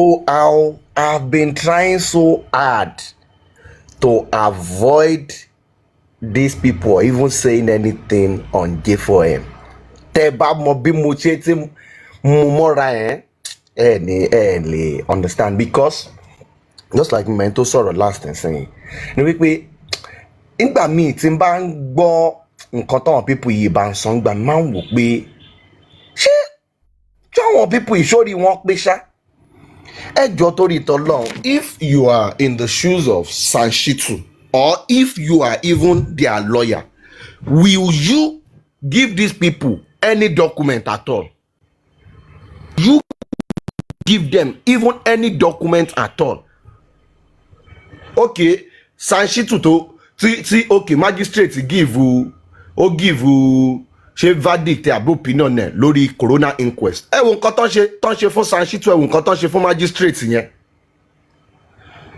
know how I've been trying so hard to avoid these people even saying anything on J4M. Teba mo bí mo ṣe tí mo mọ́ra ẹ̀ understand, because just like my mentor sọ̀rọ̀ last time saying ni wípé nígbà míì tí n bá ń gbọ́ nǹkan táwọn people yìí bá ń sọ nígbà máa ń wò pé ṣé àwọn people ìṣòrí wọn pé ṣá ẹjọ́ torí tọ́lọ́run. If you are in the shoes of Sanshitu, or if you are even their lawyer, will you give these people any document at all? You give them even any document at all? Okay, Sanshitu to okay, magistrate give ṣe verdict àbí opinion ẹ lórí corona inquest. Ẹ wo nǹkan tán ṣe fún Sanshitu, ẹ wo nǹkan tán ṣe fún magistrate yẹn.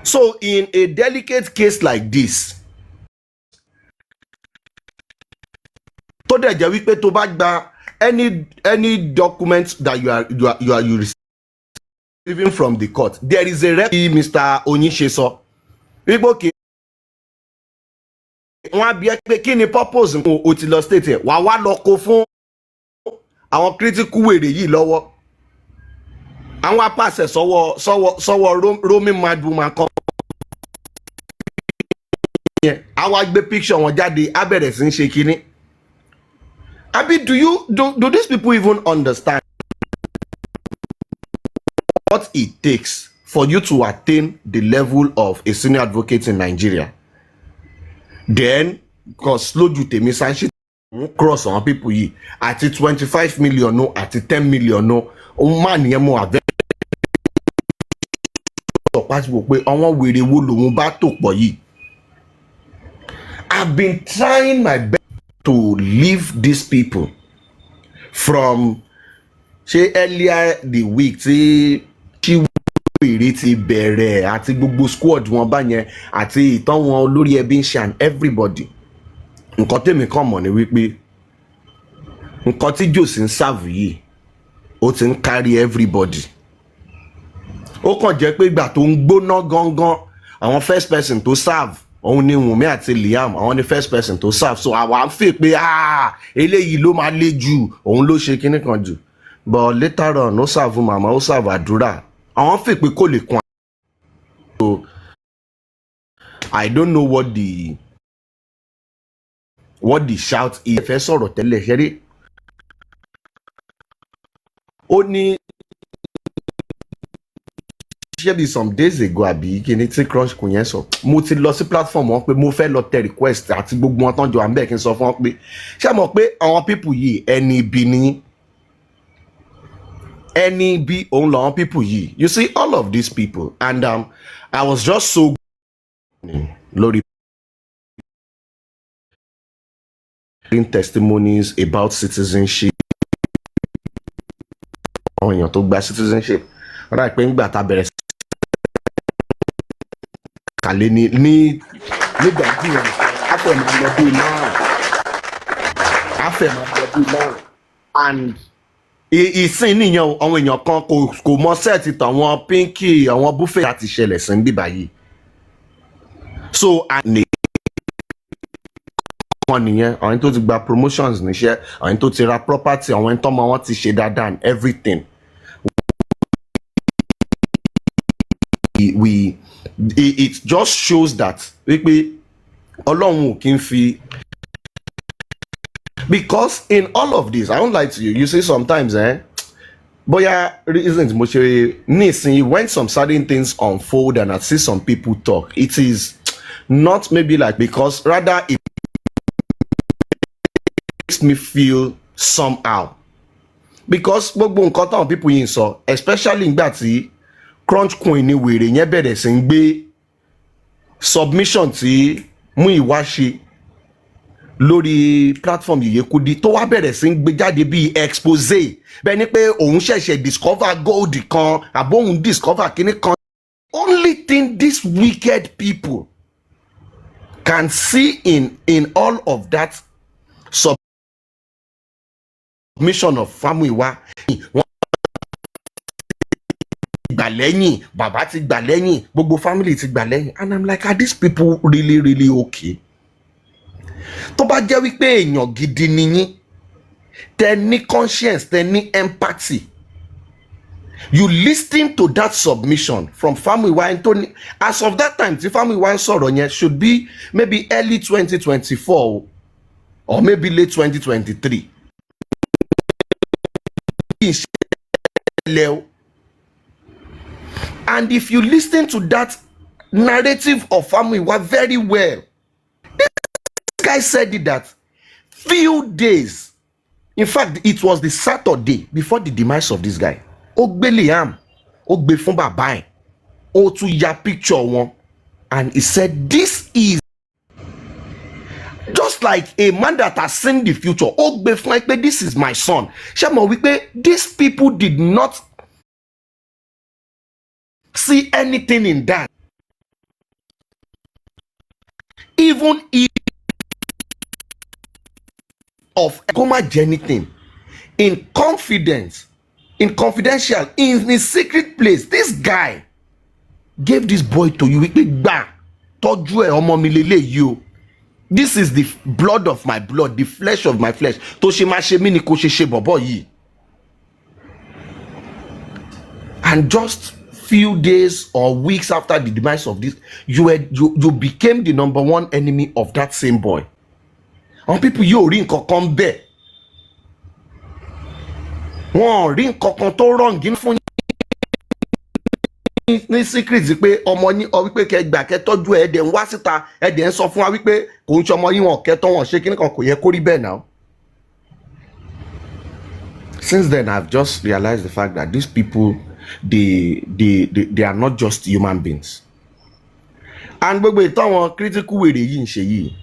So in a delicate case like this, tó dẹ̀ jẹ́ wípé tó bá gba any document that you receiving from the court, there is a rep Mr. Onyinse sọ wípé okay, wọ́n á bí ẹ pé kí ni purpose o ti lọ state ẹ̀ wá lọ kó fún àwọn critical wèrè yìí lọ́wọ́, àwọn apàṣẹ sọ́wọ́ roaming madwoman kan yẹn, àwọn agbé picture wọn jáde abẹ̀rẹ̀ sí ń ṣe kínní. Abi, do these people even understand what it takes for you to attain the level of a senior advocate in Nigeria? Then, because lójú tèmi Sanshitu cross àwọn people yìí àti 25 million no àti 10 million no, òun máa nìyẹn mo àbẹ́ pàṣípò pé àwọn wèrè wo lòun bá tò pọ̀ yìí. I've been trying my best to leave these people from earlier the week tí wèrè ti bẹ̀rẹ̀ àti gbogbo squad wọn bá yẹn àti ìtàn wọn olórí ẹbí ń ṣe and everybody. Nǹkan tèmi kàn mọ̀ ni wípé nǹkan tí Jòsí ń serve yìí ó ti ń carry everybody. Ó kàn jẹ́ pé ìgbà tó ń gbóná gangan àwọn first person tó serve òun ni Wùnmí àti Liam, àwọn ni first person tó serve, so àwa ń fẹ́ pé eléyìí ló máa lé jù, òun ló ṣe kinní kan jù, but later on ó serve màmá, ó serve àdúrà, àwọn fẹ́ pé kò lè kún. So I don't know what the shout is. Fẹ́ sọ̀rọ̀ tẹ́lẹ̀ ṣẹ́rí ó ní ṣebí some days ago àbí kíní tí crunch kò yẹn sọ, mo ti lọ sí platform wọn pé mo fẹ́ lọ tẹ request àti gbogbo wọn tán jọ à ń bẹ̀ kí n sọ fún wọn pé ṣé mọ̀ pé àwọn people yìí ẹni ibi ni ẹni ibi òun làwọn people yìí. You see all of these people, and I was just so lórí testimonies about citizenship, àwọn èèyàn tó gba citizenship rà pé ńgbà tá bẹ̀rẹ̀ kàlẹ́ nígbà tí wọ́n afẹ́mọ̀lọ́dún náà and ìsìn nìyẹn àwọn èèyàn kan kò mọ sẹ́ẹ̀tì tàwọn Pinky àwọn buffet láti ṣẹlẹ̀ sí bíbá yìí. So wọn nìyẹn àwọn tó ti gba promotions níṣẹ́, àwọn tó ti ra property, àwọn tó mọ wọn ti ṣe dáadáa and everything. It just shows that wípé Ọlọ́run ò kí ń fi, because in all of this I don't lie to you, you see sometimes bóyá reasons mo ṣe nísìnyí when some certain things unfold and I see some people talk, it is not maybe like because rather it makes me feel somehow, because gbogbo nǹkan táwọn people yìí ń sọ, especially nígbà tí crunch coin ni wèrè yẹn bẹ̀rẹ̀ sí ń gbé submission tí Múyìwá ṣe lórí platform Yèyékúdí tó wá bẹ̀rẹ̀ sí ń gbé jáde bíi expose bẹ́ẹ̀ ni pé òun ṣẹ̀ṣẹ̀ discover gold kan àbóhun discover kíní kan. Only thing these wicked people can see in all of that submission of Múyìwá ìgbà gbà lẹ́yìn, bàbá ti gbà lẹ́yìn, gbogbo family ti gbà lẹ́yìn. And I'm like, are these people really really okay? Tó bá jẹ́ wípé èèyàn gidi ni yín, tẹ́ ní conscience, tẹ́ ní empathy, you listen to that submission from family wine Tony. As of that time, the family wine sọ̀rọ̀ yẹn should be maybe early 2024 or maybe late 2023. And if you listen to that narrative of family were very well, this guy said it that few days, in fact it was the Saturday before the demise of this guy, ó gbé Liam, ó gbé fún bàbá ẹ̀, ó tún ya picture wọn, and he said this is just like a man that has seen the future. Ó gbé fún ẹ pé this is my son. Ṣé mo wí pé these people did not see anything in that, even if of anything, in confidence, in confidential, in a secret place. This guy gave this boy to you. This is the blood of my blood, the flesh of my flesh. And just few days or weeks after the demise of this, you became the number one enemy of that same boy. And people, you ring come back. One ring tó wrong in fún ní secret pé ọmọ yín ọ wípé kẹ́ gbà kẹ́ tọ́jú ẹ dẹ̀ ń wá síta ẹ dẹ̀ ń sọ fún wa wípé kò ń ṣe ọmọ yín wọn kẹ́ tọ́ wọn ṣe kíní kan kò yẹ kó rí bẹ́ẹ̀ now. Since then, I've just realized the fact that these people, they are not just human beings. And gbogbo ìtàn critical wèrè yìí ń ṣe yìí.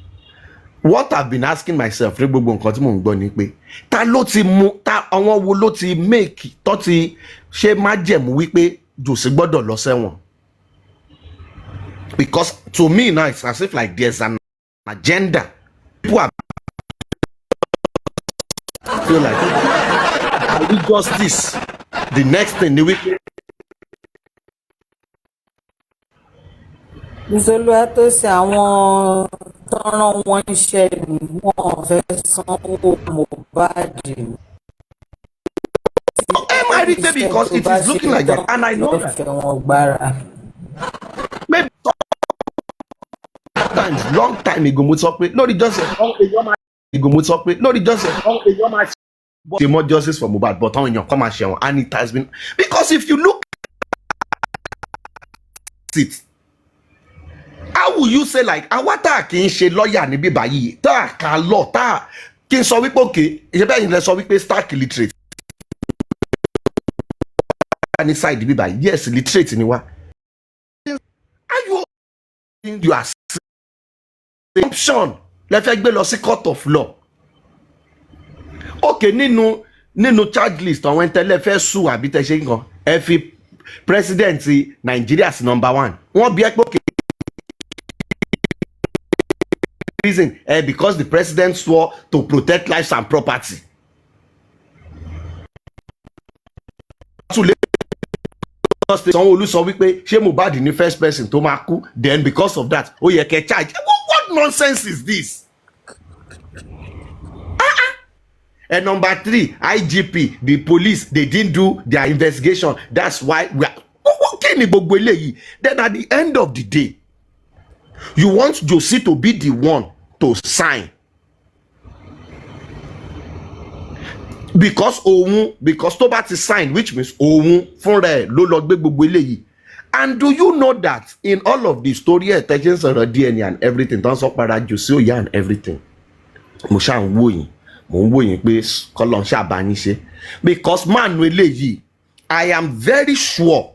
What I've been asking myself ní gbogbo nǹkan tí mò ń gbọ́ ni pé ta ló ti mú ta àwọn wo ló ti make tó ti ṣe májẹ̀mú wípé Jòsí gbọ́dọ̀ lọ sẹ́wọ̀n. Because to me now it's as if like there's an agenda. People are feel like are we justice? The next thing the week. Oluwatosin àwọn tọ́ràn wọn iṣẹ́ ni wọ́n fẹ́ sanwó Mohbad. Because it is looking like that, and I know that. Maybe sometimes, long time ago, mo sọ pé lórí justice, the more justice for Mohbad, but on your commercial, and it has been because if you look at it. How will you say like àwa tá kì í ṣe lawyer níbí báyìí tá kà lọ tá kí n sọ wípé okay ṣe bẹ́ẹ̀ ni lẹ sọ wípé stark illiterate any side níbí báyìí yes illiterate ni wá. Are you are option lẹ fẹ́ gbé lọ sí court of law. Okay nínú charge list àwọn tẹ́lẹ̀ fẹ́ sue àbí tẹ́ ṣe nǹkan ẹ fi president Nigeria sí number 1 wọ́n bí ẹ pé okay. Reason because the president swore to protect lives and property. Sanwó-Olú sọ wípé ṣé Mohbad ní first person tó máa kú then because of that ó yẹ kẹ́ charge. What nonsense is this? And number 3, IGP, the police, they didn't do their investigation. That's why we are. Then at the end of the day, you want Jòsí to be the one to sign because tó bá ti sign, which means òun fúnra ẹ̀ ló lọ gbé gbogbo eléyìí. And do you know that in all of the story attention sọ̀rọ̀ DNA and everything tó ń sọ para Jòsí Òyà and everything mo ṣáà ń wò yín pé kọ́lọ́n ṣàbá yín ṣe because man eléyìí I am very sure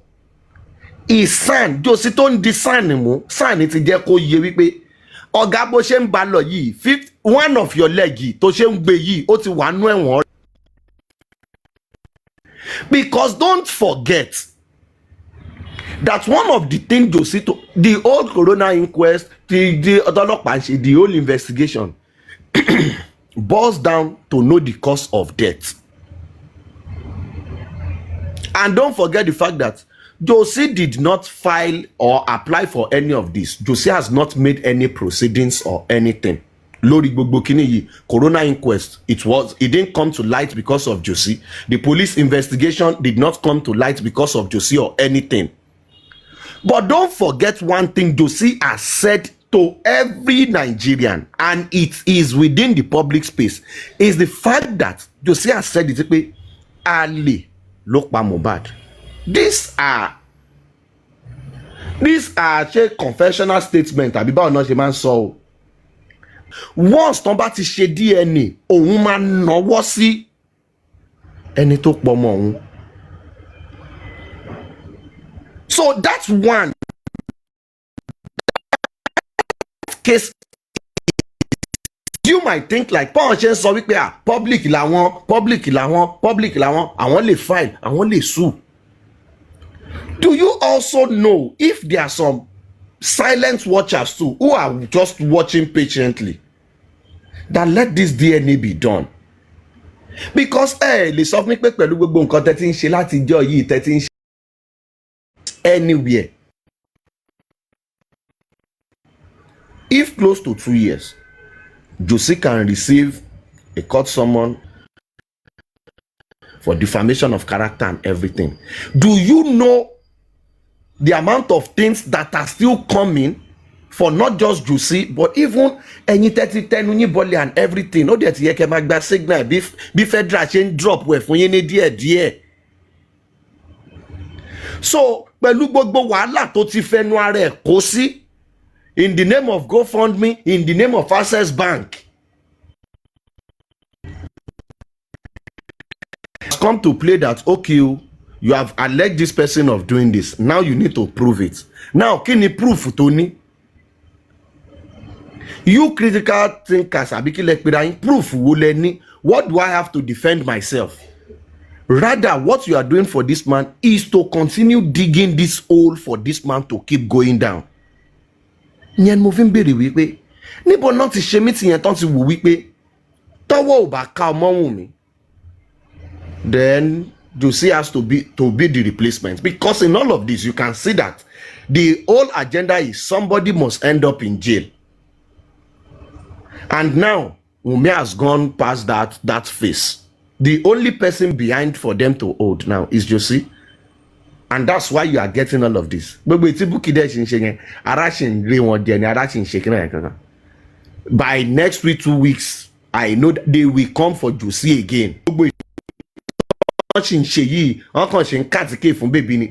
ìsàn Jòsí tó ń di sàn mú sàn ti jẹ́ kó yé wípé ọ̀gá bó ṣe ń ba lọ yìí one of your leg yìí tó ṣe ń gbé yìí ó ti wà nú ẹ̀wọ̀n. Because don't forget that one of the things Jòsí to the whole corona inquest the ọlọ́pàá ṣe the whole investigation boils down to know the cause of death. And don't forget the fact that Josie did not file or apply for any of this. Josie has not made any proceedings or anything. Lórí gbogbo kíní yìí, corona inquest, it didn't come to light because of Josie. The police investigation did not come to light because of Josie or anything. But don't forget one thing Josie has said to every Nigerian, and it is within the public space, is the fact that Josie has said it pé Ali ló pa Mohbad. These are ṣe confessional statement àbí báwo náà ṣe máa ń sọ o. Once tán bá ti ṣe DNA, òun máa náwó sí ẹni tó pọ̀ mọ́ òun. So that's one case. You might think like Paul ṣe ń sọ wípé public làwọn àwọn lè file, àwọn lè sue. Do you also know if there are some silent watchers too who are just watching patiently that let this DNA be done? Because lè sọ fún mi pé pẹ̀lú gbogbo nǹkan tẹ́ ti ń ṣe láti jọ yìí tẹ́ ti ń ṣe anywhere, if close to 2 years Josie can receive a court summon for defamation of character and everything. Do you know the amount of things that are still coming for not just Josie but even ẹ̀yin tẹ́tí tẹnu yín bọ́lẹ̀ and everything? Ó dẹ̀ ti yẹ kẹ́ máa gba signal bí federal ṣe ń drop wẹ̀ fún yín ní díẹ̀díẹ̀. So pẹ̀lú gbogbo wàhálà tó ti fẹnu ara ẹ̀ kó sí in the name of GoFundMe, in the name of Access Bank, has come to play that okay, you have alleged this person of doing this. Now you need to prove it. Now, kí ni proof tó ní? You critical thinkers, proof wo lẹ ní? What do I have to defend myself? Rather, what you are doing for this man is to continue digging this hole for this man to keep going down. Nyen mo fi ń béèrè wípé níbo náà ti ṣe meeting yẹn tán ti wò wípé tọ́wọ́ ò bá ká ọmọ Wùnmí, then Josie has to be the replacement. Because in all of this, you can see that the whole agenda is somebody must end up in jail. And now, Wunmi has gone past that phase. The only person behind for them to hold now is Josie. And that's why you are getting all of this. By next week, 2 weeks, I know that they will come for Josie again.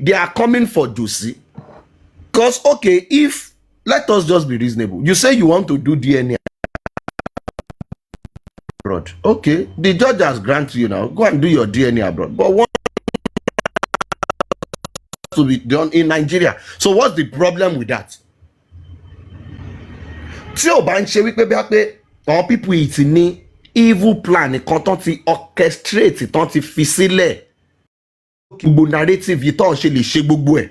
They are coming for Josie. Because, okay, if, let us just be reasonable. You say you want to do DNA abroad. Okay, the judge has granted you now. Go and do your DNA abroad. But what to be done in Nigeria? So what's the problem with that? Tí o bá ń ṣe wípé bí a pé àwọn people yìí ti ní evil plan kan tán ti orchestrate tán ti fi sílẹ̀ gbogbo narrative yìí tán ṣe lè ṣe gbogbo ẹ̀.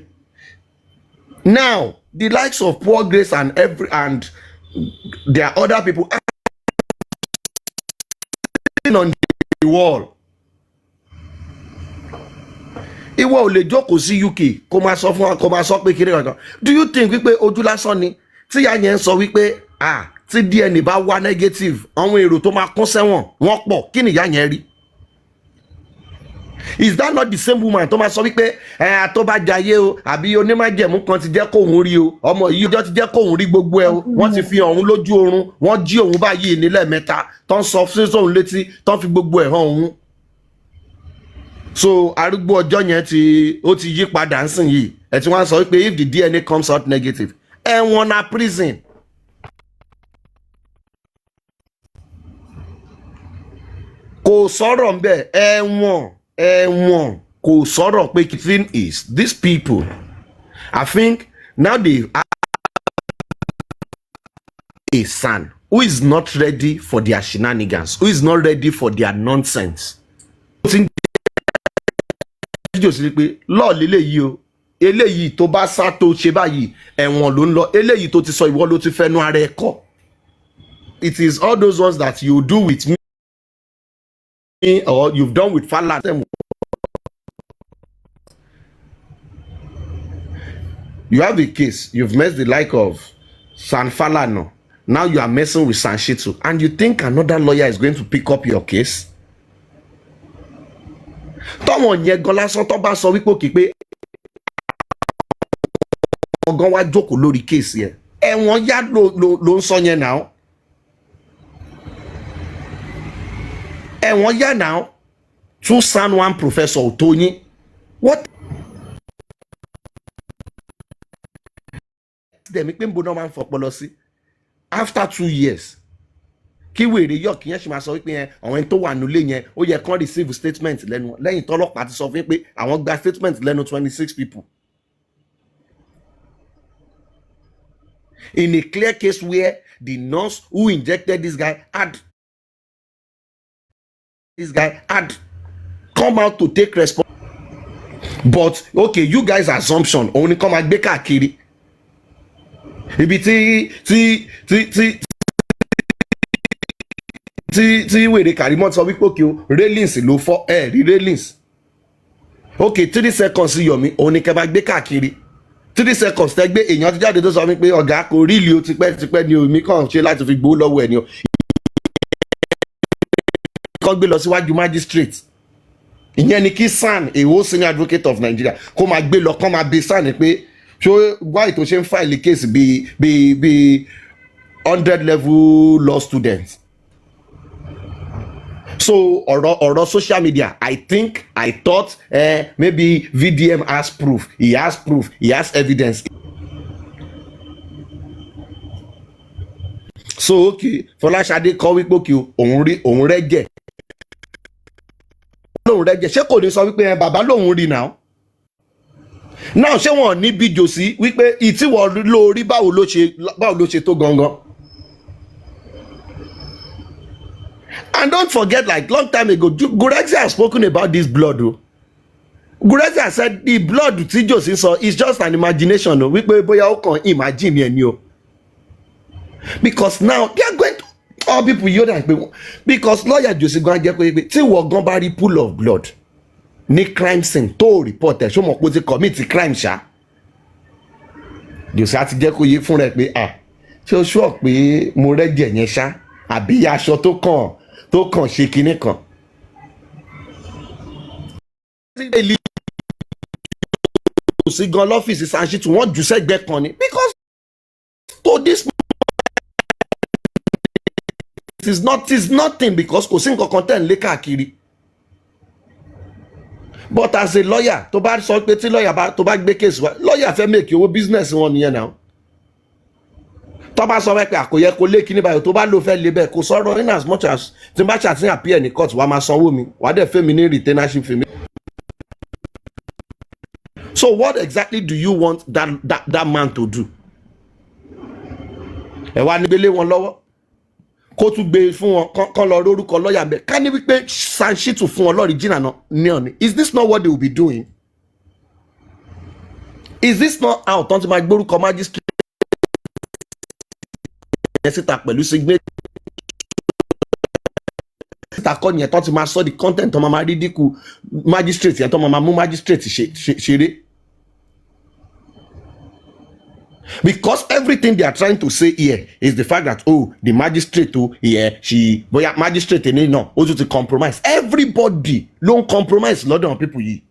Now the likes of Poor Grace and there are other people on the wall. Ìwọ ò lè jókòó sí UK kó máa sọ fún wa kó máa sọ pé kiri kankan. Do you think wípé ojú lásán ni tí ìyá yẹn sọ wípé tí DNA bá wá negative àwọn èrò tó máa kún sẹ́wọ̀n wọ́n pọ̀, kí ni ìyá yẹn rí? Is that not the same woman tó máa sọ wípé tó bá jayé o àbí onímájẹ̀mú kan ti jẹ́ kóhun rí o, ọmọ yìí ọjọ́ ti jẹ́ kóhun rí gbogbo ẹ o, wọ́n ti fi ọ̀hún lójú oorun, wọ́n jí òun báyìí nílẹ̀ mẹ́ta tó ń sọ fún sóhun létí tó ń fi gbogbo ẹ̀ hàn òun. So arúgbó ọjọ́ yẹn ó ti yí padà ń sìn yìí ẹ̀ tí wọ́n sọ wípé if the DNA comes out negative ẹ̀wọ̀n na prison. Kò sọ̀rọ̀ ń bẹ̀ ẹ̀wọ̀n kò sọ̀rọ̀ pé the thing is these people I think now they have a son who is not ready for their shenanigans, who is not ready for their nonsense. Eléyìí tó bá sá tó ṣe báyìí ẹ̀wọ̀n ló ń lọ, eléyìí tó ti sọ ìwọ ló ti fẹnu ara ẹ̀ kọ́. It is all those ones that you do with me or you've done with Falana. You have a case, you've met the like of Sanfalano. Now you are messing with Sanshitu, and you think another lawyer is going to pick up your case? Tọ́wọ̀n yẹn gan lásán tó bá sọ wípé òkè pé wọ́n gan wá jókòó lórí kéèsì yẹn. Ẹ̀wọ̀n yá ló ń sọ yẹn náà. Ẹ̀wọ̀n yá náà. Two San one Professor Otoyin. What? Dem pé nbo náà máa ń fọpọlọ sí. After 2 years. Kí wèrè yọ kí yẹn ṣe máa sọ wípé yẹn àwọn ẹni tó wà nílé yẹn ó yẹ kán receive statement lẹ́nu lẹ́yìn tọ́lọ́pàá ti sọ fún pé àwọn gba statement lẹ́nu 26 people. In a clear case where the nurse who injected this guy had come out to take responsibility. But okay, you guys assumption òun ni kọ́ máa gbé káàkiri. Ibi tí wèrè Karimot sọ wípé òkè o railings ló fọ́ rí railings. Okay, 3 seconds Yomi òun ni kẹ́ máa gbé káàkiri. 3 seconds tẹ́ gbé èèyàn ti jáde tó sọ wípé ọ̀gá kò rí ilé o tipẹ́ ni omi kàn ṣe láti fi gbowó lọ́wọ́ ẹ̀ ni o. Kọ́ gbé lọ síwájú magistrate. Ìyẹn ni kí SAN, èwo senior advocate of Nigeria, kó máa gbé lọ kó máa bẹ SAN pé ṣó why tó ṣe ń file case bí 100 level law students. So ọ̀rọ̀ social media, I thought maybe VDM has proof, he has evidence. So okay, Fọláṣadé kọ́ wípé kí òun rẹ́jẹ̀. Lóun rẹ́jẹ̀ ṣé kò ní sọ wípé bàbá lòun rí náà. Náà ṣé wọn ní bíjò sí wípé ìtìwọ̀ lórí báwo ló ṣe tó gangan. And don't forget, like long time ago, Gurezi has spoken about this blood. Gurezi has said the blood tí Josie saw is just an imagination. Wípé bóyá ó kàn imagine yẹn ni o. Because now they are going to all people you know because lawyer Josie gan jẹ́ pé tí wọ́n gan bá rí pool of blood ní crime scene tó report ẹ̀ ṣó mọ̀ pé ó ti commit crime ṣá. Josie á ti jẹ́ kó yé fún rẹ̀ pé ṣé o sure pé mo rẹ́jẹ̀ yẹn ṣá àbí aṣọ tó kàn ṣe kinní kan. Kò sí gan lọ́fíìsì Sanshitu wọ́n jù sẹ́gbẹ́ kan ni because to this it is nothing because kò sí nǹkan kan tẹ̀ ń lé káàkiri. But as a lawyer tó bá sọ pé tí lawyer tó bá gbé case wá lawyer fẹ́ make owó business wọn nìyẹn náà. Tó bá sọ pé àkóyẹ kó lé kíní báyìí tó bá lò fẹ́ lé bẹ́ẹ̀ kò sọ̀rọ̀ in as much as tí n bá ṣàtìyàn appear ní court wàá máa sanwó mi wàá dẹ̀ fẹ́ mi ní retainership fẹ́ mi. So what exactly do you want that man to do? Ẹ wá nígbélé wọn lọ́wọ́ kó tún gbé fún wọn kán lọ lórúkọ lọ́ọ̀yà bẹ́ẹ̀ ká ní wípé Sanshitu fún wọn lọ́ọ̀rìjìnà náà ni. Is this not what they will be doing? Is this not how tán ti máa gbórúkọ magistrate síta pẹ̀lú signature síta kọ́ yẹn tán ti máa sọ the content tán máa rí dínkù magistrate yẹn tán máa mú magistrate ṣeré? Because everything they are trying to say here is the fact that the magistrate bóyá magistrate ní náà ó tún ti compromise. Everybody ló ń compromise lọ́dọ̀ people yìí.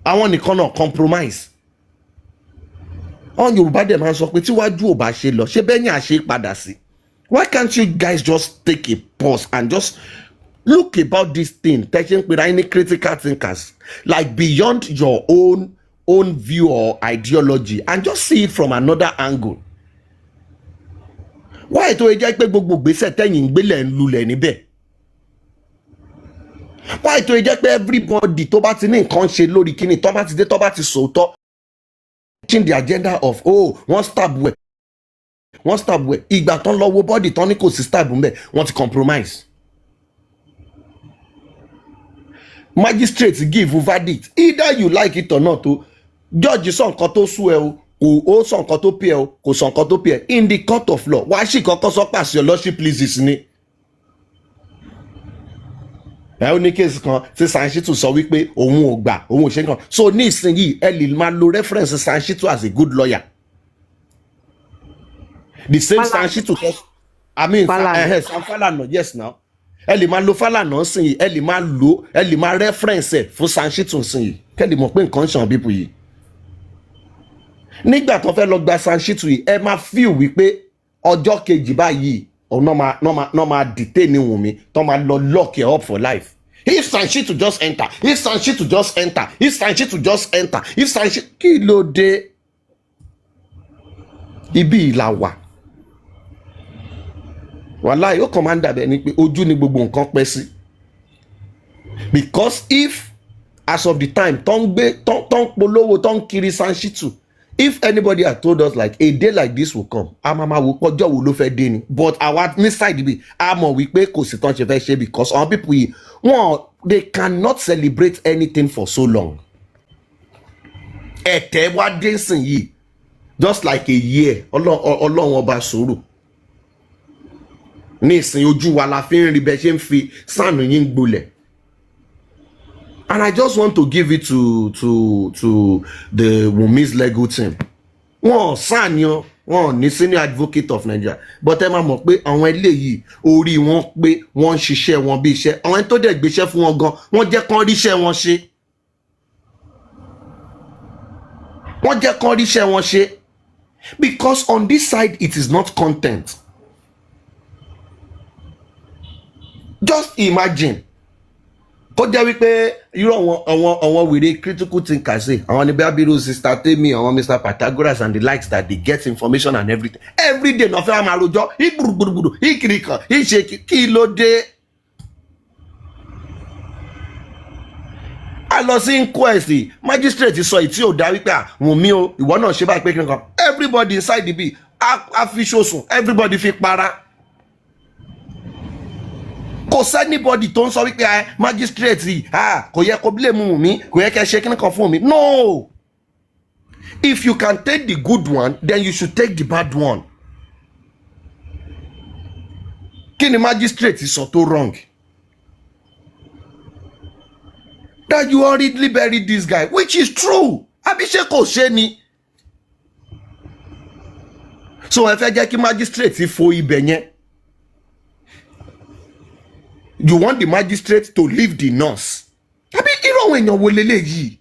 Àwọn nìkan náà compromise. Àwọn Yorùbá dẹ̀ máa ń sọ pé tíwájú ò bá ṣe lọ ṣé bẹ́ẹ̀ ni àṣẹ padà sí. Why can't you guys just take a pause and just look about this thing? Taking with any critical thinkers, like beyond your own view or ideology, and just see it from another angle. Why tó jẹ́ pé gbogbo gbèsè tẹ̀yìn gbélé ń lulẹ̀ níbẹ̀? Why tó jẹ́ pé everybody tó bá ti ní nǹkan ṣe lórí kíni tó bá ti dé tó bá ti sòótọ́ the agenda of wọ́n stab wẹ̀ ìgbà tán lọ wo body tán ní kò sí stab ń bẹ̀ wọ́n ti compromise. Magistrate give verdict either you like it or not o. Judge sọ nǹkan tó sú ẹ o kò sọ nǹkan tó pè ẹ o kò sọ nǹkan tó pè ẹ in the court of law wàá sì kọ́kọ́ sọ pàṣẹ lordship pleases ni. Ẹ ó ní kéèsì kan tí Sanshitu sọ wípé òun ò gbà òun ò ṣe nǹkan so ní ìsinyìí ẹ lè máa lo reference Sanshitu as a good lawyer the same Sanṣítù Sam Falana, yes now ẹ lè máa lo Falana sìn yìí, ẹ lè máa reference ẹ fún Sanṣítù sìn yìí kẹ́ lè mọ̀ pé nǹkan ṣàn people yìí. Nígbà tó fẹ́ lọ gba Sanṣítù yìí ẹ máa feel wípé ọjọ́ kejì báyìí ọ̀nà máa detain ní Wùnmí tó máa lọ lock you up for life. If Sanṣítù just enter, if Sanṣítù just enter, if Sanṣítù just enter, if Sanṣítù kí ló dé ibi ìlà wà. Wàláhì ó kàn máa ń dàbẹ̀ ni pé ojú ni gbogbo nǹkan pẹ́ sí. Because if as of the time tó ń polówó tó ń kiri Sanṣítù, if anybody had told us like a day like this will come, a máa wò pọ́jọ́ wo ló fẹ́ dé ni, but àwa ní side bí a mọ̀ wípé kò sí tán ṣe fẹ́ ṣe because àwọn people yìí they cannot celebrate anything for so long. Ẹ̀tẹ̀ wá dé sìn yìí just like a year ọlọ́run ọba sùúrù ní ìsìn ojú wa la fi ń rí bẹ́ẹ̀ ṣe ń fi sànù yín gbolẹ̀. And I just want to give it to the Wunmi's legal team. Wọ́n sàníyàn wọ́n ní senior advocate of Nigeria, but ẹ máa mọ̀ pé àwọn eléyìí orí wọn pé wọ́n ń ṣiṣẹ́ wọn bí iṣẹ́, àwọn ẹni tó dẹ̀ gbéṣẹ́ fún wọn gan wọ́n jẹ́ kán ríṣẹ́ wọn ṣe. Wọ́n jẹ́ kán ríṣẹ́ wọn ṣe because on this side it is not content. Just imagine kó jẹ́ wípé irú àwọn wèrè critical thinkers ṣe àwọn ní bíi Sister Temi, àwọn Mr. Pythagoras and the likes that they get information and everything every day náà fẹ́ máa rojọ́ ìgbùrùgbùrùgbùrù ìkìrìkàn ìṣe kí ló dé. A lọ sí inquest magistrate sọ ìtí ò dá wípé Wùnmí o ìwọ náà ṣe báyìí pé kí nìkan everybody inside the bill a fi ṣoṣùn everybody fi para. Kò sẹ́nibọ́dì tó ń sọ wípé magistrate kò yẹ kó blame Wùnmí kò yẹ kẹ́ ṣe kíní kan fún mi. No, if you can take the good one then you should take the bad one. Kí ni magistrate sọ tó wrong? That you already buried this guy, which is true. Àbí ṣé kò ṣe ni. So ẹ fẹ́ jẹ́ kí magistrate fo ibẹ̀ yẹn. You want the magistrate to leave the nurse. Àbí irú àwọn èèyàn wo leléyìí?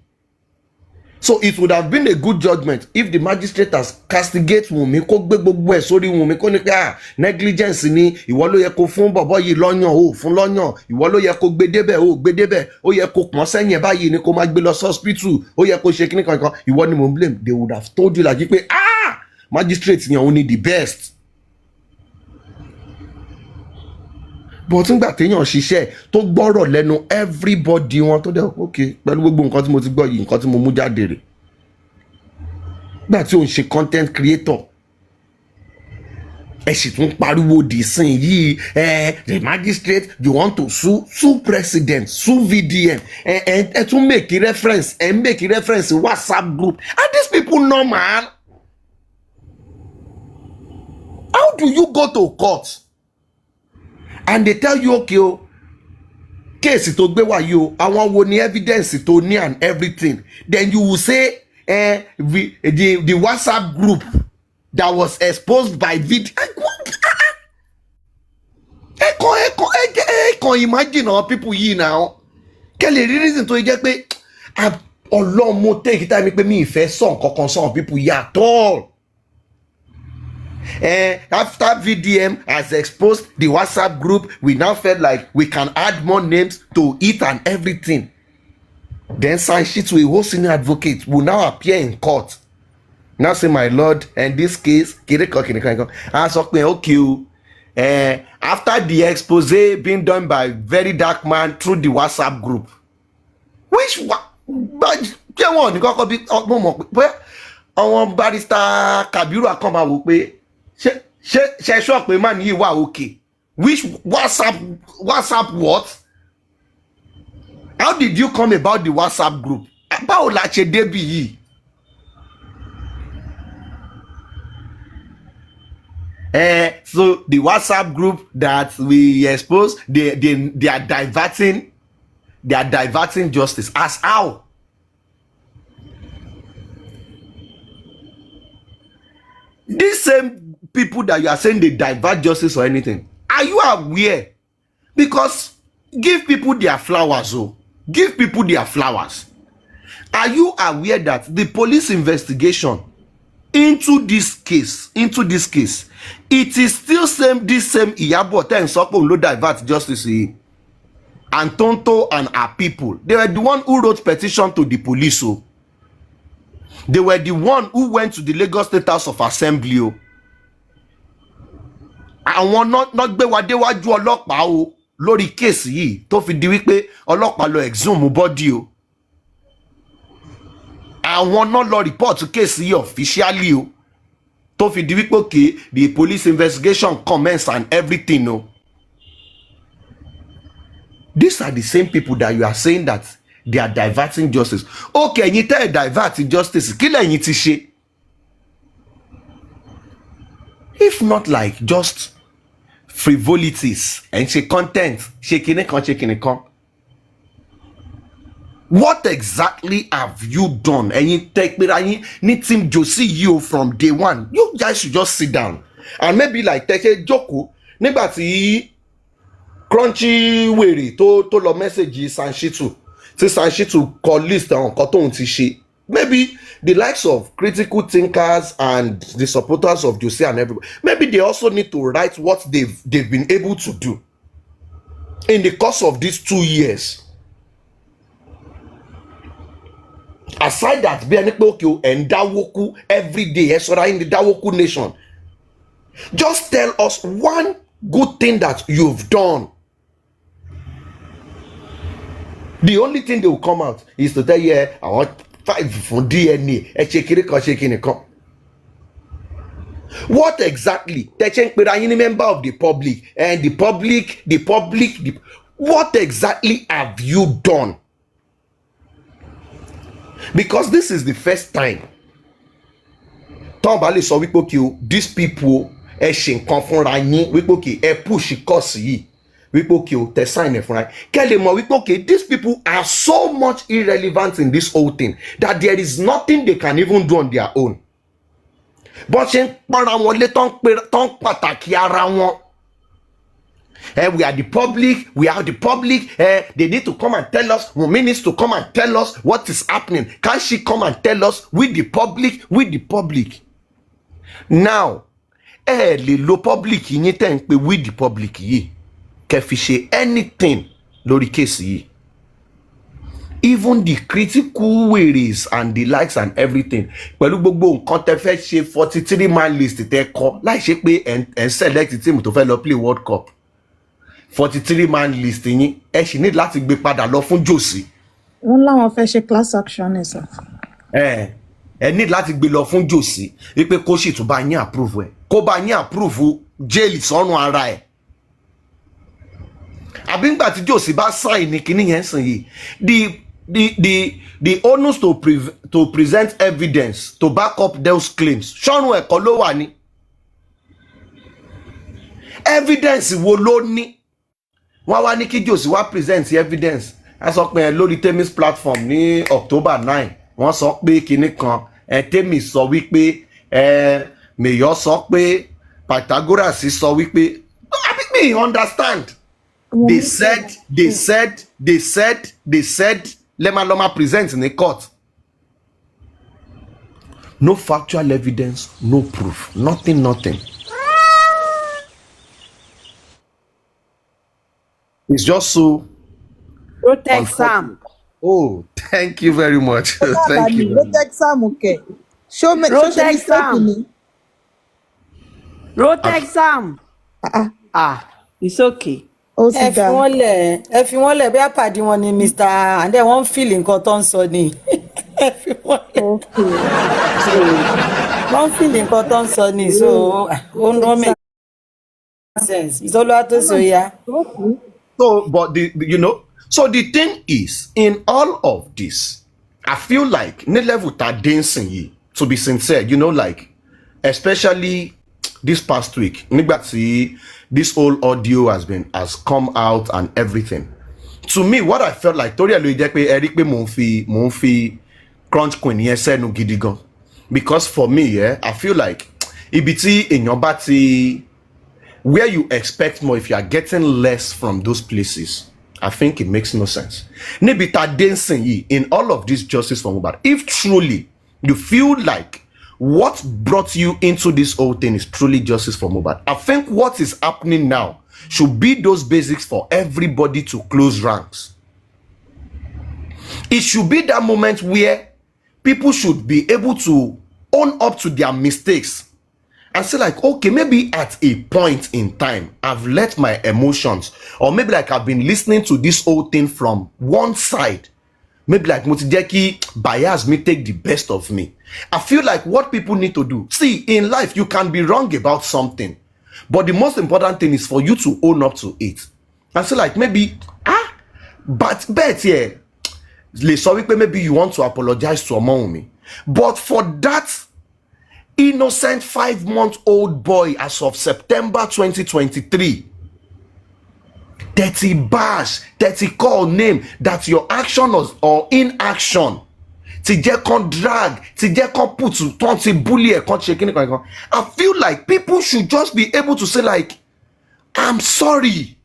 So it would have been a good judgment if the magistrate has castigate Wùnmí kó gbé gbogbo ẹ̀ sórí Wùnmí kó ní pé negligence ni ìwọ ló yẹ kó fún bọ̀bọ̀ yìí lọ́yàn o fún lọ́yàn ìwọ ló yẹ kó gbé débẹ̀ o gbé débẹ̀ ó yẹ kó pọ́n sẹ́yìn báyìí ni kó máa gbé lọ sí hospital ó yẹ kó ṣe kíní kankan ìwọ ni mo ń blame. They would have told you like pé magistrate yẹn òun ni the best. But nígbà téèyàn ṣiṣẹ́ tó gbọ́rọ̀ lẹ́nu everybody wọn tó dẹ̀ ok pẹ̀lú gbogbo nǹkan tí mo ti gbọ́ yìí nǹkan tí mo mú jáde rè nígbà tí òun ṣe content creator ẹ sì tún pariwo dì sìn yìí the magistrate you want to sue president sue VDM ẹ tún make reference WhatsApp group and these people normal. How do you go to court and they tell you okay o kéèsì tó gbé wá yìí o àwọn wo ni evidence tó ní and everything, then you will say the WhatsApp group that was exposed by video. Ẹ̀kan imagine our people yìí now kẹ́lẹ̀ rí reason tó jẹ́ pé ọlọ́run mo take time pé mi ìfẹ́ sàn kankan sàn people yìí at all. After VDM has exposed the WhatsApp group, we now felt like we can add more names to it and everything. Then Sanṣítù, a whole senior advocate, will now appear in court. Now say, my lord, in this case, after the expose being done by very dark man through the WhatsApp group, which àwọn barrister Kabiru akọ́mà wò pé ṣe sọ pé man yìí wà okay, which WhatsApp what? How did you come about the WhatsApp group? Báwo la ṣe débi yìí? So the WhatsApp group that we expose, they are diverting justice. As how? This same people that you are saying they divert justice or anything, are you aware? Because give people their flowers, oh. Give people their flowers. Are you aware that the police investigation into this case, it is still this same Iyabo ten Sokpo no divert justice, and Tonto and her people, they were the one who wrote petition to the police, oh. They were the one who went to the Lagos State House of Assembly, oh. Àwọn not gbé wa déwájú ọlọ́pàá o lórí case yìí tó fi di wípé ọlọ́pàá lọ exhume body o. Àwọn náà lọ report case yìí officially o tó fi di wípé okay, the police investigation commence and everything o. These are the same people that you are saying that they are diverting justice. Okay, ẹ̀yin tẹ́ ẹ̀ divert justice, kí lẹ̀yin ti ṣe? If not like just frivolities and ṣe content, ṣe kinní kan. What exactly have you done? Ẹ̀yin tẹ́ pera yín ní team Josie yìí from day one. You guys should just sit down and maybe like tẹ́ ṣe jókòó nígbà tí Crunchy wèrè tó lọ message Sanshitu tí Sanshitu call list àwọn nǹkan tóun ti ṣe. Maybe the likes of critical thinkers and the supporters of Josie and everybody, maybe they also need to write what they've been able to do in the course of these 2 years. Aside that, be and Dawoku every day, in the Dawoku nation. Just tell us one good thing that you've done. The only thing they will come out is to tell you, I want 5 for DNA. What exactly? Any member of the public and the public. What exactly have you done? Because this is the first time. Tombali so these people push course yi. They sign it for these people are so much irrelevant in this whole thing that there is nothing they can even do on their own. But we are the public, they need to come and tell us, Wunmi needs to come and tell us what is happening. Can she come and tell us with the public? Now, le public yín tẹ́ ń pè with the public yìí. Kẹfì anything lórí case yìí. Even the critical queries and the likes and everything. Pẹ̀lú gbogbo nǹkan tẹ́ fẹ́ ṣe 43-man list tẹ́ kọ láì ṣe pé ẹ̀ select team tó fẹ́ lọ play World Cup. 43-man list yín ẹ sì need láti gbé padà lọ fún Josie. Wọ́n láwọn fẹ́ ṣe class action ni sir. Ẹ need láti gbé lọ fún Josie wípé kó sì tún bá yín approve ẹ̀. Kó bá yín approve jail sọ́run ara ẹ̀. Àbí ńgbà tí Josie bá sign ní kíní yẹn sìn yìí, the onus to present evidence to back up those claims ṣọ́run ẹ̀kọ́ ló wà ní. Evidence wo ló ní? Wọ́n wá ní kí Josie wá present evidence. A sọ pé lórí Temis platform ní October 9 wọ́n sọ pé kinní kan Temis sọ wípé Mayor sọ pé Pythagoras sọ wípé me understand. They said Loma present in the court. No factual evidence, no proof, nothing. It's just so Protect Sam. Oh, thank you very much. Thank you. Protect Sam, okay. Show me Sam. Protect Sam. It's okay. Ẹ fi wọ́n lẹ̀ bí àpàdé wọn ni Mr. and then wọ́n feel nǹkan tó ń sọ ni. Ẹ fi wọ́n lẹ̀. Wọ́n feel nǹkan tó ń sọ ni so ó ń make sense. It's Oluwatosin, yeah. So, but so the thing is, in all of this, I feel like ní level ta dancing yìí, to be sincere, like, especially this past week, nígbà tí this whole audio has come out and everything. To me, what I felt like, torí ẹ̀ ló jẹ́ pé ẹ rí pé mò ń fi Crunch Queen yẹn sẹ́nu gidi gan. Because for me, I feel like ibi tí èèyàn bá ti where you expect more, if you are getting less from those places, I think it makes no sense. Níbi tá dancing yìí, in all of this justice for Mohbad, if truly you feel like what brought you into this whole thing is truly justice for Mohbad, I think what is happening now should be those basics for everybody to close ranks. It should be that moment where people should be able to own up to their mistakes and say like, okay, maybe at a point in time, I've let my emotions, or maybe like I've been listening to this whole thing from one side. Maybe like Mutijeki bias me take the best of me. I feel like what people need to do, see, in life, you can be wrong about something, but the most important thing is for you to own up to it. And say like, maybe, but yeah, maybe you want to apologize to Omoumi. But for that innocent 5-month-old boy as of September 2023, 30 bash, 30 call name, that your action or inaction, ti jẹ́ kon drag, ti jẹ́ kon put to ton ti bully, kon shaking. I feel like people should just be able to say like, I'm sorry.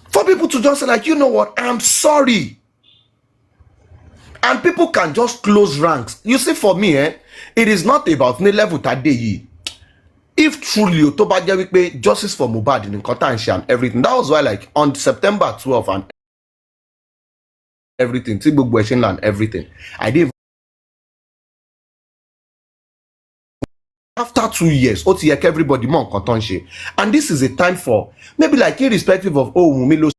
For people to just say like, you know what, I'm sorry. And people can just close ranks. You see, for me, it is not about the level today. If truly Otoba Jawikbe justice for Mohbad in Kotansha and everything, that was why, like, on September 12th and everything, Tibu and everything, I didn't. After 2 years, Otiyek everybody mon Kotansha, and this is a time for maybe like irrespective of Mumilo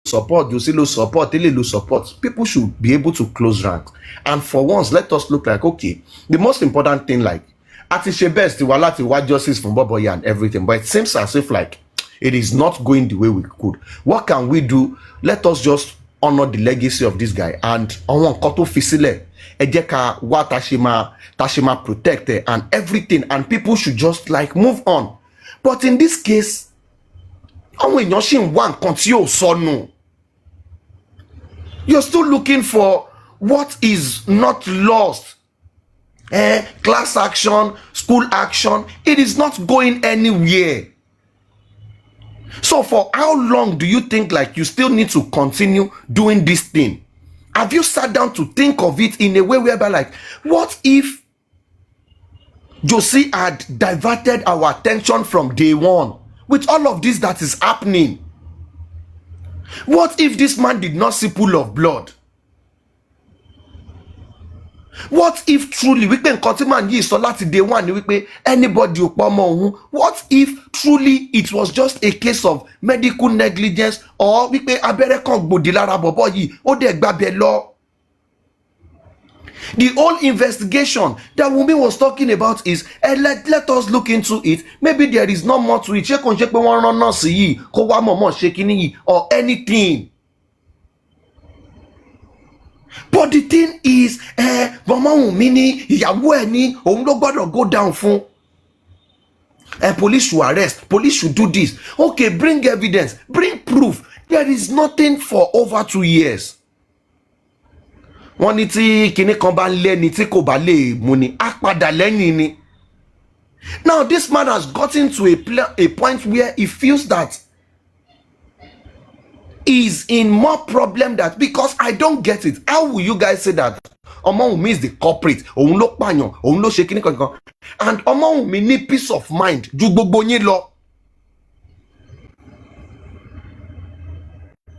support, you see low support, low support, people should be able to close ranks. And for once, let us look like, okay, the most important thing, like Atishe best what justice from Boboya and everything, but it seems as if like it is not going the way we could. What can we do? Let us just honor the legacy of this guy and on koto fisile ejeka wa tashima protect and everything, and people should just like move on. But in this case, you're still looking for what is not lost. Class action, school action, it is not going anywhere. So for how long do you think like you still need to continue doing this thing? Have you sat down to think of it in a way whereby like, what if Josie had diverted our attention from day one with all of this that is happening? What if this man did not see pool of blood? What if truly we can continue and so lati day one we anybody what if truly it was just a case of medical negligence, or we abere kan gbodi lara bobo yi o de gbabe lo? The whole investigation that Wunmi was talking about is let us look into it. Maybe there is not more to it. Or anything. But the thing is, Mama Wunmi ni ìyàwó ẹ̀ ni òun ló gbọ́dọ̀ go down fún. Police should arrest. Police should do this. Okay, bring evidence. Bring proof. There is nothing for over 2 years. Wọ́n ní tí kinní kan bá lẹ́ni tí kò bá lè mú ni á padà lẹ́yìn ni. Now this man has gotten to a point where he feels that he's in more problem that, because I don't get it. How will you guys say that Omowunmi is the culprit? Òun ló pààyàn, òun ló ṣe kinní kan. And Omowunmi ní peace of mind ju gbogbo yín lọ.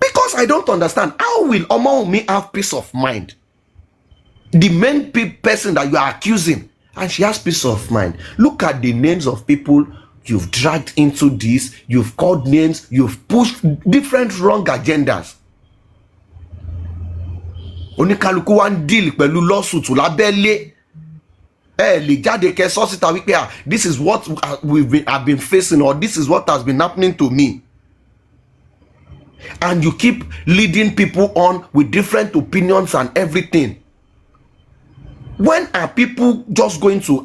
Because I don't understand, how will Omowunmi have peace of mind? The main person that you are accusing, and she has peace of mind. Look at the names of people you've dragged into this, you've called names, you've pushed different wrong agendas. Oníkálukú wá ń deal pẹ̀lú lawsuit lábẹ́lé. Lè jáde kẹ́ sọ síta wípé this is what I've been facing, or this is what has been happening to me. And you keep leading people on with different opinions and everything. When are people just going to,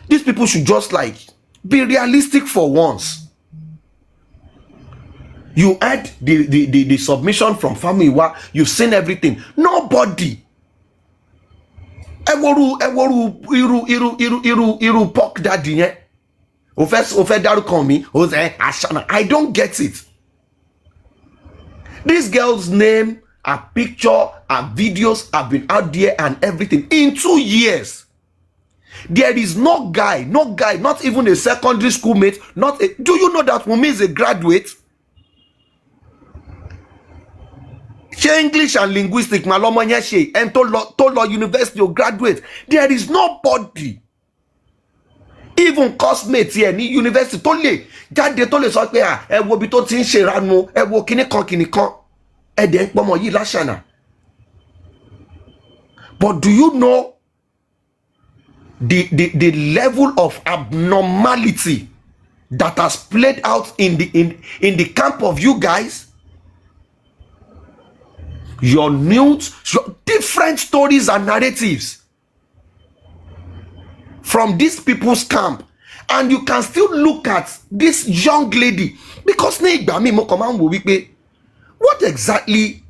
these people should just like be realistic for once. You had the submission from Famiwa, you've seen everything. Nobody Iru pork daddy yẹn. O fẹ́ dárúkọ mi, o say Ashana. I don't get it. This girl's name, her picture, her videos have been out there and everything in 2 years. There is no guy, not even a secondary school mate, do you know that Wunmi is a graduate? She English and linguistics, malomo yẹn ṣe, and to law university or graduate. There is nobody, even cosmate here ní university tó lè jáde tó lè sọ pé ẹ wo bí tó ti ń ṣe ìranu, ẹ wo kíní kan ẹ dẹ̀ ń pọmọ yìí láṣànà. But do you know the level of abnormality that has played out in the camp of you guys? Your nudes, different stories and narratives from these people's camp, and you can still look at this young lady, because what exactly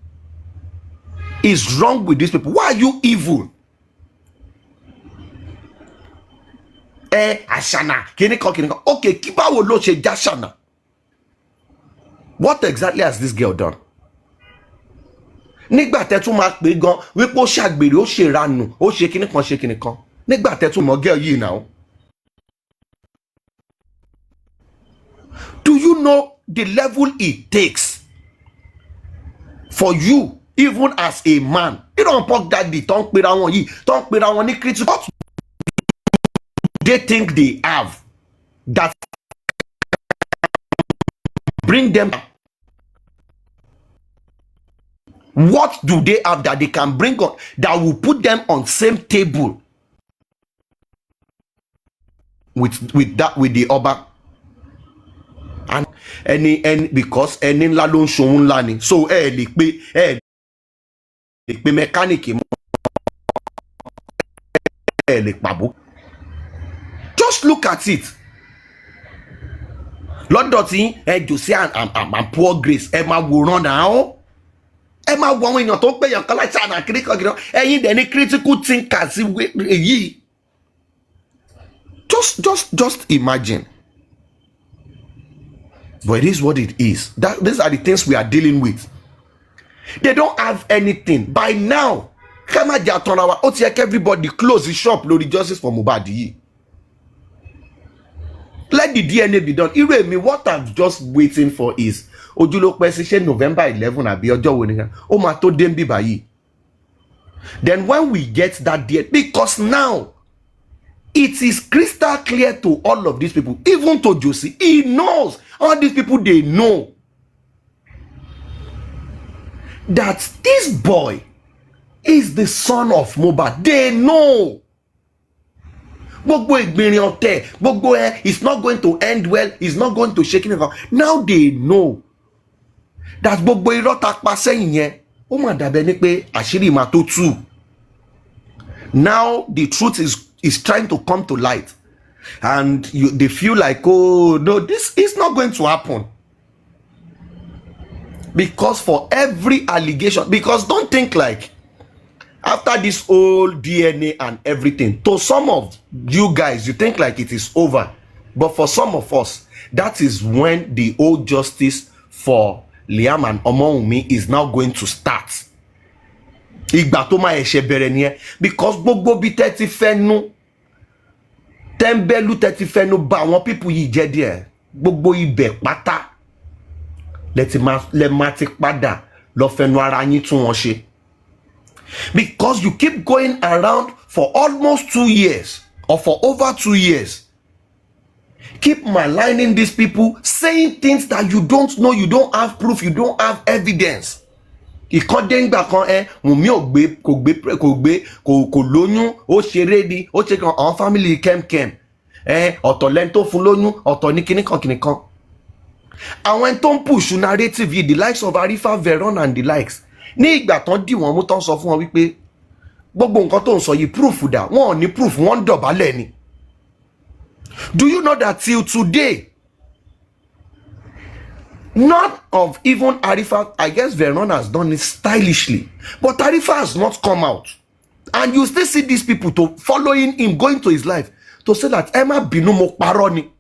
is wrong with these people? Why are you evil? Ashana, okay, Kibawo lo ṣe jashana. What exactly has this girl done? Nígbà tẹ́ tún máa pè gan wípé ó ṣàgbèrè, ó ṣe ìranù, ó ṣe kíní kan. Nígbà tẹ́ tún mọ̀ girl yìí now. Do you know the level it takes for you, even as a man? You don't talk that the tongue pera wọn yìí, tongue pera wọn ní critical. What they think they have that bring them? What do they have that they can bring on that will put them on same table with the Oba? And because any ńlá ló ń ṣohun ńlá ni, so lè pe mechanic mọ́, lè pàbó. Just look at it. Lọ́dọ̀ tí Jose and poor Grace máa wòran náà. Máa wo àwọn èèyàn tó ń pè yàn kan láti àná kiri kan kiri, ẹ̀yin dẹ̀ ní critical thinkers yìí. Just imagine. But it is what it is. These are the things we are dealing with. They don't have anything by now. Everybody close the shop. Lord, justice for Mohbad. Let the DNA be done. What I'm just waiting for is Ojulope November 11 àbí ọjọ́ wo ni ó máa tó dé nbí báyìí. Then when we get that date, because now it is crystal clear to all of these people, even to Josie, he knows, all these people, they know that this boy is the son of Mohbad. They know. It's not going to end well. It's not going to shake it. Now they know that gbogbo irọ́ tá pa sẹ́yìn yẹn ó mà dàbẹ́ ní pé àṣírí máa tó tú. Now the truth is trying to come to light, and they feel like, oh no, this is not going to happen, because for every allegation, because don't think like after this whole DNA and everything, to some of you guys you think like it is over, but for some of us that is when the old justice for Liam and Omowunmi is now going to start. Ìgbà tó máa ẹ̀ṣẹ̀ bẹ̀rẹ̀ nìyẹn, because gbogbo bí tẹ́tí fẹ́nu tẹ́ńbẹ́lú tẹ́tí fẹ́nu bá àwọn pípù yìí jẹ́ díẹ̀, gbogbo ibẹ̀ pátá lẹ máa ti padà lọ fẹnu ara yín tún wọn ṣe. Because you keep going around for almost 2 years or for over 2 years, keep maligning these people, saying things that you don't know, you don't have proof, you don't have evidence. Ìkọ́déǹgbà kan Wùnmí kò lóyún, ó ṣeré ni, ó ṣe kan àwọn family kẹ́mkẹ́m, ọ̀tọ̀ lẹ́ni tó fún lóyún, ọ̀tọ̀ ní kíníkan. Àwọn ẹni tó ń push narrative yìí, the likes of Arifa, Veron and the likes, ní ìgbà tán dì wọ́n mú tán sọ fún wọn wípé gbogbo nǹkan tó ń sọ yìí proof dà, wọn ò ní proof, wọ́n ń dọ̀bálẹ̀ ni. Do you know that till today, none of even Arifa, I guess Veron has done it stylishly, but Arifa has not come out And you still see these people to following him, going to his life, to say that Emma binu mo parọ́ ni.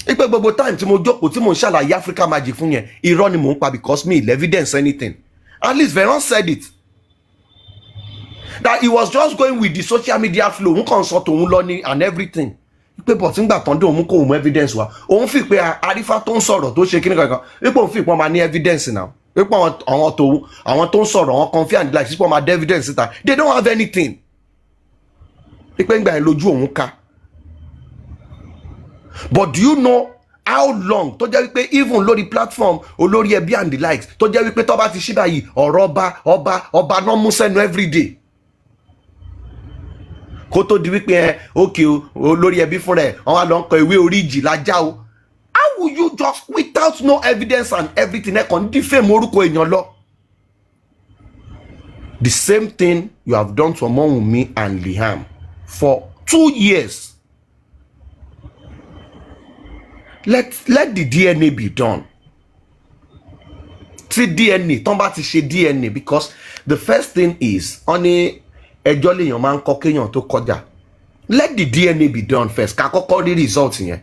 Ipe gbogbo time tí mo jókòó tí mo ń ṣàlàyé Africa Magic fún yẹn, irọ́ ni mo ń pa because me evidence anything. At least Veron said it. That he was just going with the social media flow, òun kàn sọ tòun lọ ni and everything. Ipe but nígbà tán dé òun kò mú evidence wa. Òun fi pé Arifa tó ń sọ̀rọ̀ tó ṣe kíní kankan. Ipe òun fi pé wọ́n máa ní evidence now. Ipe àwọn tó ń sọ̀rọ̀ àwọn confia and like sípò máa dé evidence síta. They don't have anything. Ipe ngbà yẹn lójú òun ká. But do you know how long tó jẹ́ wípé even lórí platform olórí ẹbí and the likes tó jẹ́ wípé tó bá ti ṣí báyìí ọ̀rọ̀ ọba náà mú sẹ́nu everyday. Kó tó di wípé okay olórí ẹbí fúnra ẹ̀ wọ́n wá lọ ń kọ ìwé oríjì lájà o. How will you just without no evidence and everything ẹ kàn defame orúkọ èèyàn lọ? The same thing you have done to Omowunmi and Liam for 2 years. Let the DNA be done. Tí DNA tán bá ti ṣe DNA, because the first thing is only ẹjọ́ lèèyàn máa ń kọ́ kéèyàn tó kọjá. Let the DNA be done first. Ká kọ́kọ́ rí results yẹn.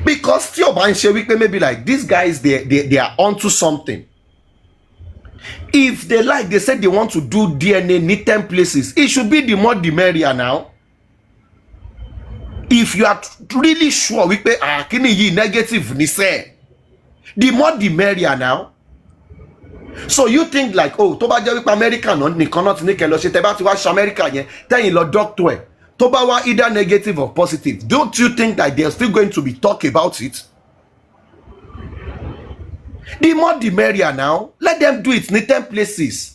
Because tí o bá ń ṣe wípé maybe like these guys they are onto something. If they like, they said they want to do DNA in 10 places, it should be the more the merrier now. If you are really sure wípé kíni yìí negative ni say, the more the merrier now. So you think like tó bá jẹ́ wípé America nìkan náà ti ní kẹ́ lọ ṣe tẹ́ bá ti wá ṣe America yẹn tẹ́yìn lọ doctor ẹ̀ tó bá wá either negative or positive, don't you think that they are still going to be talk about it? The more the merrier now. Let them do it in 10 places.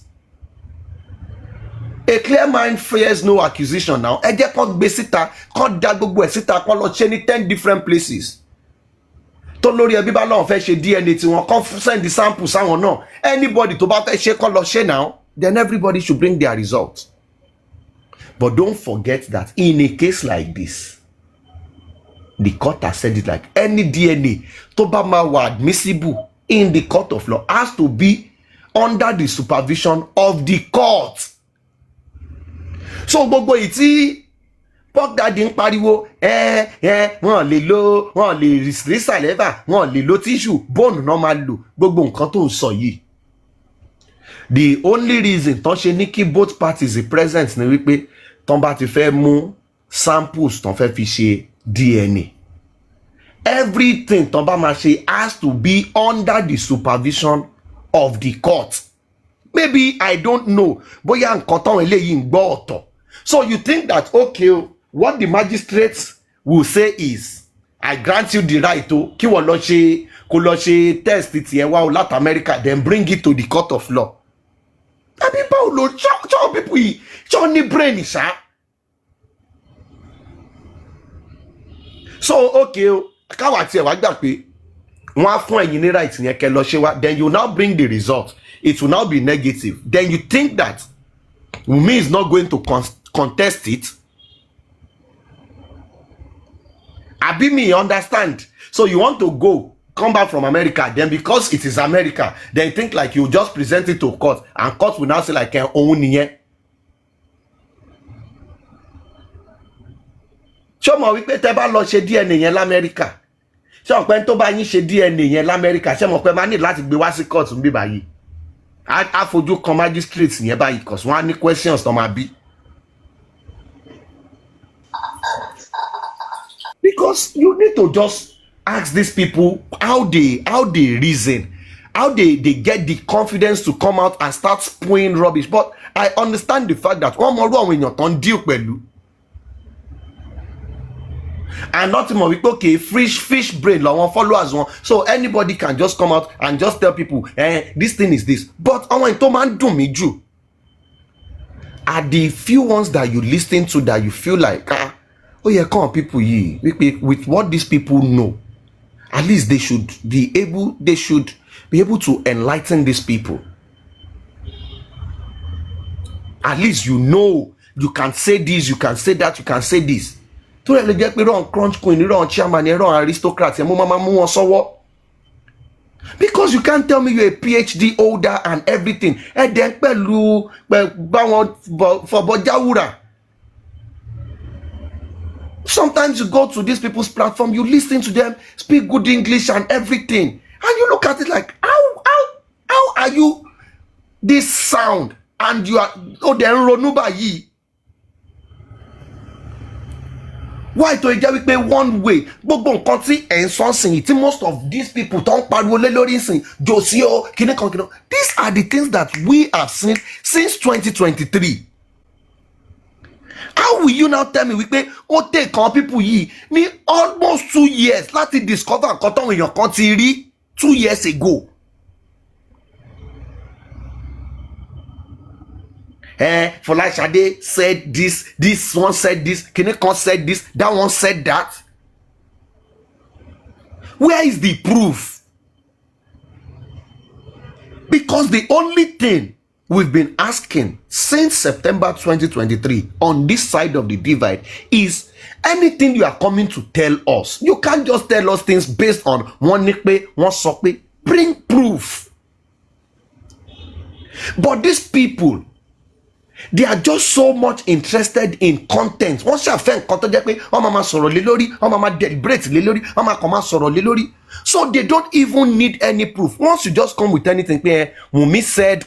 A clear mind fears no accusation now. Ẹ jẹ́ kán gbé síta, kán dá gbogbo ẹ̀ síta, kán lọ ṣe ní 10 different places. Tó lórí ẹbí bá lọ́wọ́ fẹ́ ṣe DNA tí wọ́n kán send the sample sáwọn náà. Anybody tó bá fẹ́ ṣe kán lọ ṣe now, then everybody should bring their results. But don't forget that in a case like this, the court has said it like any DNA tó bá máa wà admissible in the court of law has to be under the supervision of the court. So gbogbo ìtí Puff Daddy ń pariwo wọ́n lè rí saliva, wọ́n lè lo tissue, bone náà máa lò, gbogbo nǹkan tó ń sọ yìí. The only reason tán ṣe ní kí both parties is present ni wípé tán bá ti fẹ́ mú samples tán fẹ́ fi ṣe DNA. Everything tán bá máa ṣe has to be under the supervision of the court. Maybe I don't know bóyá nǹkan táwọn eléyìí ń gbọ́ ọ̀tọ̀. So you think that okay, what the magistrates will say is, I grant you the right to kí wọ́n lọ ṣe test tiẹ̀ wá o láti America, then bring it to the court of law. Àbí báwo ló ṣọ́ people yìí ṣọ́ ní brain ṣá. So okay káwa tiẹ̀ wá gbà pé wọ́n á fún ẹ̀yin ní right yẹn kẹ́ lọ ṣe wá, then you now bring the result. It will now be negative. Then you think that Wunmi is not going to contest it. Abimi, understand? So you want to come back from America, then because it is America, then you think like you just present it to court, and court will now say like òun nìyẹn. Ṣé mo wí pé tẹ́ bá lọ ṣe DNA yẹn l'Amẹ́ríkà? Ṣé mo pé tó bá yín ṣe DNA yẹn l'Amẹ́ríkà, ṣé mo pé máa ní láti gbé wá sí court níbí báyìí? A fojú kan magistrate yẹn báyìí because wọ́n á ní questions tó máa bí. Because you need to just ask these people how they reason, how they get the confidence to come out and start spewing rubbish. But I understand the fact that one more when you're on deal pẹ̀lú. And not more okay, fish brain like one followers one. So anybody can just come out and just tell people, this thing is this. But I want to man do me Jew. Are the few ones that you listen to that you feel like oh yeah, come on, people ye with what these people know, at least they should be able to enlighten these people. At least you know you can say this, you can say that, you can say this. To let get me wrong, crunch queen, wrong chairman, wrong aristocrats, and mama mú wọn sọ́wọ́. Because you can't tell me you're a PhD holder and everything. And then sometimes you go to these people's platform, you listen to them speak good English and everything, and you look at it like, how are you this sound and you are then ronuba yi? Why to jẹ́ wípé one way gbogbo nǹkan tí ẹ̀ ń sọ sìn tí most of these people tó ń pariwo lé lórí sìn jòsí o kíní kan. These are the things that we have seen since 2023. How will you now tell me wípé ó take kan people yìí ní almost 2 years láti discover nǹkan táwọn èèyàn kan ti rí 2 years ago? Folashade said this one said this, Kinekon said this, that one said that. Where is the proof? Because the only thing we've been asking since September 2023 on this side of the divide is anything you are coming to tell us. You can't just tell us things based on one nikpe, one sokpe. Bring proof. But these people, they are just so much interested in content. Once you have content, deliberate, so they don't even need any proof. Once you just come with anything, Mumi said,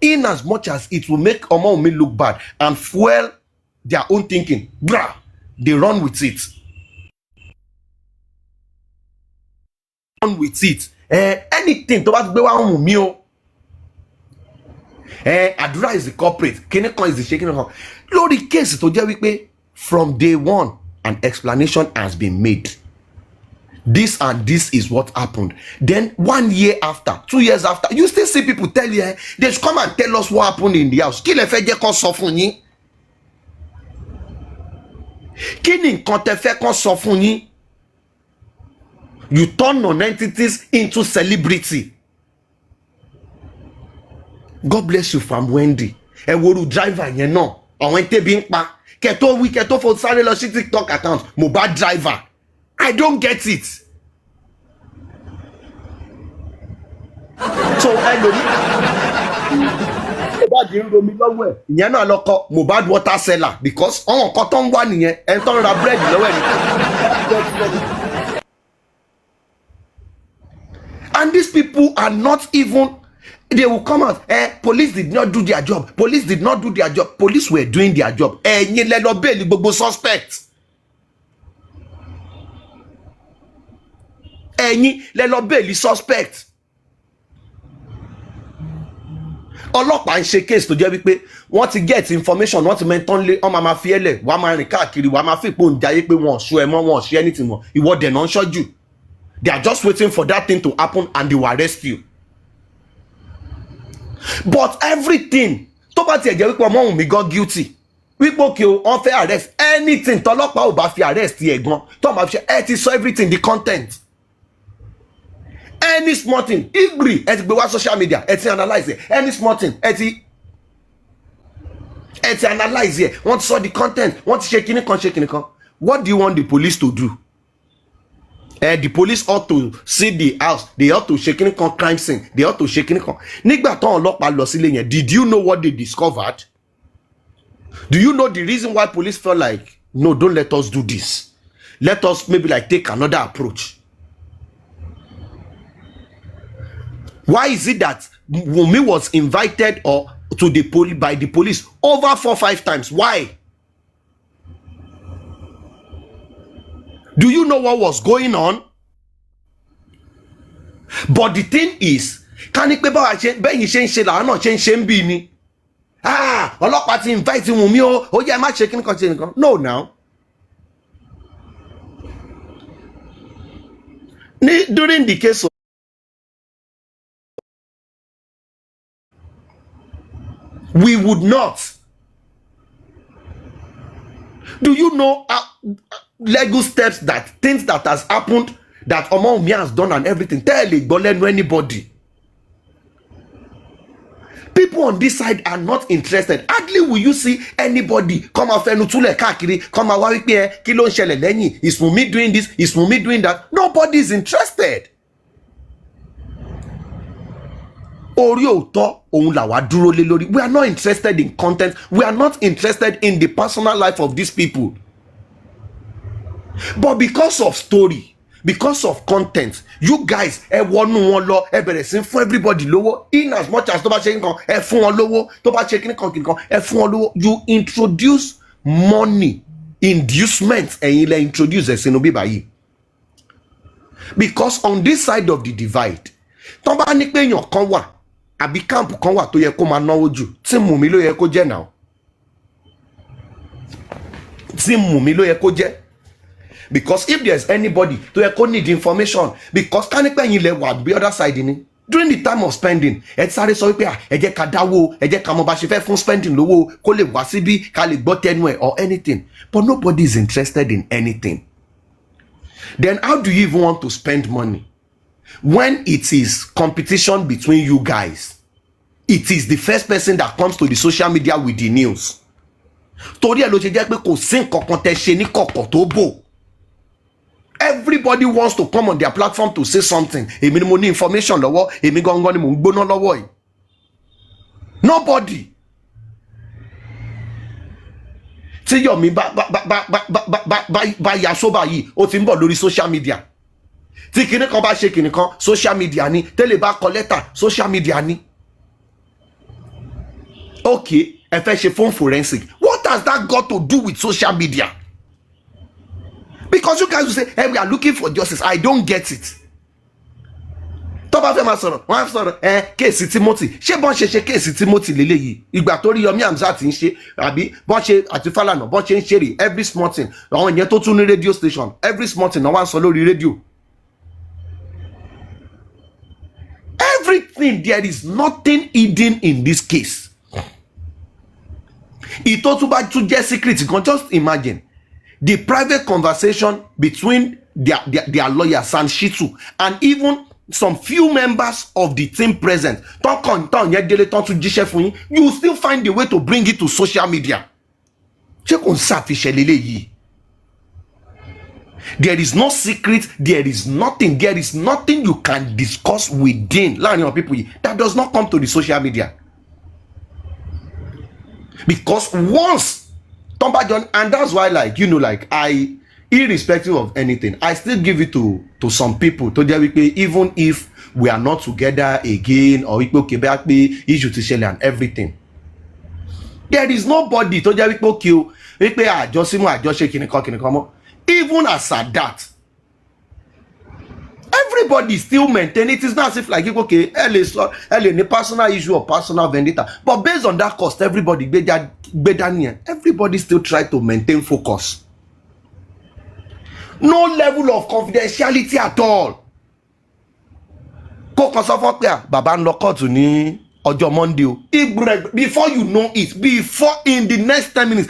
in as much as it will make Mumi look bad and fuel their own thinking, they run with it. Run with it. Anything to Mumi. Adura is the corporate, Kinekon is the shaking of hand. Lori case to jẹ́ wípé from day one an explanation has been made. This and this is what happened. Then 1 year after, 2 years after, you still see people tell you they should come and tell us what happened in the house. Kí lẹ fẹ́ jẹ́ kó sọ fún yín? Kí ni nǹkan tẹ́ fẹ́ kó sọ fún yín? You turn non-entities into celebrity. God bless you from Wendy. Ẹ woru driver yẹn náà. Àwọn tẹ́bi ń pa. Kẹ̀tọ́ wí kẹ̀tọ́ fò sáré lọ sí TikTok account. Mohbad driver. I don't get it. So ẹlòmí. Mohbad ń romi lọ́wọ́ ẹ̀. Ìyẹn náà lọ kọ Mohbad water seller because àwọn nǹkan tó ń wá nìyẹn. Ẹ̀ ń tọ́ ra bread lọ́wọ́ ẹ̀. And these people are not even. They will come out. Police did not do their job. Police did not do their job. Police were doing their job. Ẹ̀yin lẹ lọ bail gbogbo suspect. Ẹ̀yin lẹ lọ bail suspect. Ọlọ́pàá ń ṣe case tó jẹ́ wípé wọ́n ti get information, wọ́n ti menton lé, wọ́n máa fi ẹlẹ̀, wọ́n máa rìn káàkiri, wọ́n máa fi ipò ń jayé pé wọ́n ṣú ẹ mọ́, wọ́n ṣe anything mọ́. Ìwọ dẹ̀ náà ń ṣọ́jú. They are just waiting for that thing to happen and they will arrest you. But everything tó bá tiẹ̀ jẹ́ wípé ọmọ òun mi gan guilty wípé òkè o wọ́n fẹ́ arrest anything tọ́lọ́pàá ò bá fi arrest yẹ gan tó máa fi ṣe ẹ ti sọ everything the content any small thing igri ẹ ti gbé wá social media ẹ ti analyse any small thing ẹ ti analyse yẹ wọ́n ti sọ the content wọ́n ti ṣe kíní kan. What do you want the police to do? The police ought to see the house. They ought to shake crime scene. They ought to shake Nígbà tó ọlọ́pàá lọ sílé yẹn, did you know what they discovered? Do you know the reason why police felt like, no, don't let us do this. Let us maybe like take another approach. Why is it that Wunmi was invited or to the by the police over 4-5 times? Why? Do you know what was going on? But the thing is, can it be about bẹ́yìn ṣe ń ṣe làwọn náà ṣe ń ṣe ń bí ni? Ọlọ́pàá ti invite Wunmi o, ó yẹ má ṣe kíní kan ṣe nìkan. No now. During the case of we would not. Do you know legal steps that things that has happened that Wunmi has done and everything? Tell it, don't let anybody. People on this side are not interested. Hardly will you see anybody come out fenutule kakiri, come out wípé kí ló ń ṣẹlẹ̀ lẹ́yìn, is Wunmi doing this, is Wunmi doing that? Nobody is interested. orí òótọ́ òun làwa dúró lé lórí. We are not interested in content. We are not interested in the personal life of these people. But because of story, because of content, you guys ẹ wọnú wọn lọ, ẹ bẹ̀rẹ̀ sí fún everybody lówó, in as much as tó bá ṣe nǹkan ẹ fún wọn lówó, tó bá ṣe kíníkan ẹ fún wọn lówó. You introduce money inducement, ẹ̀yin lẹ introduce ẹ̀ sínú bíbá yìí. Because on this side of the divide, tó bá ní pé èèyàn kan wà àbí camp kan wà tó yẹ kó máa náwó jù, tí Wùmí ló yẹ kó jẹ́ náà. Tí Wùmí ló yẹ kó jẹ́. Because if there's anybody tó yẹ kó need information, because ká ní pé ẹ̀yin lẹ wà the other side ni, during the time of spending, ẹ sáré sọ wípé ẹ jẹ́ ká dáwó, ẹ jẹ́ ká mọ bá ṣe fẹ́ fún spending lówó kó lè wá síbí ká lè gbọ́ tẹnu ẹ̀ or anything. But nobody is interested in anything. Then how do you even want to spend money when it is competition between you guys? It is the first person that comes to the social media with the news. Torí ẹ̀ ló ṣe jẹ́ pé kò sí nǹkan kan tẹ́ ṣe ní kọ̀kọ̀ tó bò. Everybody wants to come on their platform to say something. Èmi ni mo ní information lọ́wọ́, èmi gangan ni mo ń gbóná lọ́wọ́ yìí. Nobody. Tí Yomi bá ya sóbà yìí, ó ti ń bọ̀ lórí social media. Tí kinní kan bá ṣe kinní kan, social media ni. Tẹ́lẹ̀ bá kọ lẹ́tà, social media ni. Okay, ẹ fẹ́ ṣe phone forensic. What has that got to do with social media? Because you guys will say, hey, we are looking for justice. I don't get it. Tó bá fẹ́ máa sọ̀rọ̀, wọ́n á sọ̀rọ̀ kéèsì Timothy. Ṣé bọ́n ṣe kéèsì Timothy lélẹ́yìí? Ìgbà tó rí Yomi Amzat ń ṣe àbí bọ́n ṣe àti Falana bọ́n ṣe ń ṣe rè every small thing. Àwọn ìyẹn tó tún ní radio station every small thing náà wá ń sọ lórí rédíò. Everything, there is nothing hidden in this case. Ìtò tún bá tún jẹ́ secret, you can just imagine the private conversation between their lawyer San Shitu and even some few members of the team present. You still find a way to bring it to social media. There is no secret, there is nothing you can discuss within people that does not come to the social media. Because once and that's why, like, you know, like, I, irrespective of anything, I still give it to some people to even if we are not together again or issue to share and everything. There is nobody to even as at that. Everybody still maintain it. Is not as if like okay, any personal issue or personal vendetta. But based on that cost, everybody still try to maintain focus. No level of confidentiality at all. Baba ń lọ court ní ọjọ́ Monday. Before you know it, before in the next 10 minutes.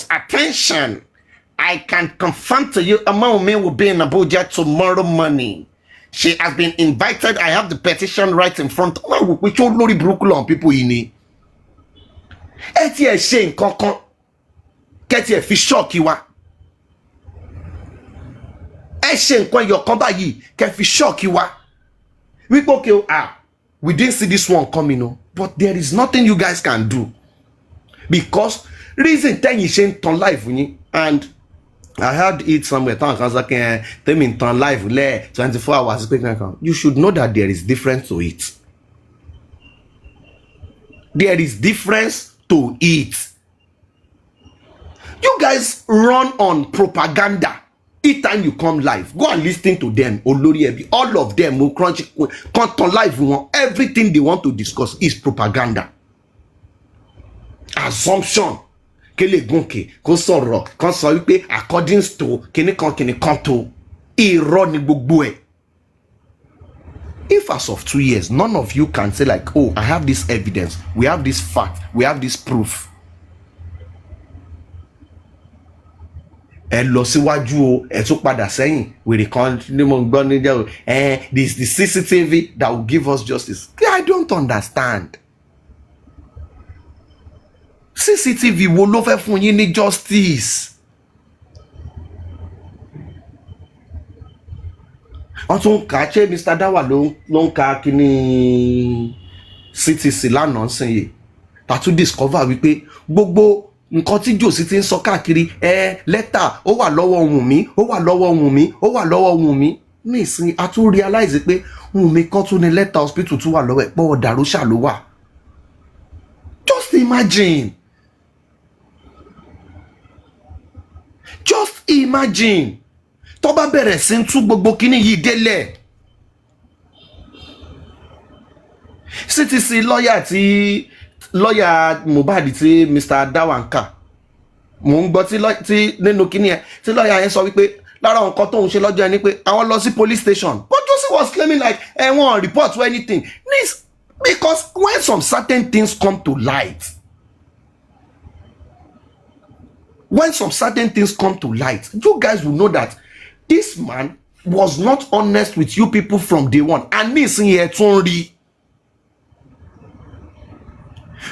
Attention, I can confirm to you Amaumi will be in Abuja tomorrow morning. She has been invited. I have the petition right in front of me. Which old lorry Brooklyn people in it. Eti shame kankan. Keti fi shock iwa. Shame when you come back yi. Ke fi shock iwa. We we didn't see this one coming, no. But there is nothing you guys can do. Because reason 10 you shame ton life and I heard it somewhere. Them in ton life 24 hours. You should know that there is difference to it. There is difference to it. You guys run on propaganda. Each time you come live, go and listen to them. All of them will crunch on live. Everything they want to discuss is propaganda. Assumption. Kele gunke kó sọ̀rọ̀ kan sọ wípé according to kìnìkan tó irọ́ ni gbogbo ẹ̀. If as of 2 years none of you can say like, oh, I have this evidence, we have this fact, we have this proof. Ẹ lọ síwájú o, ẹ tún padà sẹ́yìn. We can this the CCTV that will give us justice. I don't understand. CCTV wo ló fẹ́ fún yín ní justice? wọ́n tún kà á ṣe Mr. Dawa ló ń ka kíní CTC lánàá sìn yìí tàtú discover wípé gbogbo nǹkan tí Josie ti ń sọ káàkiri lẹ́tà ó wà lọ́wọ́ Wùnmí ó wà lọ́wọ́ Wùnmí ó wà lọ́wọ́ Wùnmí ní ìsìn a tún realize pé Wùnmí kan tún ní lẹ́tà hospital tún wà lọ́wọ́ ẹ̀ pọ̀ ọ̀dàrúṣà ló wà. Just imagine tó bá bẹ̀rẹ̀ sí ń tú gbogbo kíní yìí délẹ̀. CTC lọ́ọ̀yà Mohbad tí Mr. Dawa ń kà mò ń gbọ́ tí nínú kíní ẹ̀ tí lọ́ọ̀yà yẹn sọ wípé lára nǹkan tóun ṣe lọ́jọ́ ẹni pé àwọn lọ sí police station but Josie was claiming like wọ́n report to anything this because when some certain things come to light you guys will know that this man was not honest with you people from day one and nísìnyí ẹ̀ tún rí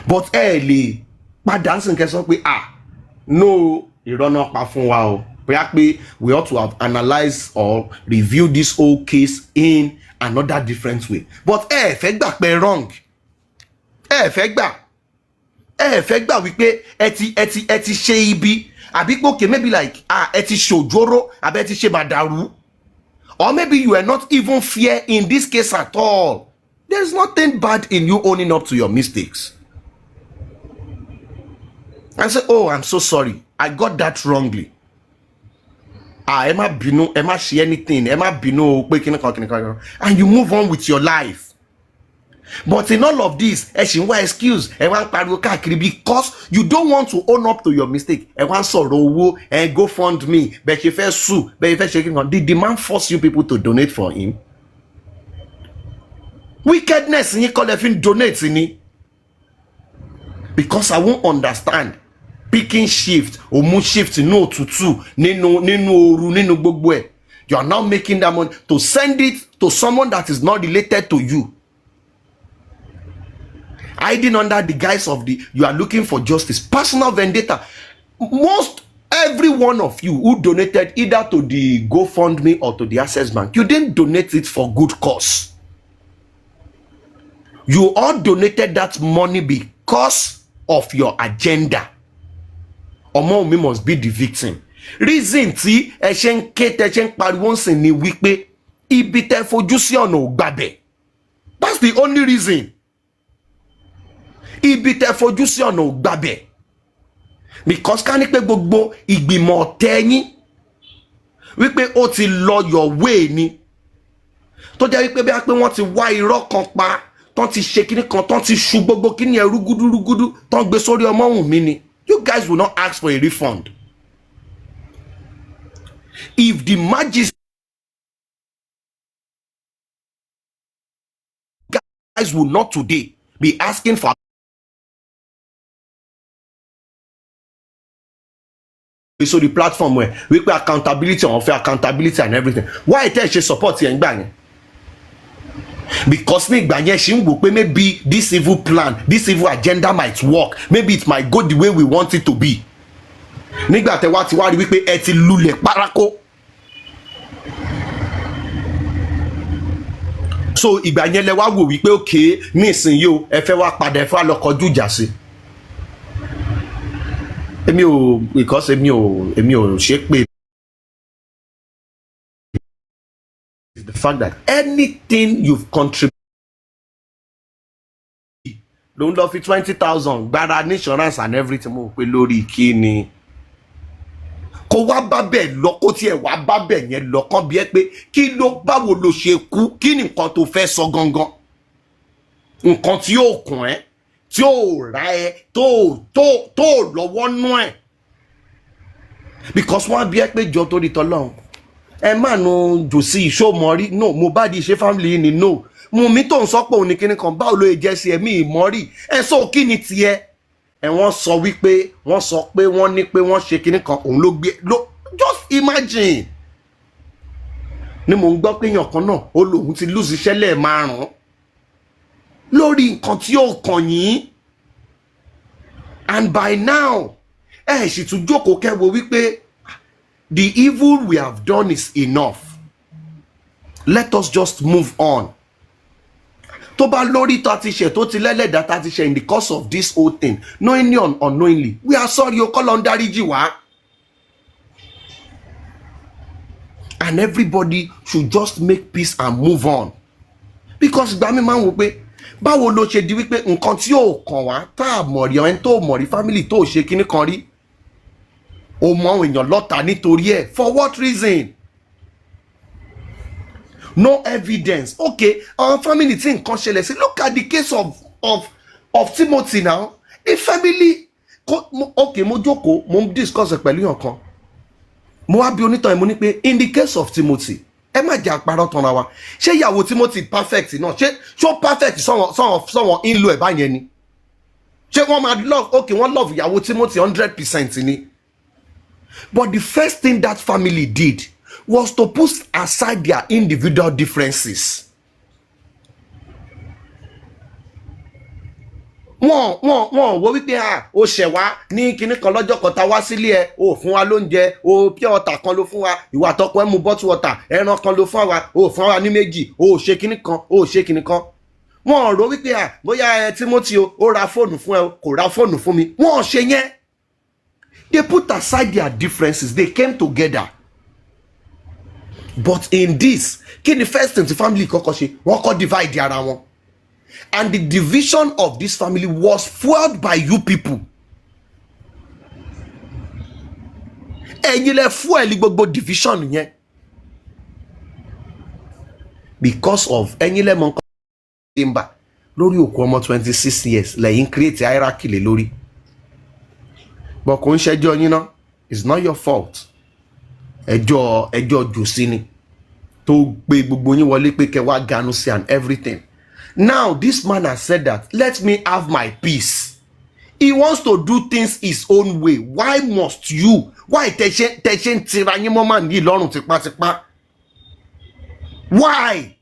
but lè padà sí nǹkan sọ pé no ìrọ́nà pa fún wa o bóyá pé we ought to have analysed or reviewed this whole case in another different way but fẹ́ gbà pé wrong fẹ́ gbà wípé ẹ ti ṣe ibi àbí pòkè maybe like ẹ ti ṣòjóró àbí ẹ ti ṣe màdàrú or maybe you are not even fair in this case at all. There is nothing bad in you owning up to your mistakes and say, oh, I'm so sorry, I got that wrongly. Ẹ má bínú, ẹ má ṣe anything, ẹ má bínú pé kíni kan, and you move on with your life. But in all of this, ẹ ṣì ń wá excuse, ẹ wá ń pariwo káàkiri because you don't want to own up to your mistake. Ẹ wá ń sọ̀rọ̀ owó, go fund me, bẹ́ẹ̀ ṣe fẹ́ sue, bẹ́ẹ̀ fẹ́ ṣe kíni kan. Did the man force you people to donate for him? Wickedness yín kọ́ lẹ fi ń donate ni. Because I won't understand. Picking shift omu shift no tutu nínú ooru nínú gbogbo ẹ̀. You are now making that money to send it to someone that is not related to you, hiding under the guise of you are looking for justice, personal vendetta. Every one of you who donated either to the GoFundMe or to the Access Bank, you didn't donate it for good cause. You all donated that money because of your agenda. Ọmọ must be the victim. Reason tí ẹ ṣe ń ké tẹ ṣe ń pariwo ń sìn ni wípé ibi tẹ fojú sí ọ̀nà ò gbàbẹ̀. That's the only reason. Ibi tẹ fojú sí ọ̀nà ò gbàbẹ̀. Because ká ní pé gbogbo ìgbìmọ̀ ọ̀tẹ̀ yín wípé ó ti lọ your way ni. Tó jẹ́ wípé bí a pé wọ́n ti wá irọ́ kan pa, tán ti ṣe kíní kan, tán ti ṣu gbogbo kíní ẹ̀ rúgúdúrúgúdú, tán gbé sórí ọmọ Wùnmí ni. You guys will not ask for a refund. If the magistrate guys will not today be asking for so the platform where we pay accountability on fair accountability and everything. Why tell she support yẹn gbà yẹn? Because ní ìgbà yẹn ṣì ń wò pé maybe this evil plan, this evil agenda might work, maybe it might go the way we want it to be. Nígbà tẹ wá ti wá rí wípé ẹ ti lulẹ̀ párákó. So ìgbà yẹn lẹ wá wò wípé okay ní ìsinyìí o ẹ fẹ́ wá padà ẹ fẹ́ wá lọ kọjú ìjà sí. Because èmi ò ṣe pé the fact that anything you've contributed ló ń lọ fi 20,000 gbára ní insurance and everything mo pé lórí kíni kó wá bá bẹ́ẹ̀ lọ kó tiẹ̀ wá bá bẹ́ẹ̀ yẹn lọ kán bí ẹ pé kí ló báwo ló ṣe kú kí ni nǹkan tó fẹ́ sọ gangan nǹkan tí yóò kùn ẹ́ tí yóò ra ẹ tó lọ́wọ́ nú ẹ̀ because wọ́n bí ẹ pé jọ torí tọ́lọ́run ẹ má nu Josie ṣó mọ rí no Mohbad ṣe family ni no Wùnmí tó ń sọ pé òun ní kíní kan báwo ló yẹ jẹ́ sí ẹ̀mí ìmọ́rí ẹ sọ kí ni tiẹ̀ ẹ wọ́n sọ wípé wọ́n sọ pé wọ́n ní pé wọ́n ṣe kíní kan òun ló gbé ló just imagine ni mò ń gbọ́ pé èèyàn kan náà ó lóun ti lose iṣẹ́ lẹ́ẹ̀márùn-ún lórí nǹkan tí ó kàn yín and by now ẹ sì tún jókòó kẹ́wọ́ wípé the evil we have done is enough let us just move on. Tó bá lórí tó ti ṣe tó ti lẹ́lẹ́dàá tá ti ṣe in the course of this whole thing, knowingly or unknowingly, we are sorry o, kọ́ ló ń dáríjì wá. And everybody should just make peace and move on. Because ìgbà mi máa ń wò pé báwo ló ṣe di wípé nǹkan tí ò kàn wá tá a mọ̀ rí ẹni tó mọ̀ rí family tó ṣe kíní kan rí o mọ àwọn èèyàn lọ́ta nítorí ẹ̀, for what reason? No evidence. Okay, our family tí nǹkan ṣẹlẹ̀ sí, look at the case of Timothy now. The family okay, mo jókòó mo discuss pẹ̀lú yàn kan, mo wá bí onítàn mo ní pé in the case of Timothy, ẹ má jẹ́ àparọ́ tanra wa, ṣé ìyàwó Timothy perfect náà, ṣó perfect sọ̀wọ́n in lo ẹ̀ báyẹn ni? Ṣé wọ́n máa love, okay wọ́n love ìyàwó Timothy 100% ni? But the first thing that family did was to put aside their individual differences. wọ́n wo wípé ó ṣẹ̀ wá ní kinní kan lọ́jọ́ kan tá wá sílé ẹ, ó fún wa lóúnjẹ, ó pure water kan ló fún wa, ìwà tọkọ ẹ mu bottle water, ẹran kan ló fún wa, ó fún wa ní méjì, ó ṣe kinní kan, ó ṣe kinní kan. Wọ́n rò wípé bóyá Timothy ó ra fóònù fún ẹ, kò ra fóònù fún mi. Wọ́n ṣe yẹn. They put aside their differences, they came together. But in this, kí ni first thing tí family kọ́kọ́ ṣe? Wọ́n kọ́ divide ara wọn. And the division of this family was fueled by you people. Ẹ̀yin lẹ fuel gbogbo division yẹn. Because of ẹ̀yin lẹ mọ nǹkan timber lórí òkú ọmọ 26 years lẹ́yìn create hierarchy lé lórí. But kò ń ṣẹjọ́ yín náà, it's not your fault. Ẹjọ́ jòsí ni tó gbé gbogbo yín wọlé pé kẹ́ wá ganu sí and everything. Now this man has said that let me have my peace. He wants to do things his own way. Why must you? Why tẹ̀sẹ̀ tira yín mọ́ man yìí lọ́rùn tipátipá? Why?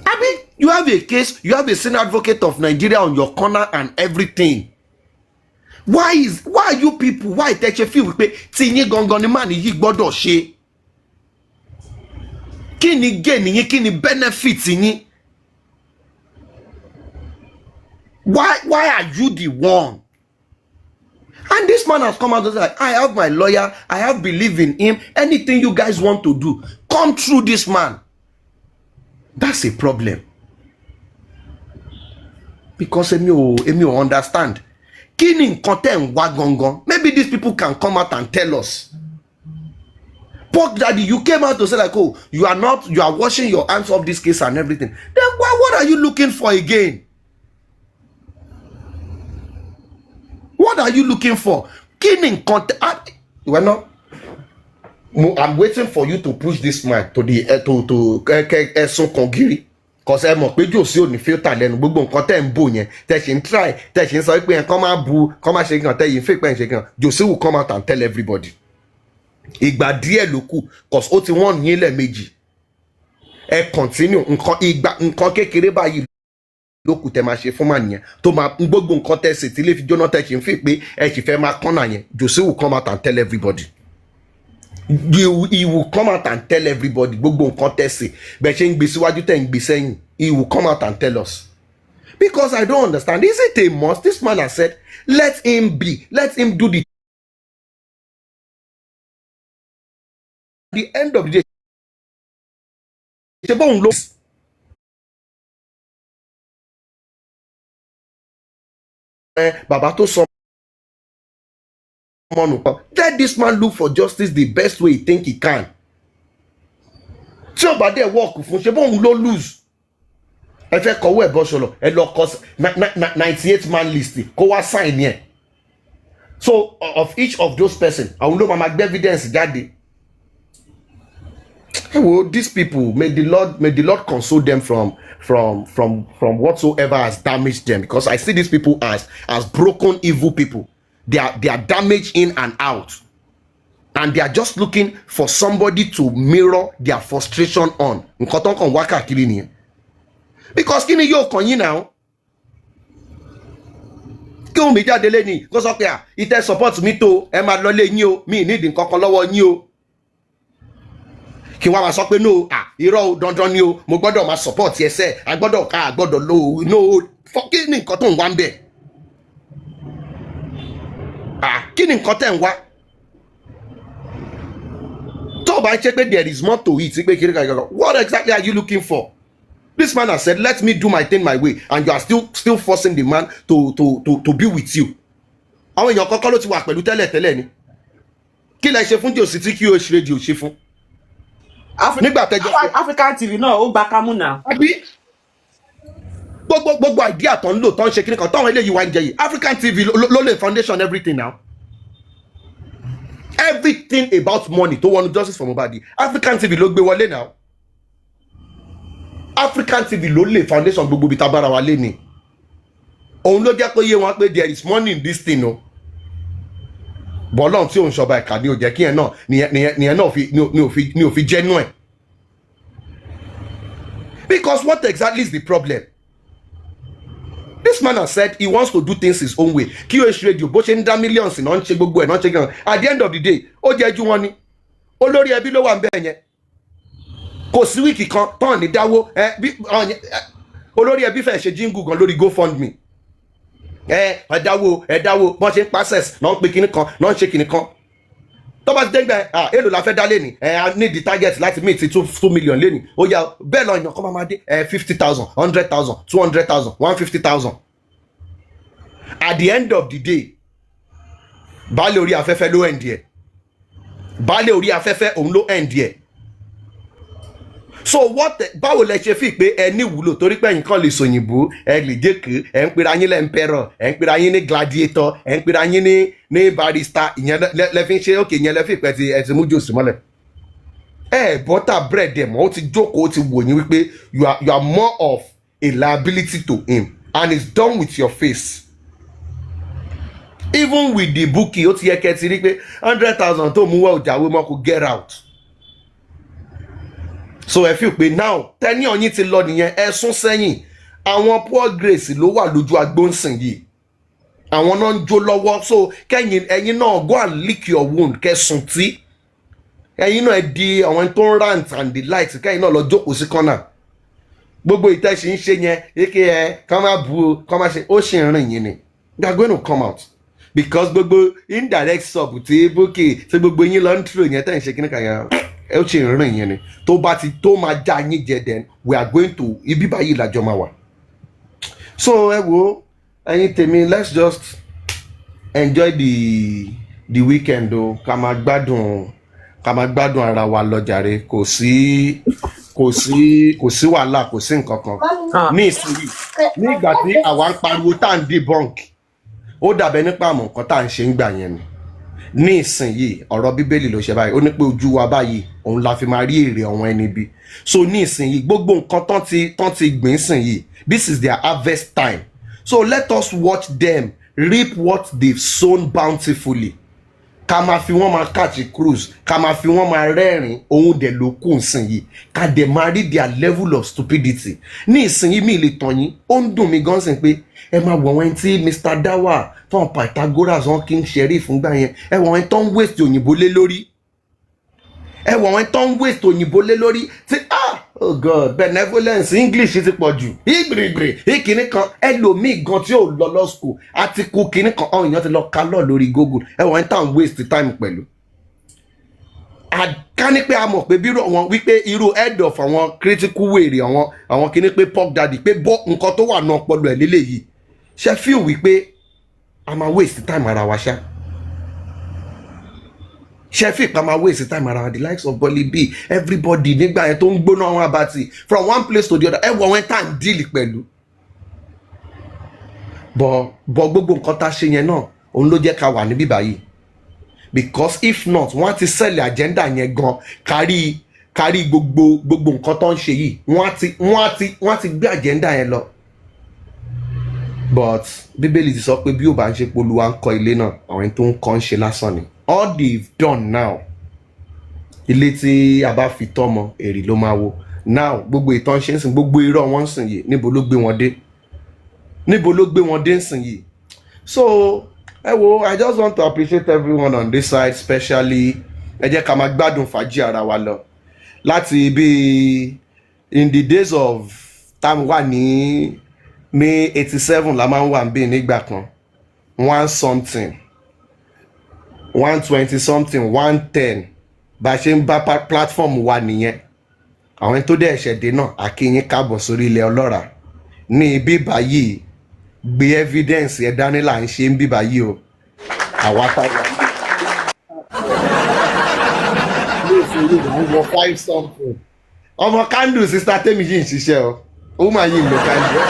I mean, you have a case, you have a senior advocate of Nigeria on your corner and everything. Why are you people, why tẹ̀sẹ̀ feel pé tí yín gangan ni man yìí gbọ́dọ̀ ṣe? Kí ni gain yín, kí ni benefit yín? Why are you the one? And this man has come out and said, I have my lawyer, I have belief in him. Anything you guys want to do, come through this man. That's a problem. Because emi ò understand. Kí ni nǹkan tẹ́ ń wá gangan? Maybe these people can come out and tell us. Pork Daddy, you came out to say like, oh, you are washing your hands off this case and everything. Then what are you looking for again? What are you looking for? Killing content. Well, no. I'm waiting for you to push this man to the Ẹ̀sùn Kongiri. Cause ẹ mọ̀ pé Jòsí ò ní filter lẹ́nu gbogbo nǹkan tẹ́ ń bò yẹn tẹ́ ṣe ń try tẹ́ ṣe ń sọ pé kọ́ máa bu kọ́ máa ṣe kàn tẹ́ yìí fake pẹ́ ń ṣe kàn Jòsí will come out and tell everybody. Ìgbà díẹ̀ ló kù cause ó ti wọ́n yín lẹ́ẹ̀mejì. Ẹ continue nǹkan kékeré báyìí ló kù tẹ́ máa ṣe fún màá nìyẹn tó máa gbogbo nǹkan tẹ́ ṣe tí lè fi jóná tẹ́ ṣe ń fi pé ẹ sì fẹ́ máa kọ́nà yẹn Jòsí will come out and tell everybody. He will come out and tell everybody gbogbo nǹkan tẹ́ ṣe bẹ́ẹ̀ ṣe ń gbé síwájú tẹ́ ń gbé sẹ́yìn. He will come out and tell us. Because I don't understand. Is it a must? This man has said, let him be. Let him do the end of the day. Baba to some let this man look for justice the best way he think he can. Tí ó bá dé work fún ṣe bóun ló lose. Ẹ fẹ́ kọ̀wé ẹ̀bọ ṣọlọ ẹ lọ kọ 98 man list kó wá sign yẹn. So of each of those person àwọn ló máa gbé evidence jáde. Well, these people, may the Lord console them from whatsoever has damaged them, because I see these people as broken, evil people. They are damaged in and out, and they are just looking for somebody to mirror their frustration on. Because kini yo kan yin now. Kí o mi jáde leni kó sọ pé it support me to ẹ máa lọ lé yín o, mi need nǹkan kan lọ́wọ́ yín o. kí wọ́n máa sọ pé no irọ́ dandan ni o mo gbọ́dọ̀ máa support ẹsẹ̀ agbọ́dọ̀ ká agbọ́dọ̀ lo no kí ni nǹkan tó ń wá ń bẹ̀ kí ni nǹkan tẹ̀ ń wá tó bá ń ṣe pé there is more to it pé kiri kankan what exactly are you looking for? This man has said let me do my thing my way and you are still forcing the man to be with you. Àwọn èèyàn kọ́kọ́ ló ti wà pẹ̀lú tẹ́lẹ̀ ni kí lẹ ṣe fún jòsí tí QH radio ṣe fún. Nígbà tẹ́jọ́ African TV náà ó gba kámú náà. Àbí gbogbo idea tó ń lò tó ń ṣe kíní kan táwọn eléyìí wá ń jẹ yìí African TV ló lè foundation everything now. Everything about money tó wọnú justice for Mohbad African TV ló gbé wọlé now. African TV ló lè foundation gbogbo ibi tabara wa lé ni òun ló jẹ́ kó yé wọn pé there is money in this thing o bọ́lọ́n tí òun ṣọba ẹ̀ka ni ò jẹ́ kí ẹ̀ náà nìyẹn náà ni ò fi jẹ́nu ẹ̀ because what exactly is the problem? This man has said he wants to do things his own way QH radio bó ṣe ń dá millions náà ń ṣe gbogbo ẹ̀ náà ń ṣe gan at the end of the day ó jẹ́ ju wọn ni olórí ẹbí ló wà ń bẹ́ẹ̀ yẹn kò sí wíìkì kan tán ní dáwó olórí ẹbí fẹ́ ṣe jíngù gan lórí GoFundMe ẹ̀dáwó bọ́n ṣe ń process náà ń pe kinní kan náà ń ṣe kinní kan tó bá ti dẹ́gbẹ́ èlò la fẹ́ dá lẹ́nì I need the target láti meet 2 million lẹ́nì ó yá bẹ́ẹ̀ lọ ìyàn kan máa dé 50,000 100,000 200,000 150,000 at the end of the day baálé orí afẹ́fẹ́ ló end ẹ̀ baálé orí afẹ́fẹ́ òun ló end ẹ̀. So what báwo lẹ ṣe fi pé ẹ ní ìwúlò torí pé ẹ̀yin kan lè sòyìnbó ẹ lè jẹ́kẹ́ ẹ̀ ń pera yín lẹ́ńpẹ́rọ̀ ẹ̀ ń pera yín ní gladiator ẹ̀ ń pera yín ní barrister ìyẹn lẹ́fí ṣe òkè ìyẹn lẹ́fí pẹ́ ti mú jòsì mọ́lẹ̀ bọ́tà bread ẹ̀ mọ́ ó ti jókòó ó ti wò yín wípé you are more of a liability to him and it's done with your face. Even with the bookie ó ti yẹ kẹ́ ti rí pé 100,000 tó mú wá ọjà wé mọ́ kó get out. So ẹ fi pé now tẹ́ni ọ̀yin ti lọ nìyẹn ẹ sún sẹ́yìn àwọn poor grace ló wà lójú agbóǹsìn yìí àwọn náà ń jó lọ́wọ́ so kẹ́yìn ẹ̀yin náà go and lick your wound kẹsùn tí ẹ̀yin náà di àwọn tó ń rant and the likes kẹ́yìn náà lọ jókòó sí corner gbogbo ìtẹ́sí ń ṣe yẹn eke kàn máa bu o kàn máa ṣe ó ṣì ń rìn yín ni they are going to come out because gbogbo indirect sub tí bókè tí gbogbo yín lọ ń tìrò yẹn tẹ́ ń ṣe kíní kan yẹn ẹ ó ṣe ń rìn yín ni tó bá ti tó máa já yín jẹ then we are going to ibi báyìí làjọ máa wà so ẹ wo ẹ̀yin tèmi let's just enjoy the weekend o ká máa gbádùn ara wa lọ jàre kò sí wàhálà kò sí nǹkan kan ní ìsinyìí nígbà tí àwa ń pariwo tá à ń debunk ó dàbẹ nípa àmọ́ nǹkan tá à ń ṣe ń gbà yẹn ni ní ìsinyìí ọ̀rọ̀ bíbélì ló ṣe báyìí ó ní pé ojú wa báyìí òun la fi máa rí èrè àwọn ẹni bí so ní ìsinyìí gbogbo nǹkan tán ti gbìn sìn yìí this is their harvest time so let us watch them reap what they've sown bountifully ká máa fi wọ́n máa catch cruise ká máa fi wọ́n máa rẹ́rìn ohun dẹ̀ ló kù sìn yìí ká dẹ̀ máa rí their level of stupidity ní ìsinyìí mi lè tàn yín ó ń dùn mí gan sìn pé ẹ máa wọ̀ wọ́n tí Mr. Dawa tán Pythagoras wọn kí n ṣeré fúngbà yẹn ẹ wọ̀ wọ́n tán waste òyìnbó lé lórí ẹ wọ̀ wọ́n tán waste òyìnbó lé lórí tí oh God benevolence English ti pọ̀ jù ìgbìrìgbìrì ìkíní kan ẹlòmíì gan tí ò lọ law school àti kú kíní kan ọ̀hún èèyàn ti lọ ka lọ lórí Google ẹ wọ̀ wọ́n tán waste time pẹ̀lú ká ní pé a mọ̀ pé bírò wọn wípé irú head of àwọn critical wèrè àwọn kíní pé pork daddy pé bọ́ nǹkan tó wà náà pọ̀lú ẹ̀ lélẹ́yìí ṣe feel wípé a máa waste time ara wa ṣá ṣe fi ìpa máa waste time ara wa the likes of Bolly B everybody nígbà yẹn tó ń gbóná àwọn abati from one place to the other ẹ wọ wọn tá à ń deal pẹ̀lú bọ̀ gbogbo nǹkan tá a ṣe yẹn náà òun ló jẹ́ ká wà níbí báyìí because if not wọ́n á ti sell agenda yẹn gan kárí gbogbo nǹkan tó ń ṣe yìí wọ́n á ti gbé agenda yẹn lọ but bíbélì ti sọ pé bí ó bá ń ṣe polúwa ń kọ́ ilé náà àwọn tó ń kọ́ ń ṣe lásán ni all they've done now ilé tí a bá fi tọ́mọ èrè ló máa wo now gbogbo ìtàn ṣe ń sìn gbogbo irọ́ wọn ń sìn yìí níbo ló gbé wọn dé ń sìn yìí so ẹ wo I just want to appreciate everyone on this side especially ẹ jẹ́ ká máa gbádùn fàájì ara wa lọ láti bí in the days of time wà ní 87 la máa ń wà bí nígbà kan 1 something 120 something 110 bá a ṣe ń bá platform wa nìyẹn. Àwọn tó dẹ̀ ṣẹ̀dé náà àkíyín káàbọ̀ sórí ilẹ̀ ọlọ́ràá ní ibi báyìí gbé evidence ẹ̀ dání là ń ṣe ń bí báyìí o àwa táwa ní ìṣòro ìwọ̀n wọ 5 something ọmọ candle sister tèmi yìí ń ṣiṣẹ́ o ó máa yí ìlò candle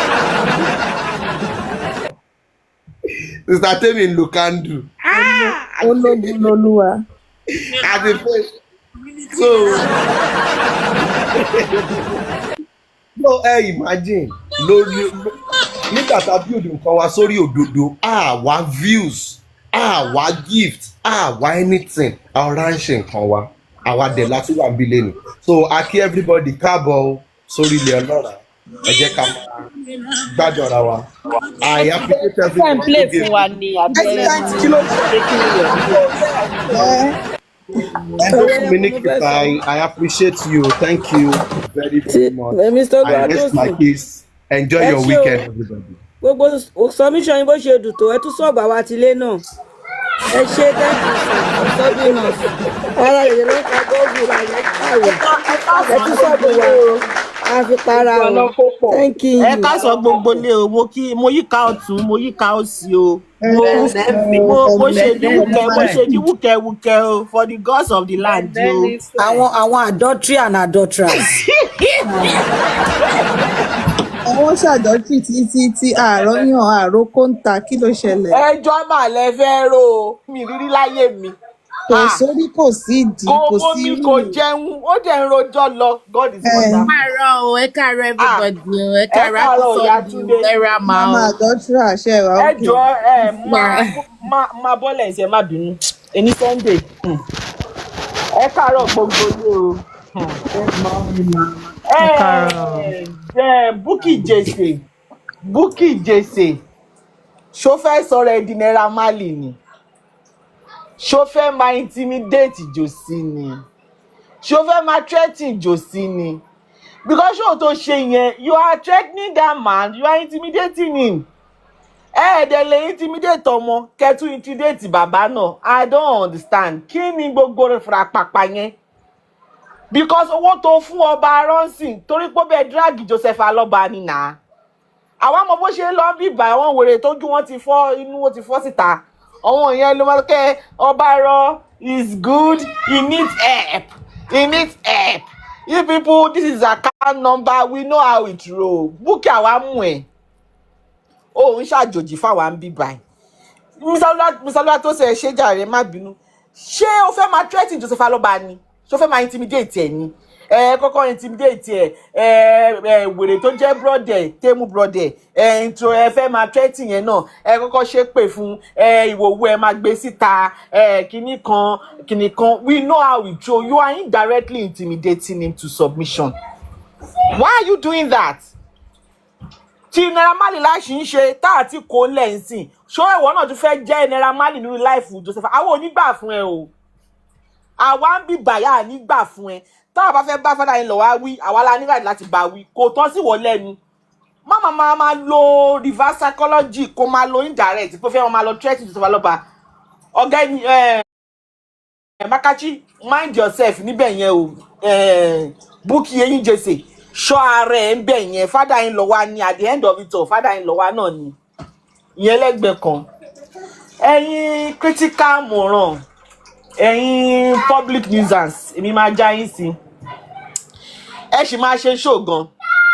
sister tèmi ń lo candle ológun lolúwa. àti pé so no imagine lórí nígbà tá a build nǹkan wa sórí òdodo àwa views àwa gift àwa anything àwa ránṣẹ́ nǹkan wa àwa dẹ̀ láti wà níbí lẹ́nu so a kí everybody káàbọ̀ sórí ilẹ̀ ọlọ́ràá ẹ jẹ́ ká máa gbádùn ara wa. I appreciate everybody. play fún wa ní abẹ́rẹ́ kí ló ṣe kí ni yẹn. I appreciate you. Thank you very, very much. Mr. I rest my case. Enjoy your weekend, everybody. Gbogbo submission yín bó ṣe dùn tó ẹ tún sọ̀bù àwa tilé náà. Ẹ ṣe thank you for serving us. Ara rẹ̀ ló ń ka góògùn àyẹ̀ káwọ̀. Ẹ tún sọ̀bù wa. A fi para o. Thank you. Ẹ ká sọ gbogbo lé o, mo yíká ọ̀tún, mo yíká òsì o. Mo ṣe ní wúkẹ́wúkẹ́ o for the gods of the land o. Àwọn adultery and adulterers. Àwọn ṣàdọ́tì tí àárọ̀ yàn àárọ̀ kóńtà kí ló ṣẹlẹ̀? Ẹjọ́ mà lẹ fẹ́ rò ó, mi rírí láyé mi. Kò sórí kò sí ìdí kò sí irú. Kò jẹun, ó dẹ̀ ń rojọ́ lọ. God is wonderful. Ẹ káàárọ̀ everybody o, ẹ káàárọ̀ àkùsọ̀dù, ẹ ra màá o. Mama àdọ́tìrà ṣe wà ókè. Ẹjọ́ máa bọ́lẹ̀ ẹ̀sẹ̀ má bínú. Ẹni Sunday. Ẹ káàárọ̀ gbogbo ilé o. Bukky Jesse ṣó fẹ́ sọ̀rọ̀ ẹ̀ di Naira Marley ni ṣó fẹ́ máa intimidate Josie ni ṣó fẹ́ máa threaten Josie ni because ṣó tó ṣe yẹn you are threatening that man, you are intimidating him. Ẹ̀ẹ́dẹ̀ lè intimidate ọmọ kẹ́tù intimidate bàbá náà. I don't understand kí ni gbogbo rẹ̀ fara pàpà yẹn. Because owó tó fún ọba aránsìn torí pé bẹ́ẹ̀ drag Joseph Alọ́ba ni nà. Àwọn ọmọ bó ṣe lọ bí ìbà àwọn wèrè tójú wọn ti fọ́ inú wọn ti fọ́ síta. Àwọn yẹn ló máa kẹ́ ọba arọ is good, he needs help, he needs help. You people, this is account number, we know how it roll. Bukky àwa mú ẹ̀. Ó ń ṣàjòjì fáwa ń bí báyìí. Mr. Oluwatosin ṣe jàre má bínú. Ṣé o fẹ́ máa threaten Joseph Alọ́ba ni? Ṣó fẹ́ máa intimidate ẹ̀ ni? Kọ́kọ́ intimidate ẹ̀ wèrè tó jẹ́ brother tẹ́mú brother intro ẹ fẹ́ máa threaten yẹn náà kọ́kọ́ ṣépè fún ìwòwò ẹ máa gbé síta kinní kan we know how we throw. You are indirectly intimidating him to submission. Why are you doing that? Tí Naira Marley láṣì ń ṣe tá àti kò lẹ̀ ń sìn ṣó ẹ̀wọ̀n náà tún fẹ́ jẹ́ Naira Marley nínú láìfù Joseph àwọn onígbà fún ẹ o. Àwa ń bí bàyà nígbà fún ẹ tá a bá fẹ́ bá fada yín lọ wá wí àwa la nígbà láti bá wí kò tọ́ sí wọ́n lẹ́nu. Má máa lo reverse psychology kó máa lo indirect pé fẹ́ wọn máa lọ threaten Joseph Alọ́ba. Ọ̀gá Makachi mind yourself níbẹ̀ yẹn o. Bukky eyín Jesse ṣọ́ ara ẹ̀ ń bẹ̀ yẹn fada yín lọ wá ní at the end of it all fada yín lọ wá náà ni ìyẹn lẹ́gbẹ̀ẹ́ kan. Ẹ̀yin critical moron ẹ̀yin public nuisance èmi máa já yín sí ẹ sì máa ṣe show gan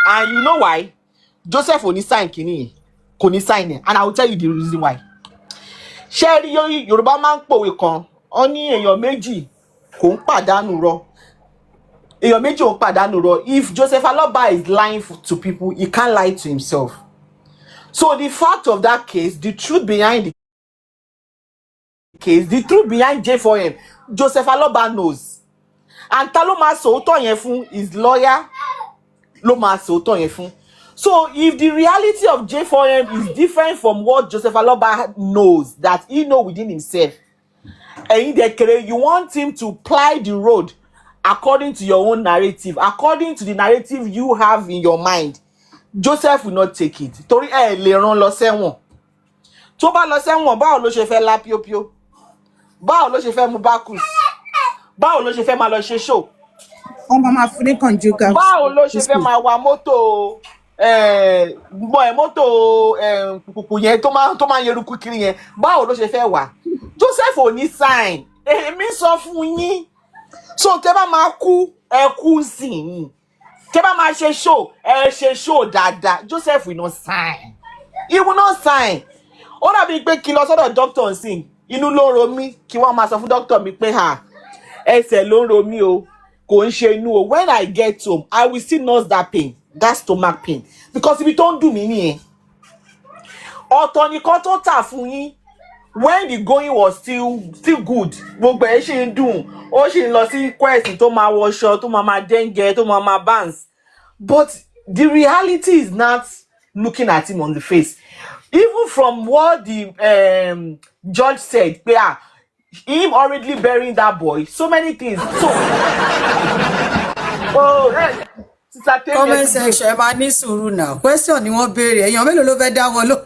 and you know why Joseph ò ní sign kìíní yẹn kò ní sign ẹ and I will tell you the reason why. Ṣé rí Yorùbá máa ń pòwe kan ó ní èèyàn méjì kò ń pàdánù rọ èèyàn méjì ò ń pàdánù rọ. If Joseph Alọ́ba is lying to people he can't lie to himself. So the fact of that case, the truth behind the case, the truth behind J4M, Joseph Alọ́ba knows. And ta ló máa sòótọ́ yẹn fún his lawyer ló máa sòótọ́ yẹn fún. So if the reality of J4M is different from what Joseph Alọ́ba knows that he know within himself, ẹ̀yin dẹ̀ kéré you want him to ply the road according to your own narrative, according to the narrative you have in your mind, Joseph will not take it. Torí ẹ lè rán lọ sẹ́wọ̀n. Tó bá lọ sẹ́wọ̀n, báwo ló ṣe fẹ́ lá píópíó? Báwo ló ṣe fẹ́ mú bákùs? Báwo ló ṣe fẹ́ máa lọ ṣe show? Máa fún ní conjugal. Báwo ló ṣe fẹ́ máa wa mọ́tò mọ́tò kùkù yẹn tó máa yeruku kiri yẹn? Báwo ló ṣe fẹ́ wà? Joseph ò ní sign. Èmi sọ fún yín. So tẹ́ bá máa kú, ẹ kú sí yín. Tẹ́ bá máa ṣe show, ẹ ṣe show dáadáa. Joseph will not sign. He will not sign. Ó dàbí pé kí lọ sọ́dọ̀ doctor nsìn. Inú ló ń ro mí kí wọ́n máa sọ fún doctor mi pé ẹsẹ̀ ló ń ro mí o. Kò ń ṣe inú o. When I get home, I will still nurse that pain, that stomach pain. Because ibi tó ń dùn mí nìyẹn. Ọ̀tọ̀ nìkan tó tà fún yín. When the going was still good, gbogbo ẹ̀ ṣì ń dùn. Ó ṣì ń lọ sí quest tó máa wọṣọ, tó máa dẹ́ngẹ́, tó máa bounce. But the reality is not looking at him on the face. Even from what the judge said, him already burying that boy, so many things. So, comment section máa ní sùúrù náà. Question ni wọ́n béèrè. Èèyàn mélòó ló fẹ́ dá wọn lò?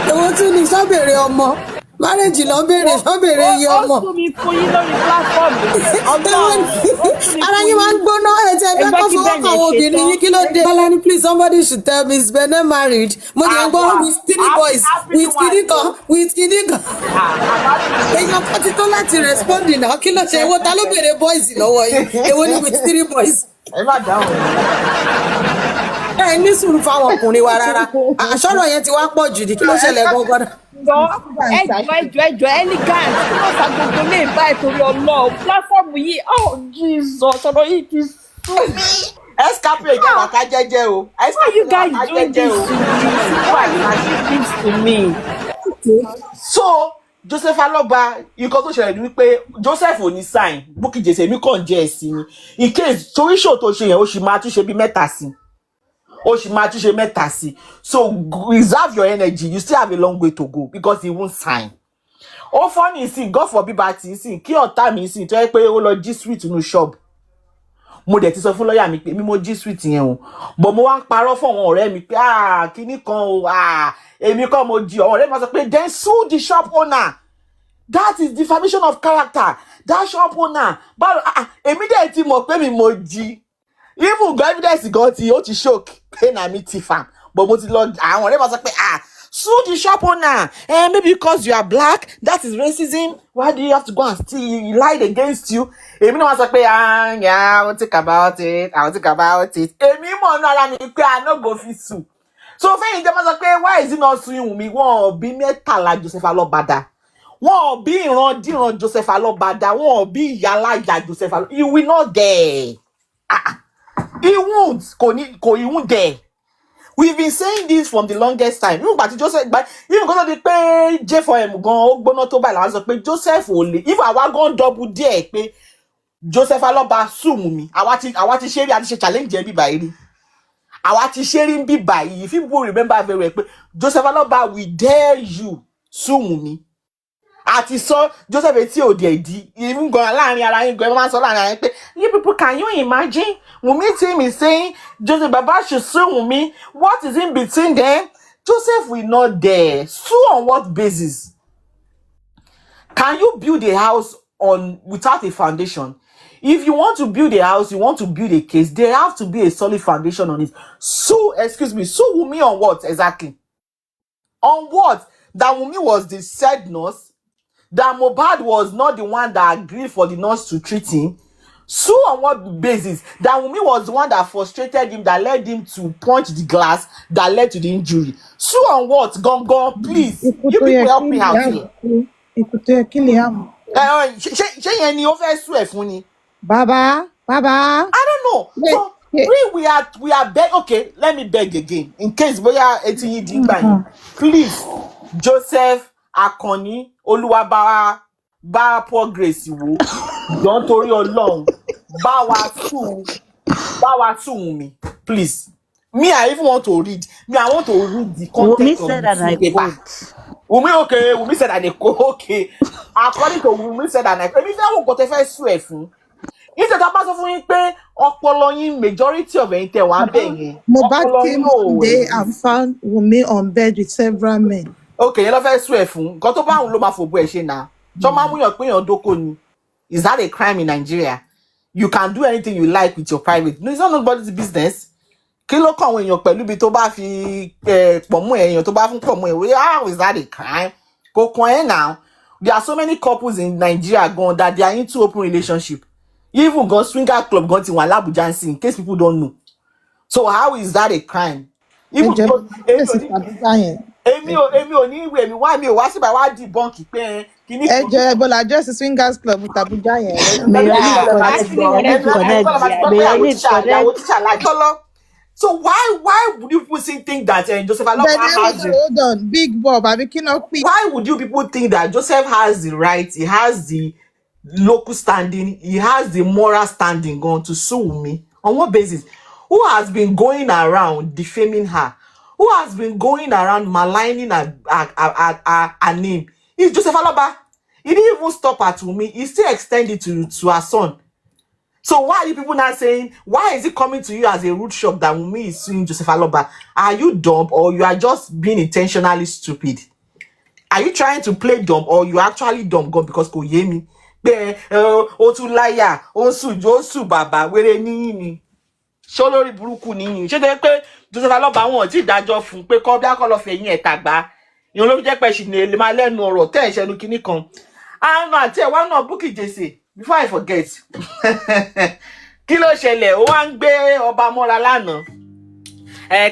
Èwo tún ni sọ́bèrè ọmọ? Marriage ló béèrè sọ́bèrè iye ọmọ. Ó sún mi fún yín lórí platform. Ara yín máa ń gbóná ẹ̀jẹ̀ ẹgbẹ́ kan fọwọ́ kan àwọn obìnrin yín kí ló dé? Bọ́láni, please somebody should tell me is Benin married? Mo dẹ̀ ń gbọ́ with 3 boys with kìíní kan. Èèyàn kan ti tó láti respond náà kí ló ṣe? Èwo ta ló béèrè boys lọ́wọ́ yìí? Èwo ni with 3 boys? Ẹ má dáhùn. Ẹ ní sùúrù fáwọn ọkùnrin wa rárá. Àṣọ̀rọ̀ yẹn ti wá pọ̀ jù ní kí ló ṣẹlẹ̀ gbọ́ngàn. ẹjọ elegant kí ló fa gbogbo lè bá ìtorí ọlọ́ọ̀ platform yìí Jesus ọ̀rọ̀ yìí ti sún mi. Escape again, waka jẹ́jẹ́ o. Why you guys doing this to me? Why you doing this to me? So Joseph Aloba, nǹkan tó ṣẹlẹ̀ ni wípé Joseph ò ní sign. Bukky Jesse èmi kàn jẹ́ ẹ̀sìn ni. In case torí show tó ṣe yẹn ó sì máa tún ṣe bí mẹ́ta sí. So reserve your energy. You still have a long way to go because he won't sign. Ó funny sí God forbid bàtì sí kí ọ̀tá mi sí tó yẹ pé ó lọ jí sweet nínú shop. Mo dẹ̀ ti sọ fún lọ́yà mi pé mi mo jí sweet yẹn o. But mo wá ń parọ́ fún àwọn ọ̀rẹ́ mi pé kíní kan o èmi kọ́ mo jí. Ọ̀rẹ́ mi sọ pé then sue the shop owner. That is defamation of character. That shop owner. But èmi dẹ̀ ti mọ̀ pé mi mo jí. Even the evidence gan ti ó ti shock pé na mi ti fam. But mo ti lọ àwọn ọ̀rẹ́ mi sọ pé sue the shop owner. Maybe because you are black, that is racism. Why do you have to go and steal? He lied against you. Èmi náà sọ pé I won't think about it. Èmi mọ̀ náà ara mi pé I no go fit sue. So fẹ́yìn jẹ́ máa sọ pé why is he not suing Wunmi? Wọ́n ò bí mẹ́tàlá Joseph Alobada. Wọ́n ò bí ìrandíran Joseph Alobada. Wọ́n ò bí ìyálàyà Joseph Alobada. He will not dare. He won't. He won't dare. We've been saying this from the longest time. Even but Joseph, even because of the pay J4M gan gbóná tó báyìí làwọn sọ pé Joseph ò lè. If àwa gan double dare pé Joseph Aloba sue Wunmi, àwa ti ṣe rí àti ṣe challenge ẹ bí báyìí rí. Àwa ti ṣe rí bí báyìí. If people remember very well pé Joseph Aloba we dare you sue Wunmi. Àti sọ Joseph etí òde ẹ̀dí. Even gan láàrin ara yín gan ẹ máa sọ láàrin ara yín pé you people can you imagine? Wunmi team is saying Joseph Baba should sue Wunmi. What is in between them? Joseph will not dare. Sue on what basis? Can you build a house without a foundation? If you want to build a house, you want to build a case, there have to be a solid foundation on it. Sue Wunmi on what exactly? On what? That Wunmi was the said nurse? That Mohbad was not the one that agreed for the nurse to treat him? Sue on what basis? That Wunmi was the one that frustrated him, that led him to punch the glass, that led to the injury. Sue on what? Gong, please. You people help me out here. Ṣé yẹn ni ó fẹ́ sue ẹ̀ fún ni? Baba. I don't know. So we are beg. Okay, let me beg again. In case bóyá etí yín di gbà yín. Please, Joseph Akànnì Olúwa bá Poor Grace wò. Jọ̀ọ́ torí Ọlọ́run. Bá wa sue Wunmi. Please. Me, I even want to read. I want to read the content of the paper. Wunmi said that I quote. Okay. According to Wunmi said that I quote. Èmi fẹ́ wò kò tẹ́ fẹ́ sue ẹ̀ fún. Instead of sọ fún yín pé ọpọlọ yín majority of ẹ̀yin tẹ́ wà ń bẹ̀ yẹn Mohbad ọpọlọ came yín ò one day and exist. found Wunmi on bed with several men. Okay, yẹn lọ fẹ́ sún ẹ̀ fún nǹkan tó bá òun ló máa fòbó ẹ̀ ṣe náà tó máa múyàn pé èèyàn dóko ni. Is that a crime in Nigeria? You can do anything you like with your private. No, it's not nobody's business. Kí ló kàn àwọn èèyàn pẹ̀lú ibi tó bá fi pọ̀ mọ́ èèyàn tó bá fún pọ̀ mọ́ ẹ̀ how is that a crime? Kò kàn ẹ́ now. There are so many couples in Nigeria gone that they are into open relationship. Even gone swinger club gone to one l'Abuja in case people don't know. So how is that a crime? Even because èmi ò ní ìwé mi wá mi ò wá síbà wá debunk pé kíní kan. Ẹjọ Ebola address swingers club t'Abuja yẹn. May I need to connect. So why would you people think that Joseph Aloba has the... Hold on, Big Bob, àbí kí ló pè? Why would you people think that Joseph has the right, he has the local standing, he has the moral standing going to sue me? On what basis? Who has been going around defaming her? Who has been going around maligning her name? It's Joseph Aloba. He didn't even stop at Wunmi. He still extended to her son. So why are you people not saying, why is it coming to you as a rude shock that Wunmi is suing Joseph Aloba? Are you dumb or you are just being intentionally stupid? Are you trying to play dumb or you actually dumb God because kò yé mi? Pé ó tún láyà, ó sùn bàbá wéré níyìn. Ṣó lórí burúkú níyìn. Ṣé tó pé Joseph Aloba wọn ti dájọ́ fún pé kó bí akọ́lọ́ fẹ̀yìn ẹ̀ tàgbá. Ìyẹn ló jẹ́ pé ṣì ní lè máa lẹ́nu ọ̀rọ̀ tẹ́ ẹ̀ ṣẹnu kinní kan. Àti ẹ̀ wá náà Bukky Jesse. Before I forget, kí ló ṣẹlẹ̀ ó wá ń gbé ọba mọ́ra lánàá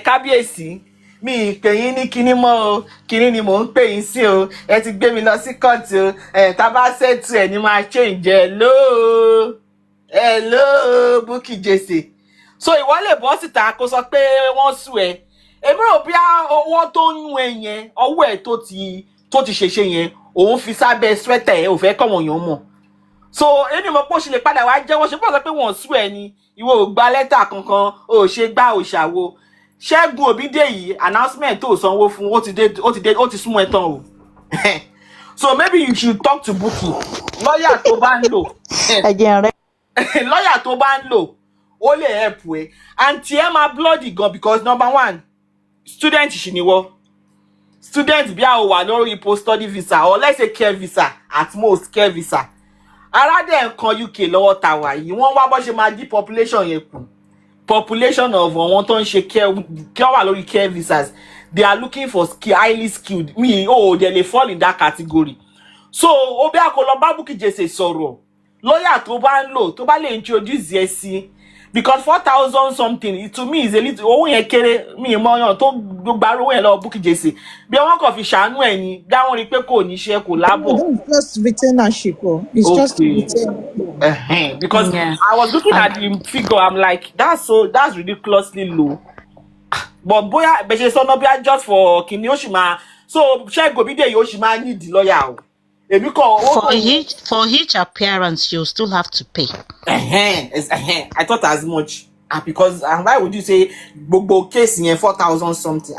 kábíyèsí mi pè yín ní kinní mọ́ o kinní ni mò ń pè yín sí o ẹ ti gbé mi lọ sí kóòtù o tá bá ṣètù ẹ̀ ní máa change hello Bukky Jesse. So ìwọ lè bọ́ síta kó sọ pé wọ́n sùn ẹ̀ èmi rò bí ọwọ́ tó ń yún ẹ yẹn ọwọ́ ẹ̀ tó ti ṣèṣe yẹn òun fi sábẹ́ sweater ẹ̀ ò fẹ́ kọ́ wọ̀nyàn mọ̀. So ẹni mo pọ̀ ṣe lè padà wá jẹ́wọ́ ṣe pọ̀ sọ pé wọ́n sú ẹ ni ìwọ ò gba lẹ́tà kankan ò ṣe gbá ò ṣàwo Ṣẹ́gun Òbídèyí announcement tó sanwó fún ó ti súnmọ́ ẹ tán o. So maybe you should talk to Bukky. Lọ́yà tó bá ń lò lọ́yà tó bá ń lò ó lè help ẹ àǹtí ẹ máa bloody gan because number one student ṣì ni wọ́ student bí a ò wà lórí post study visa or let's say care visa at most care visa. Aládé nǹkan UK lọ́wọ́ ta wà yìí wọ́n wá bọ́ ṣe máa dí population yẹn kù population of àwọn tó ń ṣe care wà lórí care visas they are looking for highly skilled they lè fall in that category. So ó bí àkọlọ bá Bukky Jesse sọ̀rọ̀ lọ́yà tó bá ń lò tó bá lè introduce ẹ sí because 4,000 something to me is a little owó yẹn kéré mi mọ yàn tó gbàrú owó yẹn lọ Bukky Jesse bí wọ́n kàn fi ṣàánú ẹ ní dáwọn rí pé kò ní ṣe kò lábọ̀. It's just retainership. It's okay. just retainership. Because I was looking at the figure, I'm like, that's ridiculously low. But boya bẹ̀ṣẹ̀ sọ́nà bí just for kìnìún Oshima. So Ṣẹ́gun Òbídèyí Oshima need the lawyer o. For each appearance, you still have to pay. I thought as much. Because why would you say gbogbo case in 4,000 something?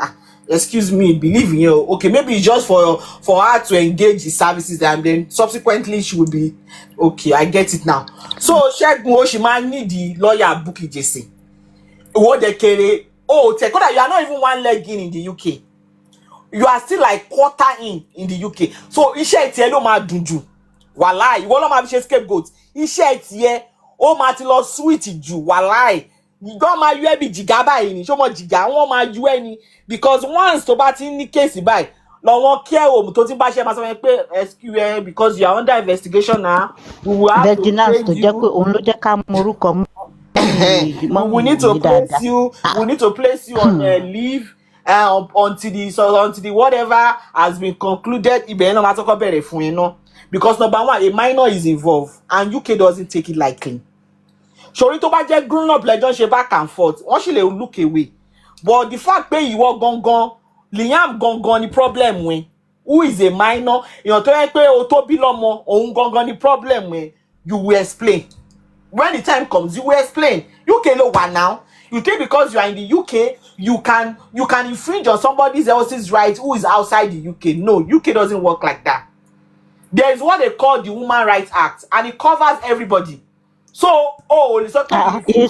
Excuse me, believe in you. Okay, maybe it's just for her to engage the services and then subsequently she will be okay. I get it now. So Ṣẹ́gun Oshima need the lawyer Bukky Jesse. What they carry? Oh, Tekoda, you are not even one leg in the UK. You are still like quarter in the UK. So iṣẹ́ ìtìẹ ló máa dùn jù. Wàláì, ìwọ ló máa fi ṣe scapegoat. Iṣẹ́ ìtìẹ ó máa ti lọ sweet jù. Wàláì. Ìgbọ́n máa yú ẹbí jìgá báyìí ni. Ṣé mo jìgá wọ́n máa yú ẹni. Because once tó bá ti ní case báyìí, lọ́wọ́ care home tó ti bá ṣe máa sọ pé excuse because you are under investigation now. We will have to pay you. We need to place you. We need to place you on leave. Until the whatever has been concluded, because number one, a minor is involved and UK doesn't take it lightly. Ṣorí tó bá jẹ́ grown up lẹ́jọ́ ṣe back and forth, wọ́n sì lè look away. But the fact pé ìwọ gangan, Liam gangan ni problem wen, who is a minor, èèyàn tó yẹ pé o tó bí lọ́mọ, òun gangan ni problem wen, you will explain. When the time comes, you will explain. UK ló wà now. You think because you are in the UK, you can infringe on somebody else's right who is outside the UK. No, UK doesn't work like that. There is what they call the Human Rights Act, and it covers everybody. So lè sọ pé He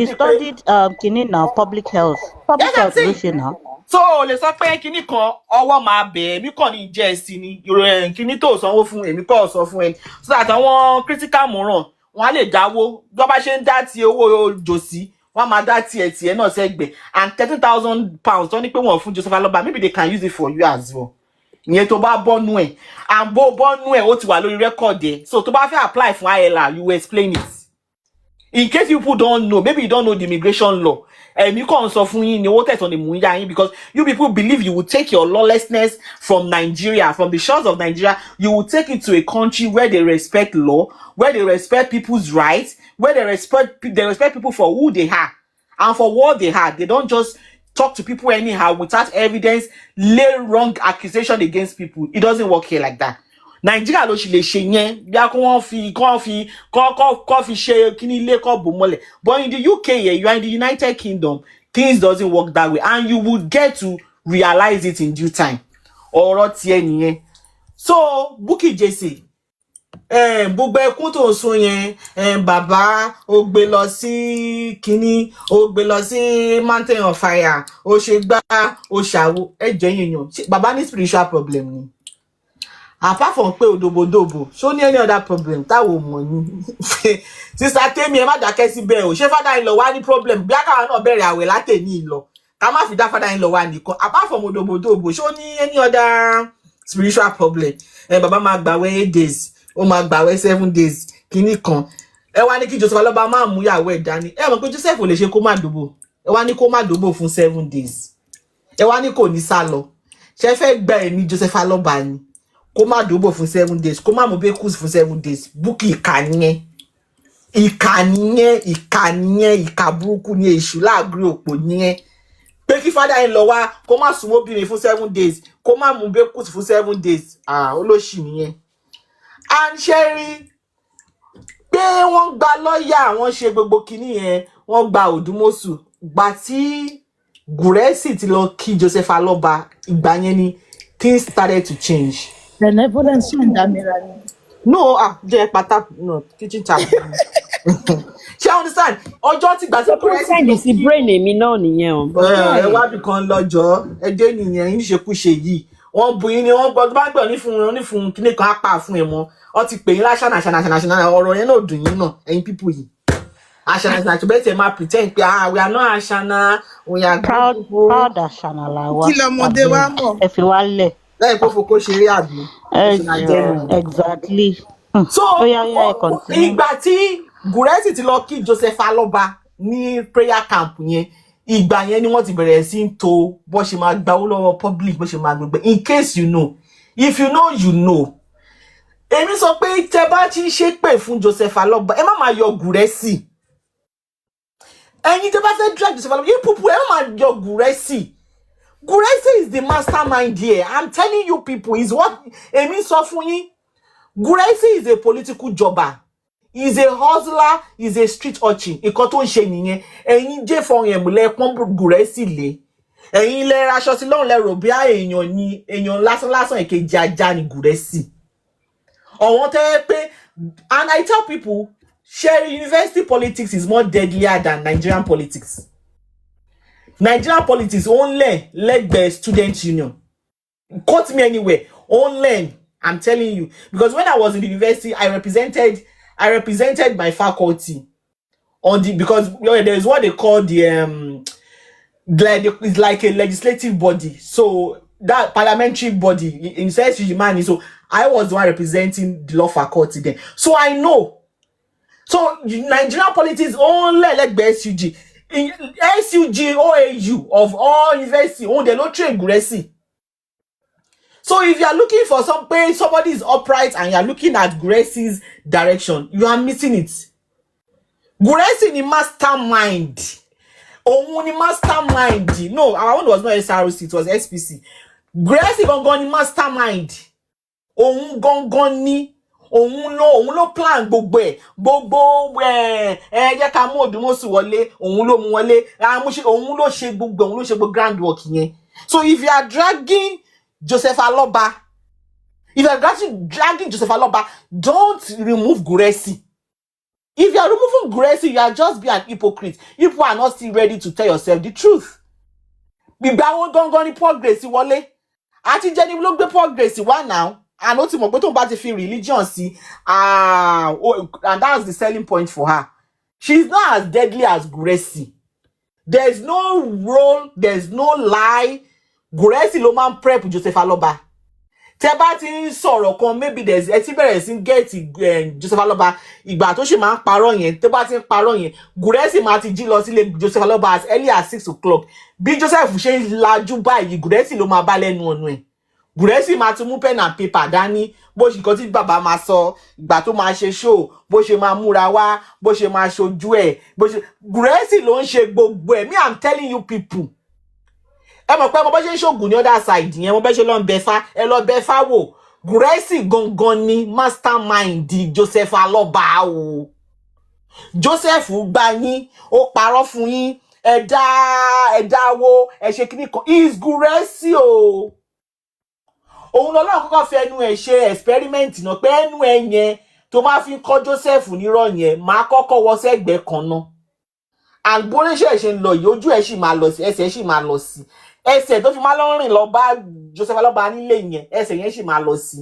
studied kini now, public health. yes, Public I'm health ló saying. ṣe now. So lè sọ pé kinní kan ọwọ́ máa bẹ̀ mí kàn ní jẹ́ sí ni kinní tó sanwó fún èmi kọ́ sọ fún ẹ so that àwọn critical moron wọn á lè dáwó bí bá ṣe ń dá ti owó jòsí wọn máa dá tiẹ̀ náà sẹ́gbẹ̀ẹ́ and £13,000 tó ní pé wọ́n fún Joseph Aloba maybe they can use it for you as well. Ìyẹn tó bá bọ́nú ẹ̀ and bó bọ́nú ẹ̀ ó ti wà lórí record ẹ̀ so tó bá fẹ́ apply fún ILR you will explain it. In case you people don't know, maybe you don't know the immigration law. You can't sọ fún yín ni owó tẹ̀sán ni mú yá yín because you people believe you will take your lawlessness from Nigeria, from the shores of Nigeria, you will take it to a country where they respect law, where they respect people's rights, where they respect people for who they are and for what they are. They don't just talk to people anyhow without evidence, lay wrong accusation against people. It doesn't work here like that. Nigeria ló ṣì lè ṣe yẹn bí a kò fi ṣe kíní ilé kọ́ bò mọ́lẹ̀ but in the UK here you are in the United Kingdom things doesn't work that way and you would get to realize it in due time ọ̀rọ̀ tiẹ̀ nìyẹn. So Bukky Jesse gbogbo ẹkún tó ń sun yẹn bàbá ó gbé lọ sí kíní ó gbé lọ sí Mountain of Fire ó ṣe gbá ó ṣàwo ẹjọ èèyàn bàbá ní spiritual problem ni. Apart from pé odobodobo ṣó ní any other problem táwo mọ̀ ní sister Temi ẹ má dákẹ́ síbẹ̀ o ṣé father in law wá ní problem bí akáwa náà bẹ̀rẹ̀ àwẹ̀ látẹ̀ní lọ ká má fi dá father in law wá nìkan apart from odobodobo ṣó ní any other spiritual problem bàbá máa gbàwẹ̀ 8 days ó máa gbàwẹ̀ 7 days kíní kan ẹ wá ní kí Joseph Aloba máa mú ìyàwó ẹ̀ dání ẹ mọ̀ pé Joseph ò lè ṣe kó má dòbò ẹ wá ní kó má dòbò fún 7 days ẹ wá ní kò ní sá lọ ṣe fẹ́ gba ẹ̀mí Joseph Aloba ni kó má dòbò fún 7 days kó má mú bekus fún 7 days Bukky ìkà nìyẹn ìkà burúkú ní èṣù láàgbé òpó nìyẹn pé kí father in law wá kó má súnmọ́ obìnrin fún 7 days kó má mú bekus fún 7 days olóṣì nìyẹn. And ṣẹ́rí pé wọ́n gba lọ́ọ̀yà wọ́n ṣe gbogbo kinní yẹn wọ́n gba Òdùmọ̀ṣù gbà tí Gúrẹ́sì ti lọ kí Joseph Aloba ìgbà yẹn ni things started to change. Benevolence and Damirani. No, jẹ́ pátá no kitchen tap. Ṣé o understand? Ọjọ́ tí gbà tí Gúrẹ́sì sí brain èmi náà nìyẹn o. ẹ wá bí kan lọ́jọ́ ẹjẹ́ nìyẹn yín ṣekúṣe yìí wọ́n bu yín ni wọ́n gbọ́ bá gbọ́ ní fún kíní kan apá fún ẹ mọ́ ọ ti pè yín láṣánà ọ̀rọ̀ yẹn náà dùn yín náà ẹ̀yin people yìí àṣànà tó bẹ́ẹ̀ tẹ̀ máa pretend pé we are not àṣànà we are proud àṣànà la wa. Kí lọmọdé wa mọ̀? Ẹ fi wá lẹ̀. lẹ́yìn kó fokó ṣeré àbí. Exactly. So ìgbà tí Gúrẹ́sì ti lọ kí Joseph Aloba ní prayer camp yẹn ìgbà yẹn ni wọ́n ti bẹ̀rẹ̀ sí ń to bó ṣe máa gba owó lọ́wọ́ public bó ṣe máa gbẹgbẹ́ in case you know if you know you know. Èmi sọ pé tẹ́ bá ti ṣe pè fún Joseph Aloba ẹ má máa yọ Gúrẹ́sì ẹ̀yin tẹ́ bá fẹ́ drag Joseph Aloba yín pupu ẹ má máa yọ Gúrẹ́sì. Gúrẹ́sì is the mastermind here. I'm telling you people is what èmi sọ fún yín. Gúrẹ́sì is a political jobber. He's a hustler, he's a street urchin. Ìkan tó ń ṣe nìyẹn. Ẹ̀yin jẹ́ fọ̀hún ẹ̀mùlẹ̀ pọ́n Gúrẹ́sì lé. Ẹ̀yin lẹ aṣọ sí lọ́run lẹ rò bí èèyàn ni èèyàn lásán èkejì ajá ni Gúrẹ́sì. Ọ̀wọ́n tẹ́ pé and I tell people share university politics is more deadlier than Nigerian politics. Nigerian politics only led by student union. Quote me anywhere. Only, I'm telling you. Because when I was in the university, I represented my faculty on because there is what they call it's like a legislative body. So that parliamentary body in SUG. So I was the one representing the law faculty then. So I know. So Nigerian politics only led by SUG. In SUG OAU of all university they no train Gúrẹ́sì. So if you are looking for somebody is upright and you are looking at Gúrẹ́sì's direction, you are missing it. Gúrẹ́sì ni mastermind. Òun ni mastermind. No, our one was not SRC, it was SPC. Gúrẹ́sì gangan ni mastermind. Òun gangan ni. Òun ló plan gbogbo jẹ́ ká mú Òdùmọ̀ṣù wọlé òun ló mú wọlé òun ló ṣe gbogbo grand work yẹn. So if you are dragging Joseph Aloba don't remove Gúrẹ́sì. If you are removing grace, you are just be an hypocrite. People are not still ready to tell yourself the truth. Gbígbà wọn gangan ní Paul Grace wọlé. Àti Jenny ló gbé Paul Grace wá now. And ó ti mọ̀ pé tóun bá ti fi religion sí, and that's the selling point for her. She's not as deadly as Gracie. There's no role, there's no lie. Gracie ló máa ń prep Joseph Aloba. Tẹ́ bá ti ń sọ̀rọ̀ kan, maybe there's ẹ ti bẹ̀rẹ̀ sí get Joseph Aloba ìgbà tó ṣe máa ń parọ́ yẹn. Tẹ́ bá ti ń parọ́ yẹn, Gracie máa ti jí lọ sílé Joseph Aloba as early as 6 o'clock. Bí Joseph ṣe ń lajú báyìí, Gracie ló máa bá lẹ́nu ọ̀nà ẹ̀. Gracie máa ti mú pen and paper dání, bó ṣe nǹkan tí bàbá máa sọ, ìgbà tó máa ṣe show, bó ṣe máa múra wá, bó ṣe máa ṣojú ẹ̀, bó ṣe Gracie ló ń ṣe gbogbo ẹ̀. Me, I'm telling you people. Ẹ mọ̀ pé mo bá ṣe ń ṣògùn ní other side yẹn, mo bá ṣe lọ ń bẹ̀fá, ẹ lọ bẹ̀fá wò. Gracie gangan ni mastermind di Joseph Aloba o. Joseph gbà yín, ó parọ́ fún yín, ẹ dáwó, ẹ ṣe kíní kan. Is Gracie o. Òun lọ́lọ́run kọ́kọ́ fi ẹnu ẹ̀ ṣe experiment náà pé ẹnu ẹ̀ yẹn tó máa fi kọ́ Joseph nírọ̀ yẹn máa kọ́kọ́ wọ sẹ́gbẹ̀ẹ́ kan náà. And bó ṣe ń lọ yìí, ojú ẹ̀ sì máa lọ sí, ẹsẹ̀ sì máa lọ sí. Ẹsẹ̀ tó fi máa lọ rìn lọ bá Joseph Aloba nílé yẹn, ẹsẹ̀ yẹn sì máa lọ sí.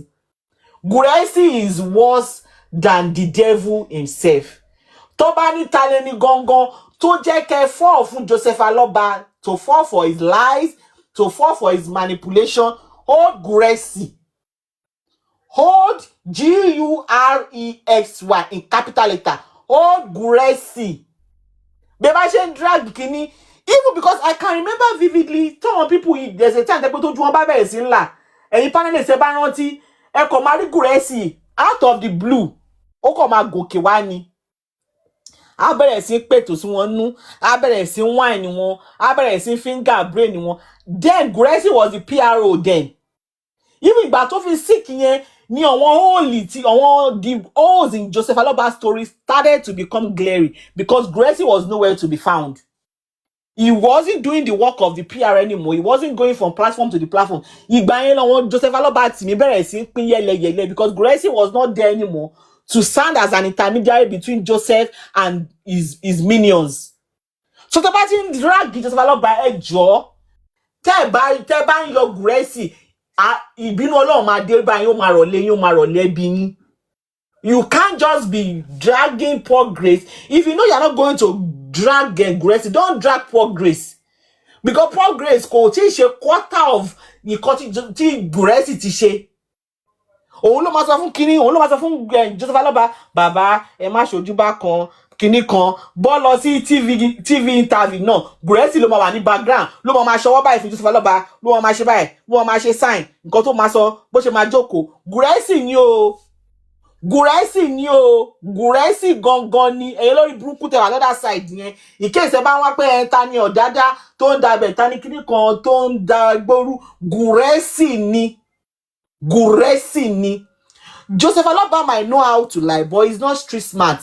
Gracie is worse than the devil himself. Tó bá ní talẹ́ni gangan tó jẹ́ kẹ́ fall fún Joseph Aloba, to fall for his lies, to fall for his manipulation, hold Gracie. Hold G-U-R-E-X-Y in capital letter. Hold Gracie. Beba ṣe drag kini. Even because I can remember vividly, some people, there's a time they put to wọn bá bẹ̀rẹ̀ sí ńlá. Ẹ̀yin panel ṣe bá rántí, ẹ kò máa rí Gracie out of the blue. Ó kò máa gòkè wá ni. A bẹ̀rẹ̀ sí pètò sí wọn nú, a bẹ̀rẹ̀ sí wine wọn, a bẹ̀rẹ̀ sí finger brain wọn. Then Gracie was the PRO then. Even ìgbà tó fi sick yẹn ni the holes in Joseph Aloba's story started to become glary because Gracie was nowhere to be found. He wasn't doing the work of the PR anymore. He wasn't going from platform to the platform. Ìgbà yẹn làwọn Joseph Aloba tì mí bẹ̀rẹ̀ sí pín yẹ́lẹyẹ̀lẹ because Gracie was not there anymore to stand as an intermediary between Joseph and his minions. So tẹ́ bá ti ń drag Joseph Aloba ẹ jọ̀ọ́, tẹ́ bá ń yọ Gracie, ìbínú Ọlọ́run máa dé báyìí, ó máa rọ̀lẹ́ bí yín. You can't just be dragging poor Grace. If you know you're not going to drag Grace, don't drag poor Grace. Because poor Grace kò tí ṣe quarter of nǹkan tí Gracie ti ṣe. Òun ló máa sọ fún kíní, òun ló máa sọ fún Joseph Aloba, bàbá ẹ má ṣojú bá kan kíní kan, bọ́ lọ sí TV interview náà. Gracie ló máa wà ní background, ló máa ṣọwọ́ báyìí fún Joseph Aloba, ló máa ṣe báyìí, ló máa ṣe sign, nǹkan tó máa sọ, bó ṣe máa jókòó. Gracie ni o. Gracie gangan ni ẹ̀yin lórí burúkú tẹ̀wà lọ́dà side yẹn. Ìkéèsẹ̀ bá wá pé ẹ̀ta ni ọ̀dádá tó ń da abẹ̀, ta ni kíní kan tó ń da gbóru. Gracie ni. Joseph Aloba might know how to lie, but he's not street smart.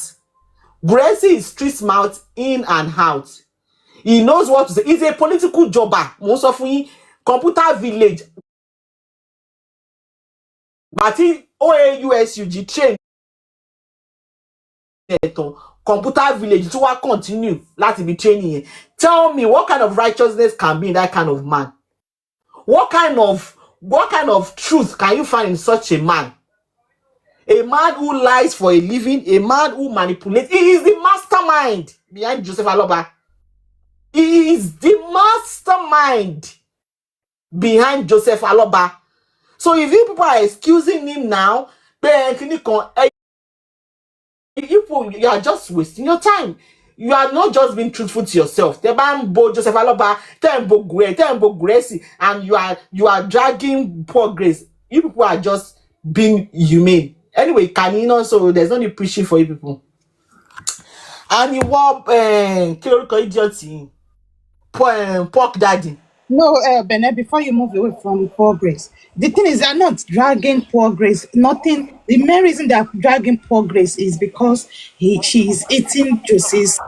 Gracie is street smart in and out. He knows what to say. He's a political jobber. Mo sọ fún yín, computer village. But OAUSUG train computer village to what continue láti be training yẹn. Tell me what kind of righteousness can be in that kind of man? What kind of truth can you find in such a man? A man who lies for a living, a man who manipulates. He is the mastermind behind Joseph Aloba. He is the mastermind behind Joseph Aloba. So if you people are excusing him now, you are just wasting your time. You are not just being truthful to yourself. Joseph Aloba, Gracie, and you are dragging poor Grace. You people are just being humane. Anyway, Canino, so there's no need preaching for you people. And you want idiocy, pork daddy. No, Bene, before you move away from poor Grace, the thing is, they're not dragging poor Grace. Nothing. The main reason they're dragging poor Grace is because she's eating juices.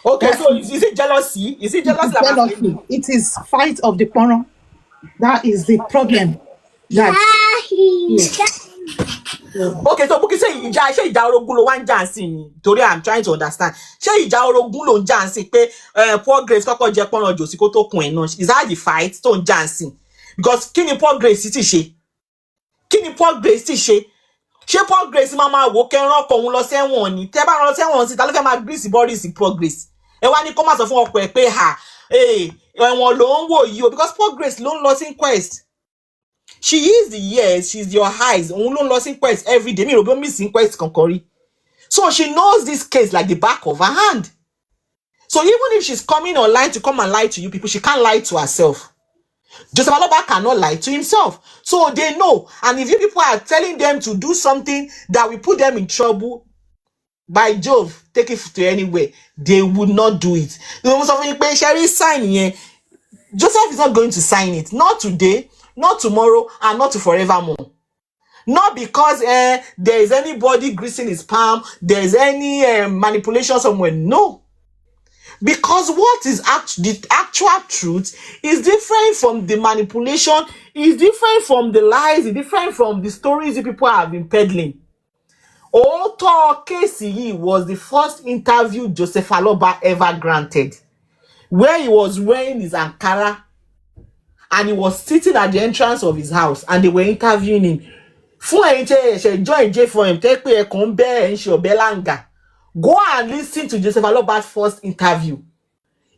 Okay, so is it jealousy? Is it jealousy? Jealousy. It is fight of the porno. That is the problem. That. Yes. Okay, so Bukky say ṣé ìjà orogún ló wá ń jà sí ni torí I'm trying to understand. Ṣé ìjà orogún ló ń jà sí pé Poor Grace kọ́kọ́ jẹ pọ́nrán jòsí kó tó kun ẹ̀ náà? Is that the fight tó ń jà sí? Because kí ni Poor Grace ti ṣe? Kí ni Poor Grace ti ṣe? Ṣé Poor Grace máa wò kẹran ọkọ òun lọ sẹ́wọ̀n ni? Tẹ́ bá rán lọ sẹ́wọ̀n sí ta ló fẹ́ máa grease Boris Poor Grace? Ẹ wá ní kó má sọ fún ọkọ ẹ̀ pé ẹ̀wọ̀n ló ń wò yìí o because Poor Grace ló ń lọ sí inquest. She is the ears, she's your eyes. Òun ló ń lọ sí inquest every day. Mi ò bí ó miss inquest kankan rí. So she knows this case like the back of her hand. So even if she's coming online to come and lie to you people, she can't lie to herself. Joseph Aloba cannot lie to himself. So they know. And if you people are telling them to do something that will put them in trouble, by Jove, take it to anywhere, they would not do it. Sherry sign here. Joseph is not going to sign it. Not today, not tomorrow, and not to forevermore. Not because there is anybody greasing his palm, there is any manipulation somewhere. No. Because what is the actual truth is different from the manipulation, is different from the lies, is different from the stories the people have been peddling. Oto Kesi was the first interview Joseph Aloba ever granted, where he was wearing his Ankara and he was sitting at the entrance of his house and they were interviewing him. Join J for him. Go and listen to Joseph Aloba's first interview.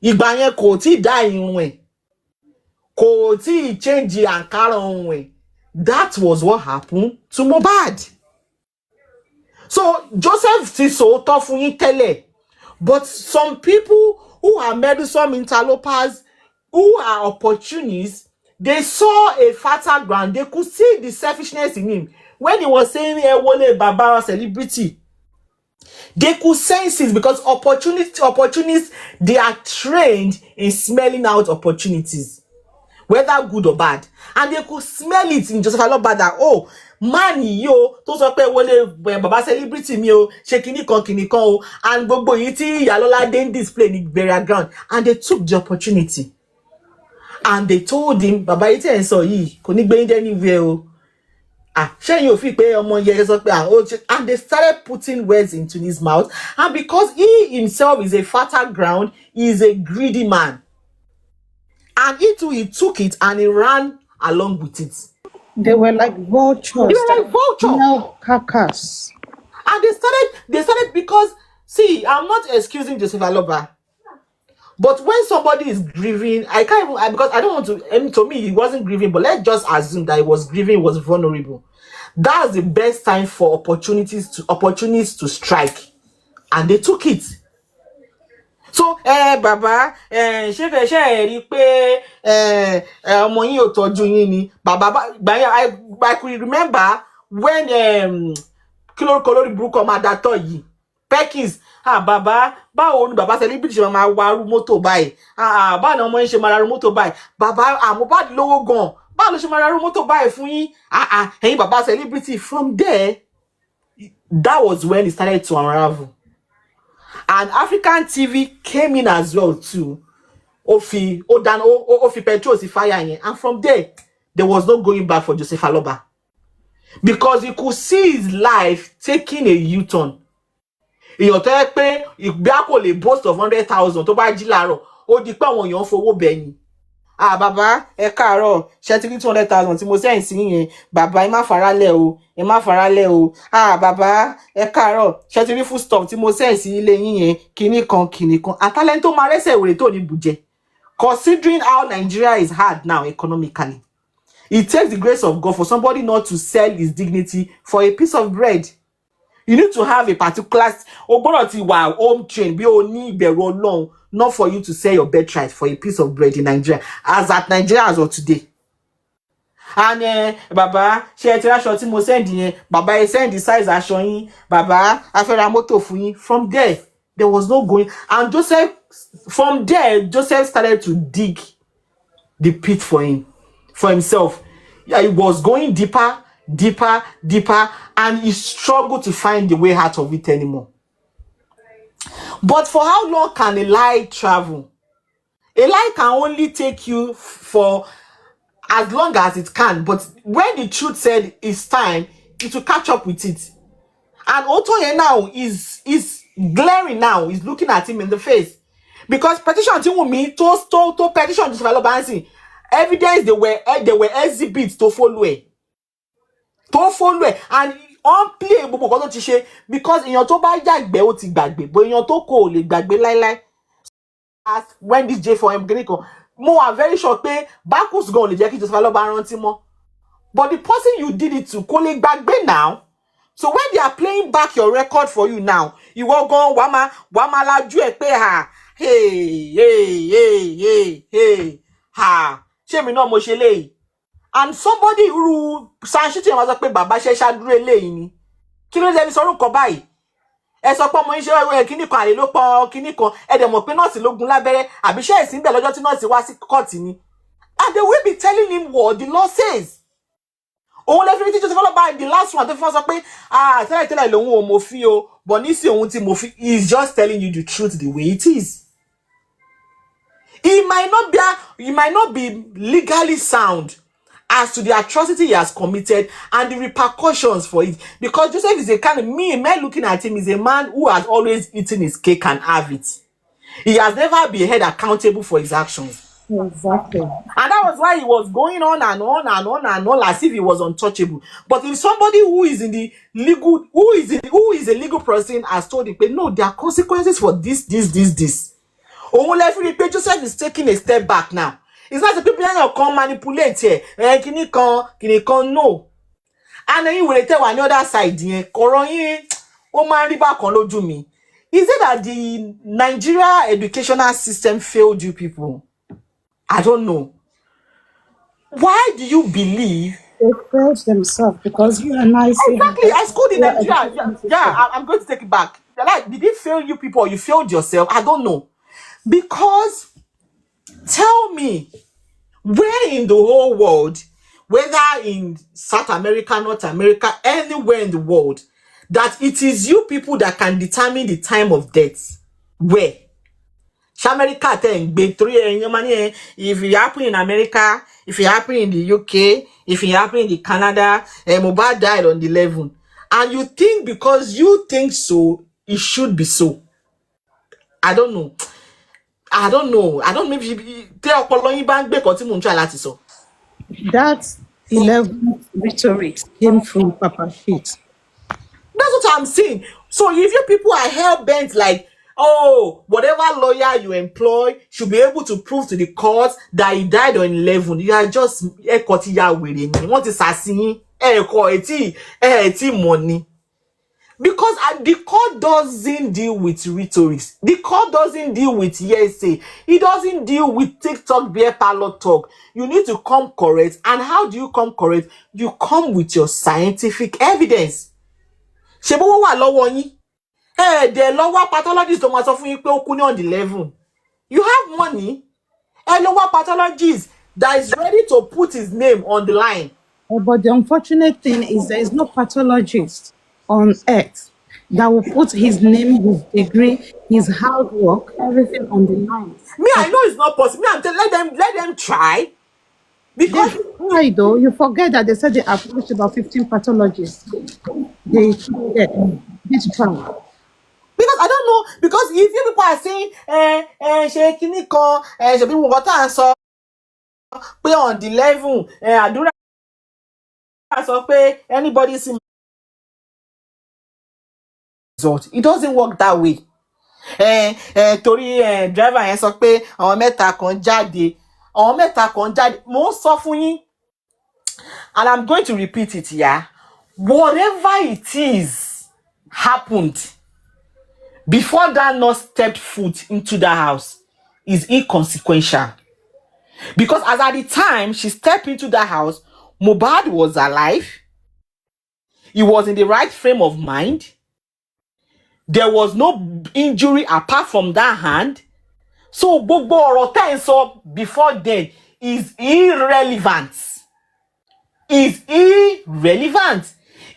Ìgbà yẹn kò tí dá irun ẹ̀, kò tí change Ankara ohun ẹ̀. That was what happened to Mohbad. So Joseph ti sòótọ́ fún yín tẹ́lẹ̀, but some people who are meddlesome interlopers, who are opportunists, they saw a fertile ground. They could see the selfishness in him when he was saying Wole Baba celebrity. They could sense it because opportunists, they are trained in smelling out opportunities, whether good or bad. And they could smell it in Joseph Aloba that, oh, man, yo, tó sọ pé Wole Baba celebrity mi o, ṣe kíní kan o, and gbogbo yìí tí Ìyálọ́lá dé display ní burial ground. And they took the opportunity. And they told him, Baba yìí tẹ́ ẹ̀ sọ yìí, kò ní gbé yín anywhere o. And they started putting words into his mouth. And because he himself is a fertile ground, he is a greedy man. And he took it and he ran along with it. They were like vultures. They were like vultures. No carcass. And they started because, see, I'm not excusing Joseph Aloba. But when somebody is grieving, I can't even, because I don't want to, to me, he wasn't grieving, but let's just assume that he was grieving, was vulnerable. That's the best time for opportunities to strike. And they took it. So, Baba, ṣé rí pé ọmọ yín ò tọ́jú yín ni. Baba, I could remember when kí lórúkọ lórí burúkú ọmọ adatọ yìí, Perkins, Baba, báwo ni Baba celebrity ṣe máa wá rú mọ́tò báyìí? Báwo ni ọmọ yín ṣe máa ra rú mọ́tò báyìí? Baba, Mohbad lówó gan. Báwo ló ṣe máa ra rú mọ́tò báyìí fún yín? Ẹ̀yin Baba celebrity. From there, that was when it started to unravel. And African TV came in as well too. Ofi petrol si fire yẹn. And from there was no going back for Joseph Aloba. Because you could see his life taking a U-turn. Èèyàn tó yẹ pé ìgbà kò lè boast of 100,000 tó bá jí láàárọ̀, ó di pé àwọn èèyàn fowó bẹ̀yìn. Bàbá, ẹ káàárọ̀, ṣé ti rí 200,000 tí mo sẹ́yìn sí yẹn. Bàbá, ẹ má faralẹ̀ o, ẹ má faralẹ̀ o. Bàbá, ẹ káàárọ̀, ṣé ti rí food stuff tí mo sẹ́yìn sí ilé yín yẹn. Kíní kan. Àtàlẹ́ tó máa rẹ́sẹ̀ wèrè tó ní bùjẹ. Considering how Nigeria is hard now economically, it takes the grace of God for somebody not to sell his dignity for a piece of bread. You need to have a particular home train, bí o ní ìbẹ̀rù Ọlọ́run, not for you to sell your birthright for a piece of bread in Nigeria, as at Nigeria as of today. And Baba, ṣé ti aṣọ tí mo send yẹn, Baba ẹ send the size aṣọ yín, Baba a fẹ́ ra mọ́tò fún yín. From there was no going. And from there, Joseph started to dig the pit for himself. Yeah, he was going deeper, and he struggled to find the way out of it anymore. But for how long can a lie travel? A lie can only take you for as long as it can. But when the truth said it's time, it will catch up with it. And Otoye now is glaring now, is looking at him in the face. Because petition to me to petition to develop evidence they were exhibits to follow it. To follow it. And unplay gbogbo nǹkan tó ti ṣe, because èèyàn tó bá yàgbẹ́ ó ti gbàgbé, but èèyàn tó kò lè gbàgbé láíláí. As when this J4M clinical, mo are very sure pé Bacchus gan lè jẹ́ kí Joseph Aloba rántí mọ́. But the person you did it to kò lè gbàgbé now. So when they are playing back your record for you now, you will go wama laju ẹ pé ha, hey, ha, ṣé mi náà mo ṣe léyìí. And somebody who sanshiti wọn sọ pé bàbá ṣe ṣáàdúró eléyìí ni. Kí ló dé bí sọ̀rọ̀ nǹkan báyìí? Ẹ sọ pé ọmọ iṣẹ́ kíní kan àlè ló pọ̀ kíní kan, ẹ dẹ̀ mọ̀ pé nọ́ọ̀sì ló gún lábẹ́rẹ́, àbí ṣé ìsìn bẹ̀ lọ́jọ́ tí nọ́ọ̀sì wá sí kọ́ọ̀tì ni. And they will be telling him what the law says. Òun lè fi teach develop by the last one tó fi sọ pé tẹ́lẹ̀ lòun ò mọ̀ fi o, but nísìnyí òun tí mo fi is just telling you the truth the way it is. He might not be legally sound as to the atrocity he has committed and the repercussions for it, because Joseph is a kind of man looking at him is a man who has always eaten his cake and have it. He has never been held accountable for his actions. Exactly. And that was why he was going on and on as if he was untouchable. But if somebody who is in the legal, who is a legal person has told him, no, there are consequences for this. Only Joseph is taking a step back now. It's not the people that can manipulate here. Can you no. And then you will tell on the other side, is it that the Nigeria educational system failed you people? I don't know. Why do you believe They failed themselves? Because you and I say exactly? I schooled in Nigeria. Yeah, I'm going to take it back. Like, did it fail you people or you failed yourself? I don't know. Because tell me, where in the whole world, whether in South America, North America, anywhere in the world, that it is you people that can determine the time of death? Where? America if it happen in America, if it happen in the UK, if it happen in the Canada, Mohbad died on the 11th. And you think because you think so, it should be so. I don't know. I don't know if that 11 rhetoric came from Papa Shit. That's what I'm saying. So if you people are hell-bent like, oh, whatever lawyer you employ should be able to prove to the court that he died on 11, you are just what is asking money. Because the court doesn't deal with rhetorics. The court doesn't deal with hearsay. It doesn't deal with TikTok beer parlor talk. You need to come correct. And how do you come correct? You come with your scientific evidence. The lower pathologist don't want to on the 11. You have money. A lower pathologist that is ready to put his name on the line. But the unfortunate thing is there is no pathologist on earth that will put his name, his degree, his hard work, everything on the line. Me, I know it's not possible. I'm telling let them try. Because why though? You forget that they said they approached about 15 pathologists. They this trial. Because I don't know, because if you people are saying ṣe kíní kan ṣe bí wọn tá sọ pé on the level àdúrà sọ pé anybody see result, it doesn't work that way. Torí driver yẹn sọ pé àwọn mẹ́ta kan jáde mo sọ fún yín, and I'm going to repeat it here. Whatever it is happened before that nurse stepped foot into that house is inconsequential. Because as at the time she stepped into that house, Mohbad was alive. He was in the right frame of mind. There was no injury apart from that hand. So gbogbo ọ̀rọ̀ tẹ́ ń sọ before then is irrelevant.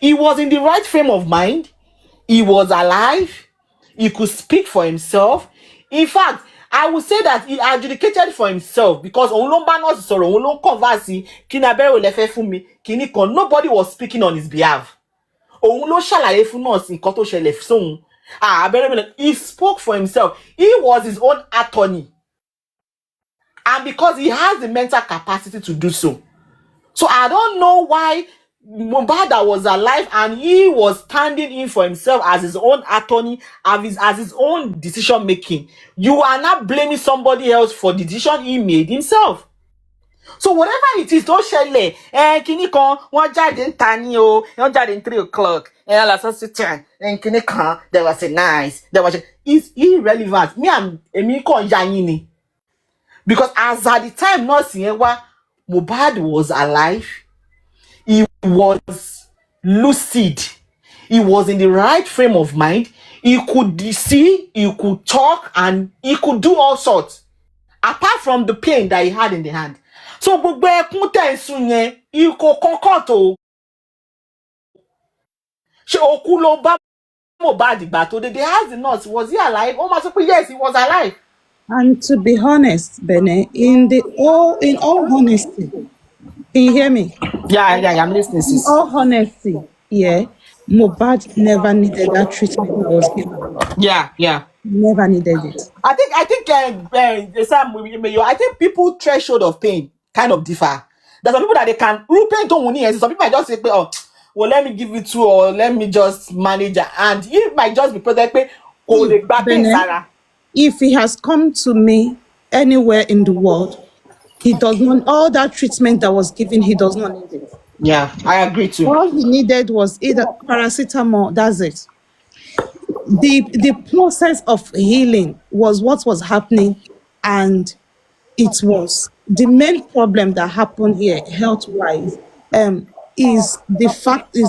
He was in the right frame of mind. He was alive. He could speak for himself. In fact, I would say that he adjudicated for himself because nobody was speaking on his behalf. òun ló ṣàlàyé fún nọ́ọ̀sì nǹkan tó ṣẹlẹ̀ sóhun. Abẹ́rẹ́ mi, he spoke for himself. He was his own attorney. And because he has the mental capacity to do so. So I don't know why Mohbad was alive and he was standing in for himself as his own attorney, as his own decision making. You are not blaming somebody else for the decision he made himself. So whatever it is, tó ṣẹlẹ̀, kíní kan, wọ́n jáde ń ta ní o, wọ́n jáde ní 3 o'clock, lásán sí 10, kíní kan, there was it's irrelevant. Èmi kàn yà yín ni. Because as at the time nọ́ọ̀sì yẹn wá, Mohbad was alive. He was lucid. He was in the right frame of mind. He could see, he could talk, and he could do all sorts. Apart from the pain that he had in the hand. So gbogbo ẹkún tẹ̀ ń sun yẹn, ikọ̀ kọ́kọ́ tó. Ṣé òkú ló bá Mohbad ìgbà tó dé? They asked the nurse, was he alive? Ó máa sọ pé yes, he was alive. And to be honest, Bene, in all honesty, can you hear me? Yeah, I'm listening, sis. In all honesty, yeah, Mohbad never needed that treatment he was given. Yeah. Never needed it. I think people threshold of pain kind of differ. There's some people that they can pain don't need. Some people might just say, oh, well, let me give it to, or let me just manage it. And it might just be protected. If he has come to me anywhere in the world, he does not, all that treatment that was given, he does not need it. Yeah, I agree too. All he needed was either paracetamol, that's it. The process of healing was what was happening, and it was the main problem that happened here health-wise is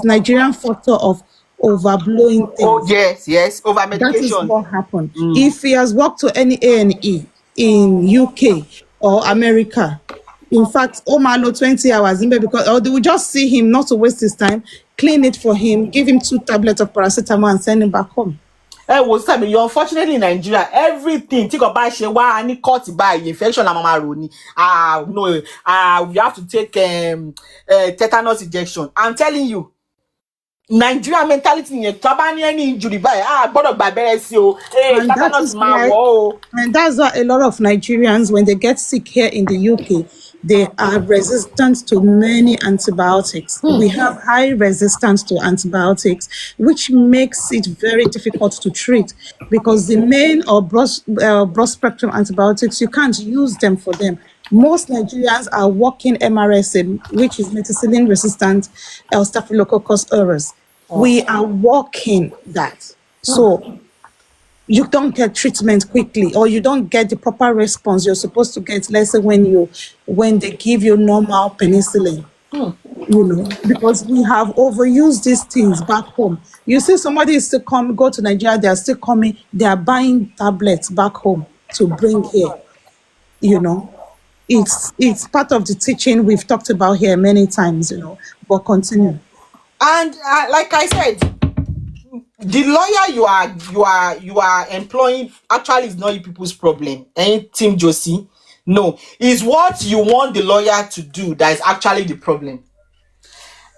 Nigerian factor of overblowing things. Oh yes, over medication. That is what happened. If he has walked to any A&E in UK or America, in fact, Omalo 20 hours in bed, because they will just see him, not to waste his time, clean it for him, give him 2 tablets of paracetamol and send him back home. Unfortunately in Nigeria, everything think about any cut by infection we have to take tetanus injection. I'm telling you, Nigeria mentality any injury by and that's why a lot of Nigerians, when they get sick here in the UK, they are resistant to many antibiotics. We have high resistance to antibiotics, which makes it very difficult to treat, because the main or broad spectrum antibiotics, you can't use them for them. Most Nigerians are working MRSA, which is methicillin resistant Staphylococcus aureus. We are working that. So you don't get treatment quickly, or you don't get the proper response you're supposed to get, let's say when they give you normal penicillin. Because we have overused these things back home. You see somebody is still go to Nigeria, they are still coming, they are buying tablets back home to bring here. It's part of the teaching we've talked about here many times, but continue. And like I said, the lawyer you are employing actually is not you people's problem. Team Josie, no, it's what you want the lawyer to do that is actually the problem.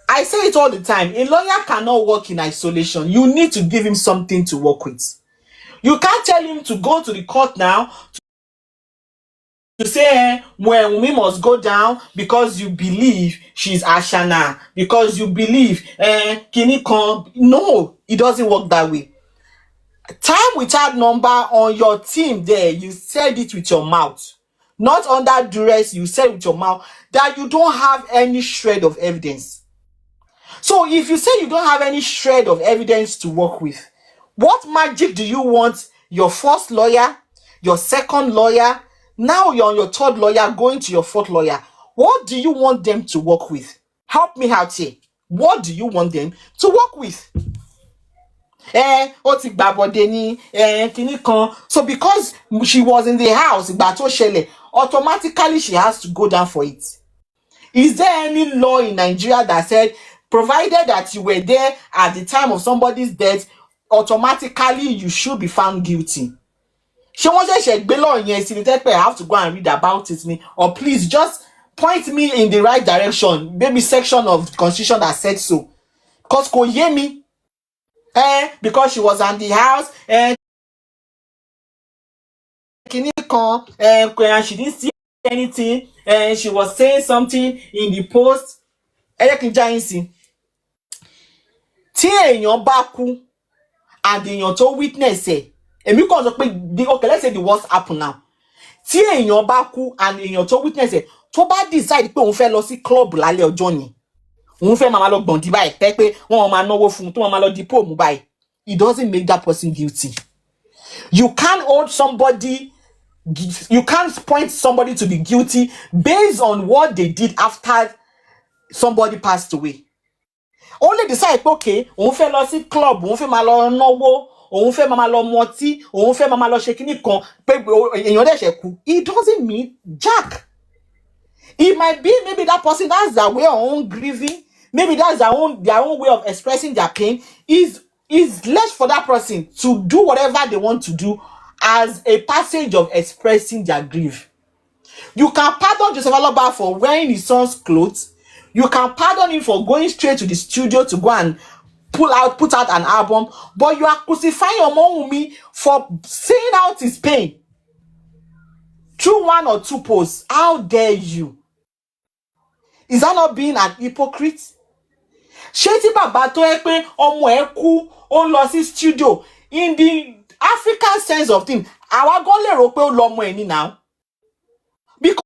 I say it all the time. A lawyer cannot work in isolation. You need to give him something to work with. You can't tell him to go to the court now to say, well, we must go down because you believe she's Ashana, because you believe Kinikon. No, it doesn't work that way. Time without number on your team there, you said it with your mouth. Not under duress, you said with your mouth that you don't have any shred of evidence. So if you say you don't have any shred of evidence to work with, what magic do you want your first lawyer, your second lawyer, now you're on your third lawyer, going to your fourth lawyer? What do you want them to work with? Help me out here. What do you want them to work with? So because she was in the house, automatically she has to go down for it. Is there any law in Nigeria that said, provided that you were there at the time of somebody's death, automatically you should be found guilty? She wants to law in I have to go and read about it, or please just point me in the right direction, maybe section of the constitution that said so. Because ko ye me, Because she was in the house, and she didn't see anything, and she was saying something in the post. Tí èèyàn bá kú and èèyàn tó witness èmi kàn sọ pé okay, let's say the worst happen now. Tí èèyàn bá kú and èèyàn tó witness tó bá decide pé òun fẹ́ lọ sí club lálẹ́ ọjọ́ yẹn, òun fẹ́ máa lọ gbọ̀ndì báyìí tẹ́ pé wọ́n máa náwó fún un tó máa lọ di póòmù báyìí, it doesn't make that person guilty. You can't hold somebody, you can't point somebody to be guilty based on what they did after somebody passed away. Only decide pé okay, òun fẹ́ lọ sí club, òun fẹ́ máa lọ náwó, òun fẹ́ máa lọ mọtí, òun fẹ́ máa lọ ṣe kíní kan pé èèyàn dẹ̀ ṣe kú. It doesn't mean jack. It might be maybe that person, that's their way of own grieving, maybe that's their own way of expressing their pain. Is left for that person to do whatever they want to do as a passage of expressing their grief. You can pardon Joseph Aloba for wearing his son's clothes. You can pardon him for going straight to the studio to go and put out an album, but you are crucifying Omowunmi for saying out his pain through one or two posts. How dare you? Is that not being an hypocrite? Ṣé tí bàbá tó ẹ pé ọmọ ẹ kú ó lọ sí studio, in the African sense of things, àwa gan lè rò pé ó lọ ọmọ ẹ ní now. Because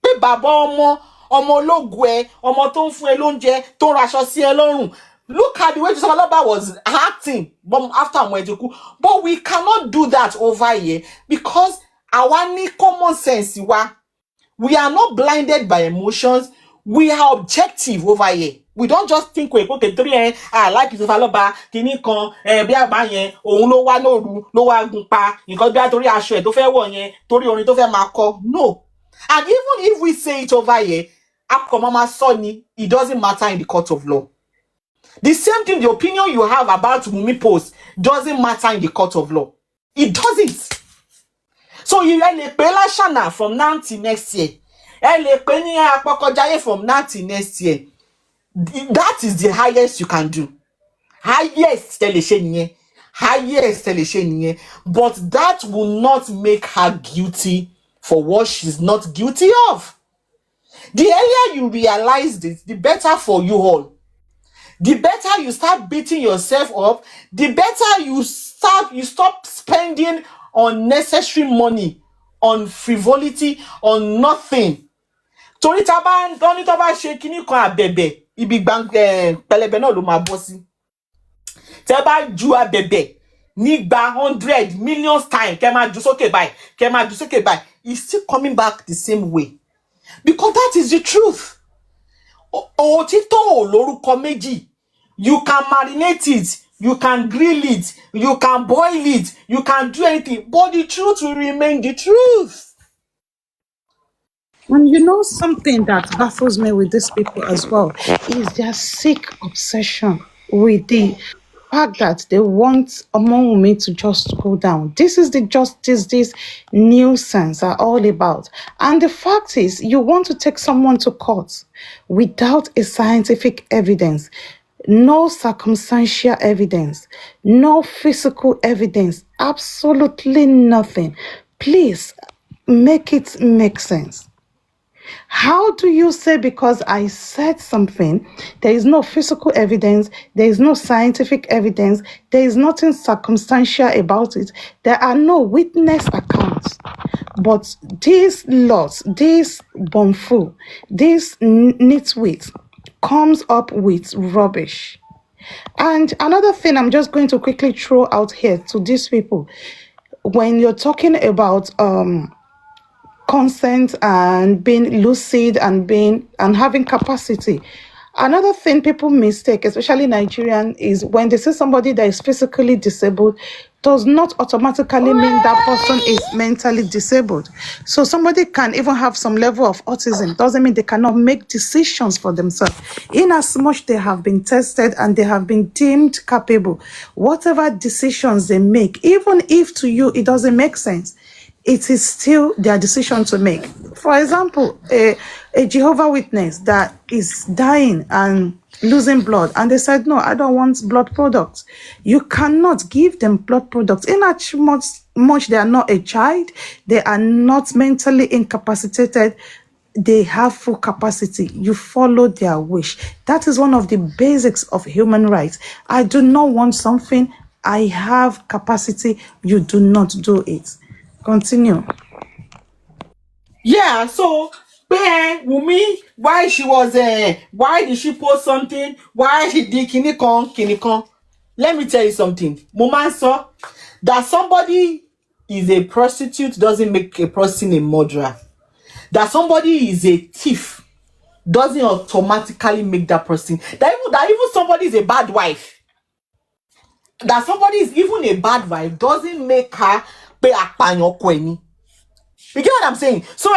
pé bàbá ọmọ ológun ẹ, ọmọ tó ń fún ẹ lóúnjẹ, tó ń raṣọ sí ẹ lọ́rùn. Look at the way Joseph Aloba was acting after ọmọ ẹ ti kú. But we cannot do that over here because àwa ní common sense wa. We are not blinded by emotions. We are objective over here. We don't just think we okay, I like Joseph Aloba, kini kan, bí àgbà yẹn, òun ló wá lóru, ló wá gun pa, nǹkan bí àtórí aṣọ ẹ̀ tó fẹ́ wọ̀ yẹn, torí orin tó fẹ́ máa kọ. No. And even if we say it over here, Mama Sonny, it doesn't matter in the court of law. The same thing, the opinion you have about Wunmi post doesn't matter in the court of law. It doesn't. So you lè pè Lashana from now till next year. Lè pè ní Apokojaye from now till next year. That is the highest you can do. Highest tẹ́ lè ṣe nìyẹn. Highest tẹ́ lè ṣe nìyẹn. But that will not make her guilty for what she's not guilty of. The earlier you realize this, the better for you all. The better you start beating yourself up, the better you stop spending unnecessary money on frivolity, on nothing. Torí tá bá ṣe kíní kan àbẹ̀bẹ̀, ibi pẹlẹbẹ náà ló máa bọ́ sí. Tẹ́ bá ju àbẹ̀bẹ̀ nígbà 100 million times, kẹ́ máa ju sókè báyìí, it's still coming back the same way. Because that is the truth. Òtítọ́ ò lórúkọ méjì. You can marinate it, you can grill it, you can boil it, you can do anything, but the truth will remain the truth. And you know something that baffles me with these people as well is their sick obsession with the fact that they want Omowunmi to just go down. This is the justice this nuisance are all about. And the fact is, you want to take someone to court without a scientific evidence, no circumstantial evidence, no physical evidence, absolutely nothing. Please make it make sense. How do you say because I said something, there is no physical evidence, there is no scientific evidence, there is nothing circumstantial about it, there are no witness accounts, but these lots, this bomfool, this nitwit comes up with rubbish? And another thing I'm just going to quickly throw out here to these people, when you're talking about consent and being lucid and having capacity. Another thing people mistake, especially Nigerian, is when they say somebody that is physically disabled does not automatically mean that person is mentally disabled. So somebody can even have some level of autism, doesn't mean they cannot make decisions for themselves. In as much they have been tested and they have been deemed capable, whatever decisions they make, even if to you it doesn't make sense, it is still their decision to make. For example, a Jehovah Witness that is dying and losing blood, and they said, no, I don't want blood products. You cannot give them blood products. In as much they are not a child, they are not mentally incapacitated, they have full capacity. You follow their wish. That is one of the basics of human rights. I do not want something, I have capacity, you do not do it. Continue. Yeah, so Wumi, why she was why did she post something? Why she did kinikon? Let me tell you something. Mama saw that somebody is a prostitute doesn't make a person a murderer. That somebody is a thief doesn't automatically make that person. That even somebody is a bad wife. That somebody is even a bad wife doesn't make her pay apààyàn ọkọ ẹ̀ ni. You get what I'm saying? So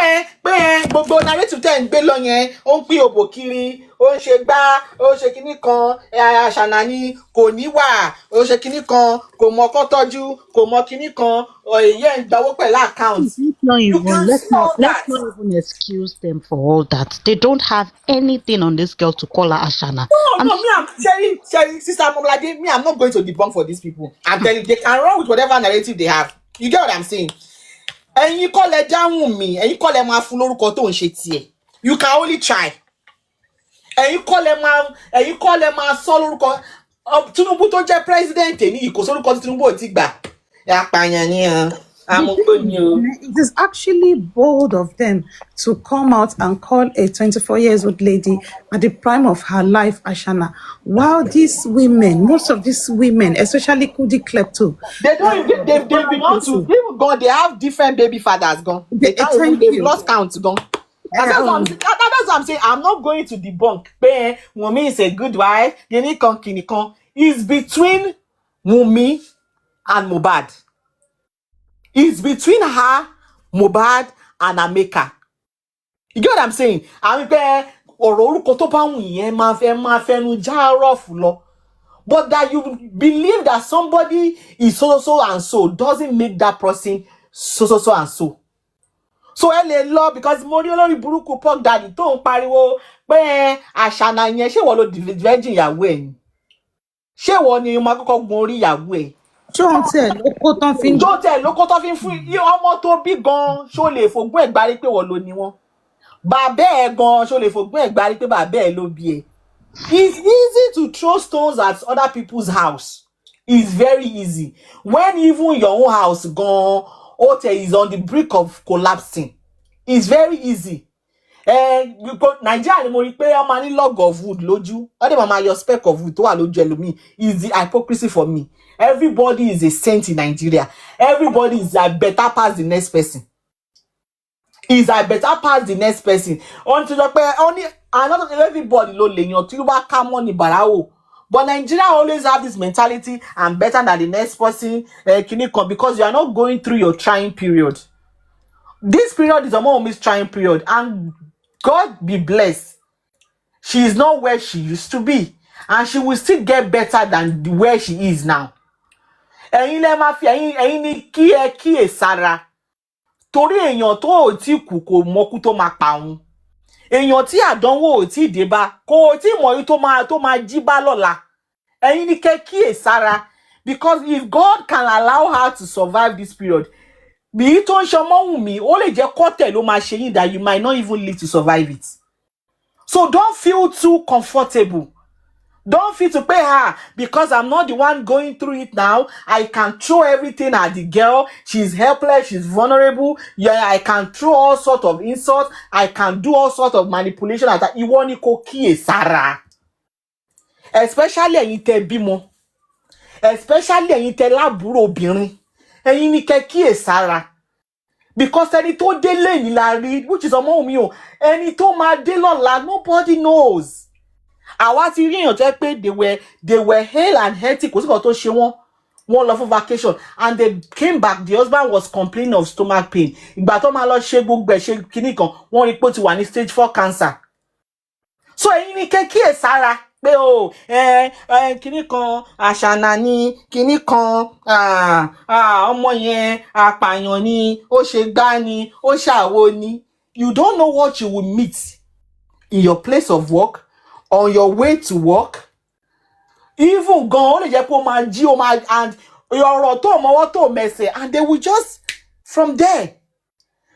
gbogbo narrative tẹ́ ń gbé lọ yẹn, ó ń pín òbò kiri, ó ń ṣe gbá, ó ń ṣe kinní kan, àṣànà ni kò ní wà, ó ń ṣe kinní kan, kò mọ kó tọ́jú, kò mọ kinní kan, ìyẹn ń gbawó pẹ̀lú account. You can see all that. Let's not even excuse them for all that. They don't have anything on this girl to call her Ashana. No, me, I'm sharing, Sister Momolade, me, I'm not going to debunk for these people. I'm telling you, they can run with whatever narrative they have. You get what I'm saying? Ẹ̀yin kọ́ lẹ dáhùn mi, ẹ̀yin kọ́ lẹ máa fún lórúkọ tó ń ṣe tiẹ̀. You can only try. Ẹ̀yin kọ́ lẹ máa sọ lórúkọ. Tinubu tó jẹ́ president ní kò sórúkọ tí Tinubu ò ti gbà. Apààyàn ni It is actually bold of them to come out and call a 24-year-old lady at the prime of her life Ashana. While these women, most of these women, especially Kudi Klepto, they belong to people gone. They have different baby fathers gone. They've lost count gone. That's what I'm saying. I'm not going to debunk. Wunmi is a good wife. It's between Wunmi and Mohbad. It's between her, Mohbad, and Ameka. You get what I'm saying? I mean, but that you believe that somebody is so and so doesn't make that person so and so. So law because money olórí burúkú pork daddy tó ń pariwo pé àṣànà yẹn ṣé wọ́n ló virgin ìyàwó ẹ̀ ni? Ṣé wọ́n ni máa kọ́kọ́ gun orí ìyàwó ẹ̀? Jóńtẹ̀ ló kó tán fi fún ọmọ tó bí gan ṣó lè fogún ẹ̀ gbárí pé wọ́n ló ní wọn. Bàbá ẹ̀ gan ṣó lè fogún ẹ̀ gbárí pé bàbá ẹ̀ ló bí ẹ̀. It's easy to throw stones at other people's house. It's very easy. When even your own house gone, is on the brink of collapsing. It's very easy. Nigeria mo rí pé a máa ní log of wood lójú. Ode mama your speck of wood tó wà lójú ẹlòmíì is the hypocrisy for me. Everybody is a saint in Nigeria. Everybody is a better past the next person. Is a better past the next person. Only not everybody lo leyan tí ó bá ká money barawo. But Nigeria always have this mentality, I'm better than the next person, because you are not going through your trying period. This period is a mommy's trying period, and God be blessed. She is not where she used to be, and she will still get better than where she is now. Ẹ̀yin lẹ máa fi ẹ̀yin ni kí ẹ kíyèsára. Torí èèyàn tó ò tí kú kò mọkú tó máa pa òun. Èèyàn tí àdánwò ò tí dé bá kò tí mọ̀ yí tó máa jí bá lọ́la. Ẹ̀yin ni kẹ́ kíyèsára, because if God can allow her to survive this period, bí tó ń ṣọmọ Wùnmí ó lè jẹ́ kọ́tẹ̀ ló máa ṣe yín that you might not even live to survive it. So don't feel too comfortable. Don't feel to pay her because I'm not the one going through it now. I can throw everything at the girl. She's helpless. She's vulnerable. Yeah, I can throw all sorts of insults. I can do all sorts of manipulation. Ìwọ ni kò kíyèsára. Especially ẹ̀yin tẹ́ bímọ. Especially ẹ̀yin tẹ́ lábúrò obìnrin. Ẹ̀yin ni kẹ́ kíyèsára. Because ẹni tó dé lẹ́yìn la rí, which is ọmọ mi o. Ẹni tó máa dé lọ́la, nobody knows. Àwa ti rí èèyàn tẹ́ pé they were hale and healthy, kò sí kan tó ṣe wọ́n lọ fún vacation and they came back. The husband was complaining of stomach pain. Ìgbà tó máa lọ ṣe gbogbo ẹ̀ ṣe kíní kan, wọ́n rí pé ó ti wà ní stage 4 cancer. So ẹ̀yin ni kẹ́ kíyèsára pé kíní kan àṣànà ni, kíní kan ọmọ yẹn apààyàn ni, ó ṣe gbá ni, ó ṣàwo ni. You don't know what you will meet in your place of work, on your way to work, even gan, ó lè jẹ́ pé ó máa jí, ó máa, and ọ̀rọ̀ tó mọ́wọ́ tó mẹsẹ̀, and they will just from there.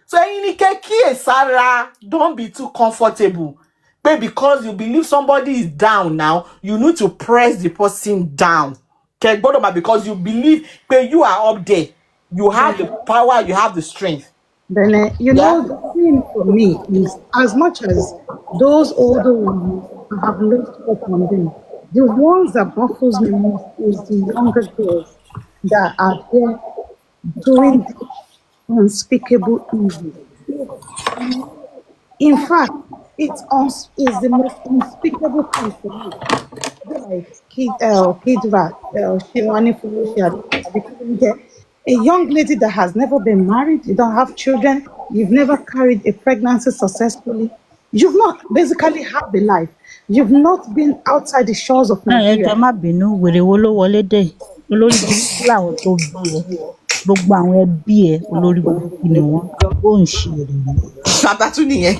So ẹ̀yin ní kẹ́ kíyèsára, don't be too comfortable. But because you believe somebody is down now, you need to press the person down. Kẹ́ gbọ́dọ̀ máa, because you believe that you are up there. You have the power, you have the strength. Then, you know, the thing for me is, as much as those older ones have lost hope on them, the ones that baffles me most is the younger girls that are there doing the unspeakable evil. In fact, it's the most unspeakable thing for me. Like Kidra, Shivani Felicia, a young lady that has never been married, you don't have children, you've never carried a pregnancy successfully, you've not basically had the life, you've not been outside the shores of Nigeria. Má bínú, wèrè wo ló wọlé dé? Olórí burúkú làwọn tó bí ẹ. Gbogbo àwọn ẹbí ẹ olórí burúkú ni wọ́n. Ó ń ṣe èrè ni. Tatu nìyẹn.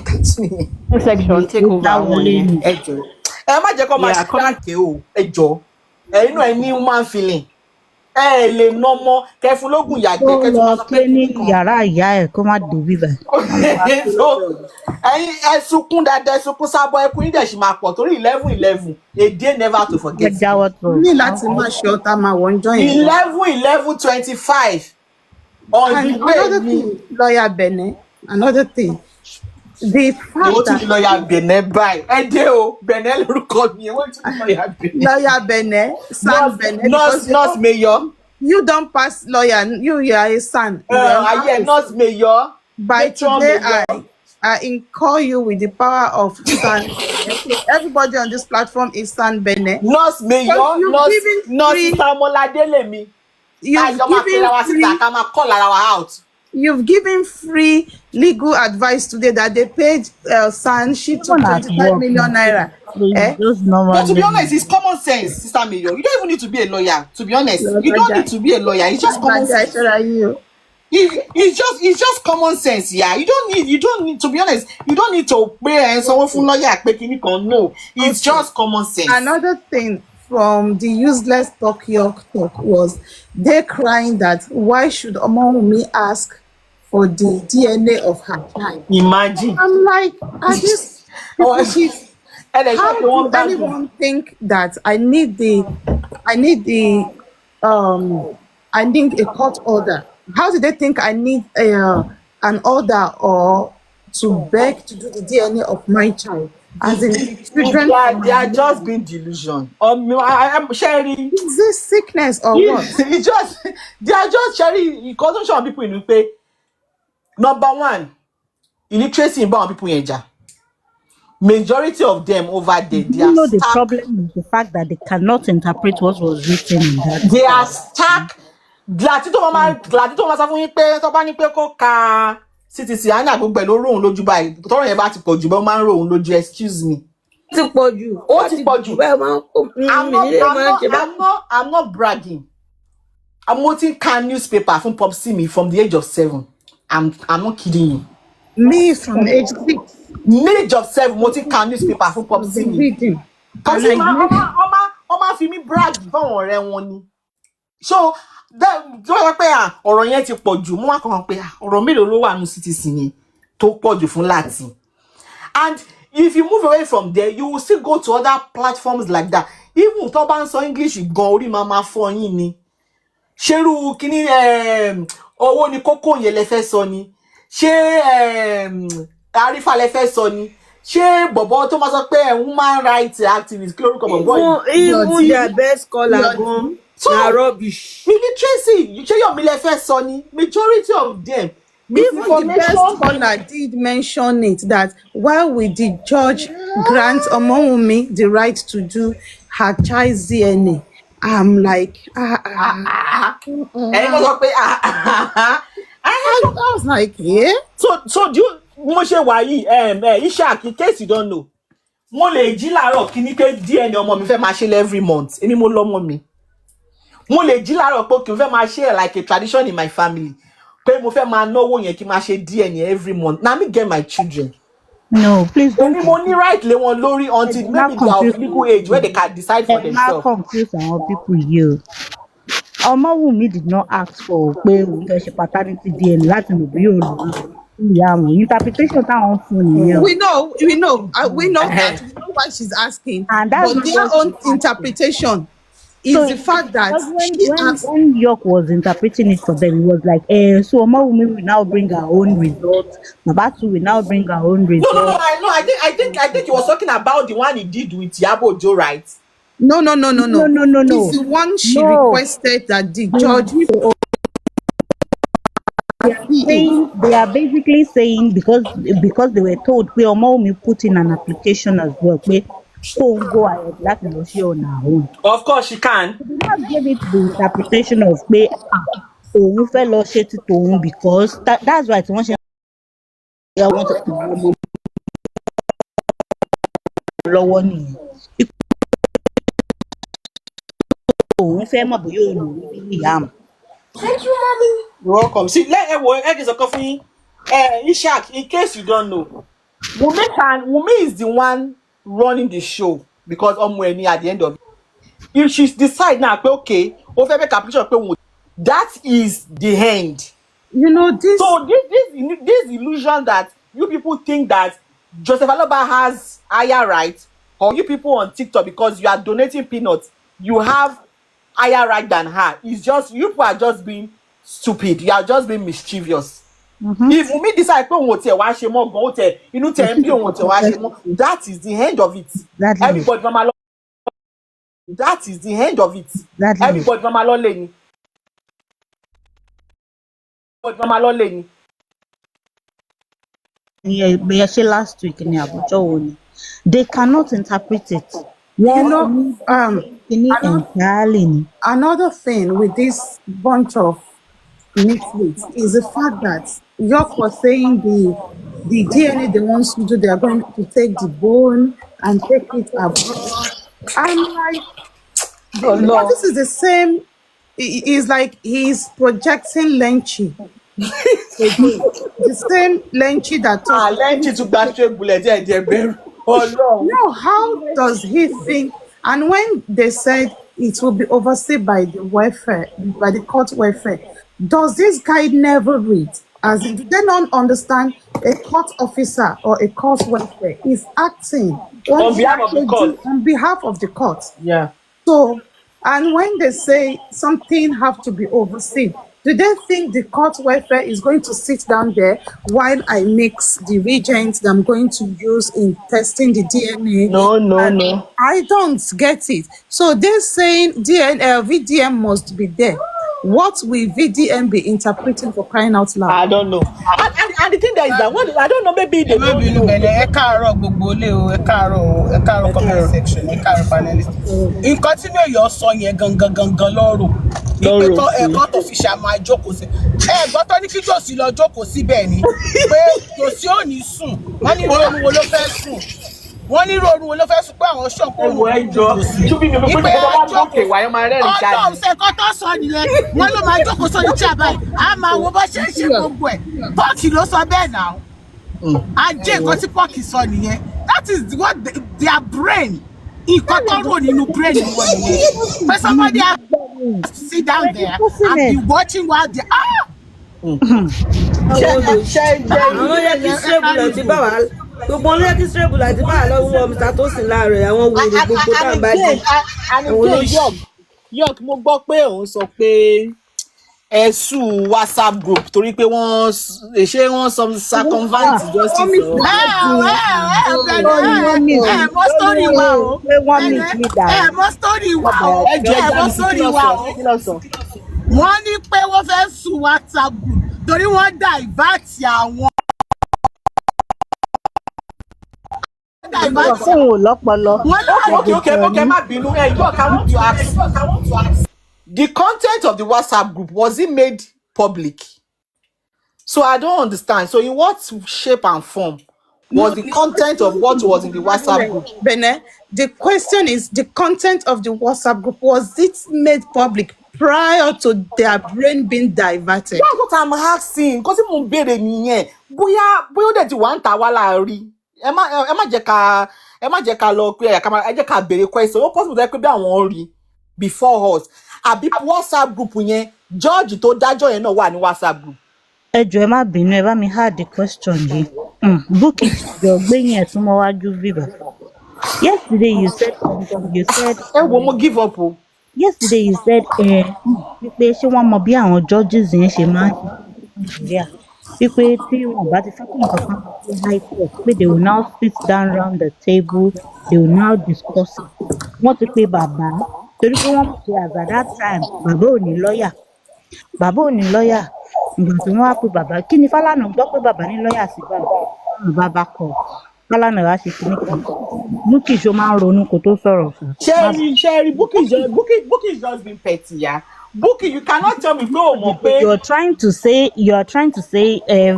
Section take over àwọn yẹn. Ẹ jọ̀ọ́. Ẹ má jẹ́ kó máa ṣàkàkẹ́ o. Ẹ jọ̀ọ́. Ẹ̀yin náà ẹ ní human feeling. Ẹ lè nà ọmọ kẹfún lógún ìyàgbẹ́ kẹtù máa sọ pé ní yàrá ìyá ẹ̀ kó má dé bíbá. Ẹ̀yin ẹ sunkún dáadáa, ẹ sunkún sábọ̀, ẹkún yín dẹ̀ sì máa pọ̀ torí 11/11, a day never to forget. Ní láti má ṣe ọ̀tá máa wọ́n jọ yẹn. 11/11/25 on the way ni. Lawyer Bene, another thing. The fact that lawyer Bene by Ede Bene lórúkọ mi, what to lawyer Bene? Lawyer Bene, son Bene. Nurse Mayor. You don't pass lawyer. You are a son. Yeah, Nurse Mayor. By today, I call you with the power of son. Everybody on this platform is son Bene. Nurse Mayor, Nurse Tamoladele. You've given free legal advice today that they paid San Shito 25 million naira. But to be honest, it's common sense, Sister Mayor. You don't even need to be a lawyer. To be honest, you don't need to be a lawyer. It's just common sense. It's just common sense. Yeah, you don't need. To be honest, you don't need to pay someone for lawyer. No, it's just common sense. Another thing from the useless talk was they crying that why should Omawumi ask for the DNA of her child? Imagine. I'm like, are this how do anyone think that I need a court order? How do they think I need an order or to beg to do the DNA of my child? As in children, they are just being delusion. I'm sharing. Is this sickness or what? They are just sharing. Because some people in pay. Number one, illiteracy in people in Nigeria. Majority of them over there, they are the problem is the fact that they cannot interpret what was written in that. They are stuck. Glad to mama sọ fún yín pé tó bá ní pé kó ka CTC ana gbogbo ló rohun lójú báyìí. Tọ́rọ̀ yẹn bá ti pọ̀ jù bẹ́ẹ̀ máa ń rohun lójú, excuse me. Ti pọ̀ jù. Ó ti pọ̀ jù. I'm not bragging. I'm watching can newspaper from Popsi me from the age of 7. I'm not kidding you. Me from age 6. Age of 7, watching can newspaper from Popsi me. Kasi Oma fi mi brag fáwọn ọ̀rẹ́ wọn ni. So wọ́n pé ọ̀rọ̀ yẹn ti pọ̀ jù, mo wá kàn pé ọ̀rọ̀ mélòó ló wà ní CTC yẹn tó pọ̀ jù fún láti. And if you move away from there, you will still go to other platforms like that. Even tó bá ń sọ English gan orí máa fọ́ yín ni. Ṣerú kíní owó ni kókó yẹn lẹ fẹ́ sọ ni. Ṣé Arifa lẹ fẹ́ sọ ni. Ṣé bọ̀bọ̀ tó máa sọ pé human rights activist kí lórúkọ bọ̀bọ̀ yìí. Even their best scholar gan. So rubbish. Illiteracy, you say your milefest sonny, majority of them. Even the best scholar did mention it that while we did judge grant Omowumi the right to do her child's DNA, I'm like, I was like, yeah. So do you Moshe Wayi, Ishak, in case you don't know, mo lè jí láàárọ̀ kíní pé DNA ọmọ mi fẹ́ máa ṣe every month. Èmi mo lọ́mọ mi. Mo lè jí láàárọ̀ pé kí n fẹ́ máa share like a tradition in my family. Pé mo fẹ́ máa náwó yẹn kí n máa ṣe DNA every month. Now me get my children. No, please don't Èmi mo ní confuse. right lé wọn lórí until Do not maybe they are of confuse legal our age where they people. can decide for Not themselves. confuse our people here. Omowumi did not ask for pé òun fẹ́ ṣe paternity DNA láti mọ̀ bí yóò lóyún ìyá àwọn interpretation táwọn fún nìyẹn. We know that. We know why she's asking. And that's But not their what own she's asking. interpretation is So the fact that because when she when has. when York was interpreting it for them, it was like, so Omowumi will now bring her own results. Babatu will now bring her own No, results. I know. I think he was talking about the one he did with Yabo Joe, right? No. No, It's the one she no. requested that the They judge see it. they are basically saying because they were told pé Omowumi put in an application as well pé kóun go ahead láti lọ ṣe on her own. Of course she can. They did not give it the interpretation of pé òun fẹ́ lọ ṣe ti tòun because that's why tí wọ́n ṣe wọ́n ti pè wọ́n mọ́ lọ́wọ́ nìyẹn. Òun fẹ́ mọ̀ bóyá òun ò ní bí ìyá àmọ́. Thank you, mommy. You're welcome. See, let Eggs a coffee. Ishak, in case you don't know, Wumi is the one running the show because Omweni at the end of it. If she decide now, okay, that is the end. You know this. So this illusion that you people think that Joseph Aloba has higher rights, or you people on TikTok because you are donating peanuts, you have higher right than her. It's just you people are just being stupid. You are just being mischievous. If Wunmi decide pé òun ò tiẹ̀ wá ṣe mọ́ gan, ó tiẹ̀ inú tẹ̀ ń bí òun ò tiẹ̀ wá ṣe mọ́, that is the end of it. Everybody máa lọ. That is the end of it. Everybody máa lọ lé ni. Everybody máa lọ lé ni. Yeah, she last week in Abuja. They cannot interpret it. Another thing with this bunch of misfits is the fact that York was saying the DNA they want to do, they are going to take the bone and take it abroad. I'm like, but this is the same. It's like he's projecting Lenchi. The same Lenchi that Lenchi to gba straight bullet No, how does he think? And when they said it will be overseen by the welfare, by the court welfare, does this guy never read? As in, do they not understand a court officer or a court welfare is acting on behalf of the court? On behalf of the court. Yeah. So, and when they say something have to be overseen, do they think the court welfare is going to sit down there while I mix the reagents that I'm going to use in testing the DNA? No. I don't get it. So they're saying VDM must be there. What will VDM be interpreting for crying out loud? I don't know. And the thing there is that I don't know, maybe they don't know. Comment section, panelist. Nǹkan tí mi yọ sọ yẹn gangan lọ́rọ̀. Ìpè court official máa jókòó sí. Gbọ́ tó ní kí Jòsí lọ jókòó síbẹ̀ ni. Pé Jòsí ò ní sùn. Wọ́n ní rọrùn wo ló fẹ́ sùn. Pé àwọn ṣọ̀pọ̀ òun ò jókòó sí. Ìpè ọjọ́ ìṣẹ̀kọ́ tó sọ nìyẹn. Wọ́n ló máa jókòó sórí tí a báyìí. A máa wo bó ṣe ń ṣe gbogbo ẹ̀. Pọ́ọ̀kì ló sọ bẹ́ẹ̀ náà. Ajé nǹkan tí Pọ́ọ̀kì sọ nìyẹn. That is what their brain. Nǹkan tó rò nínú brain wọn nìyẹn. But somebody has to sit down there and be watching while they àwọn yẹ kí sírèbùlà ti bá wà gbogbo ọ̀nà yẹ kí sírèbùlà ti bá wà lọ́wọ́ Mr. Tosin láàárọ̀ àwọn wèrè gbogbo tá à ń bá jẹ. York mo gbọ́ pé òun sọ pé ẹ̀sùn WhatsApp group torí pé wọ́n some circumvent justice. Mọ́ story wa o. Mọ́ story wa o. Wọ́n ní pé wọ́n fẹ́ sùn WhatsApp group torí wọ́n divert àwọn. Okay, má bínú. York, I want to ask. The content of the WhatsApp group, was it made public? So I don't understand. So in what shape and form was the content of what was in the WhatsApp group? Bene, the question is the content of the WhatsApp group, was it made public prior to their brain being diverted? That's what I'm asking. Because mo béèrè nìyẹn. Bóyá ó dẹ̀ ti wà ń ta wá láàárí. ẹ má jẹ́ ká lọ pé ẹ jẹ́ ká béèrè question. Ó possible pé bí àwọn rí before us. Àbí WhatsApp group yẹn George tó dájọ́ yẹn náà wà ní WhatsApp group. Ẹ jọ̀ọ́ ẹ má bínú, ẹ bá mi hard the question yìí. Bukky, jọ̀ọ́ gbẹ̀yìn ẹ̀ súnmọ́ wájú bíbá. Yesterday you said something. You said. Ẹ wo mo give up o. Yesterday you said wípé ṣé wọ́n mọ bí àwọn judges yẹn ṣe máa ń ṣe ní Nàìjíríà, wípé tí wọn bá ti fẹ́ kí nǹkan kan sí high court pé they will now sit down round the table, they will now discuss it. Wọ́n ti pe bàbá torí pé wọ́n mọ̀ pé as at that time bàbá ò ní lọ́ọ̀yà ìgbà tí wọ́n wá pe bàbá kí ni Fálànà gbọ́ pé bàbá ní lọ́ọ̀yà sí bàbá bá kọ̀ Fálànà wá ṣe kíní kan. Bukky ṣó máa ń ronú kó tó sọ̀rọ̀ fún. Sherry, Bukky is just being petty, yeah. Bukky, you cannot tell me no more. You're trying to say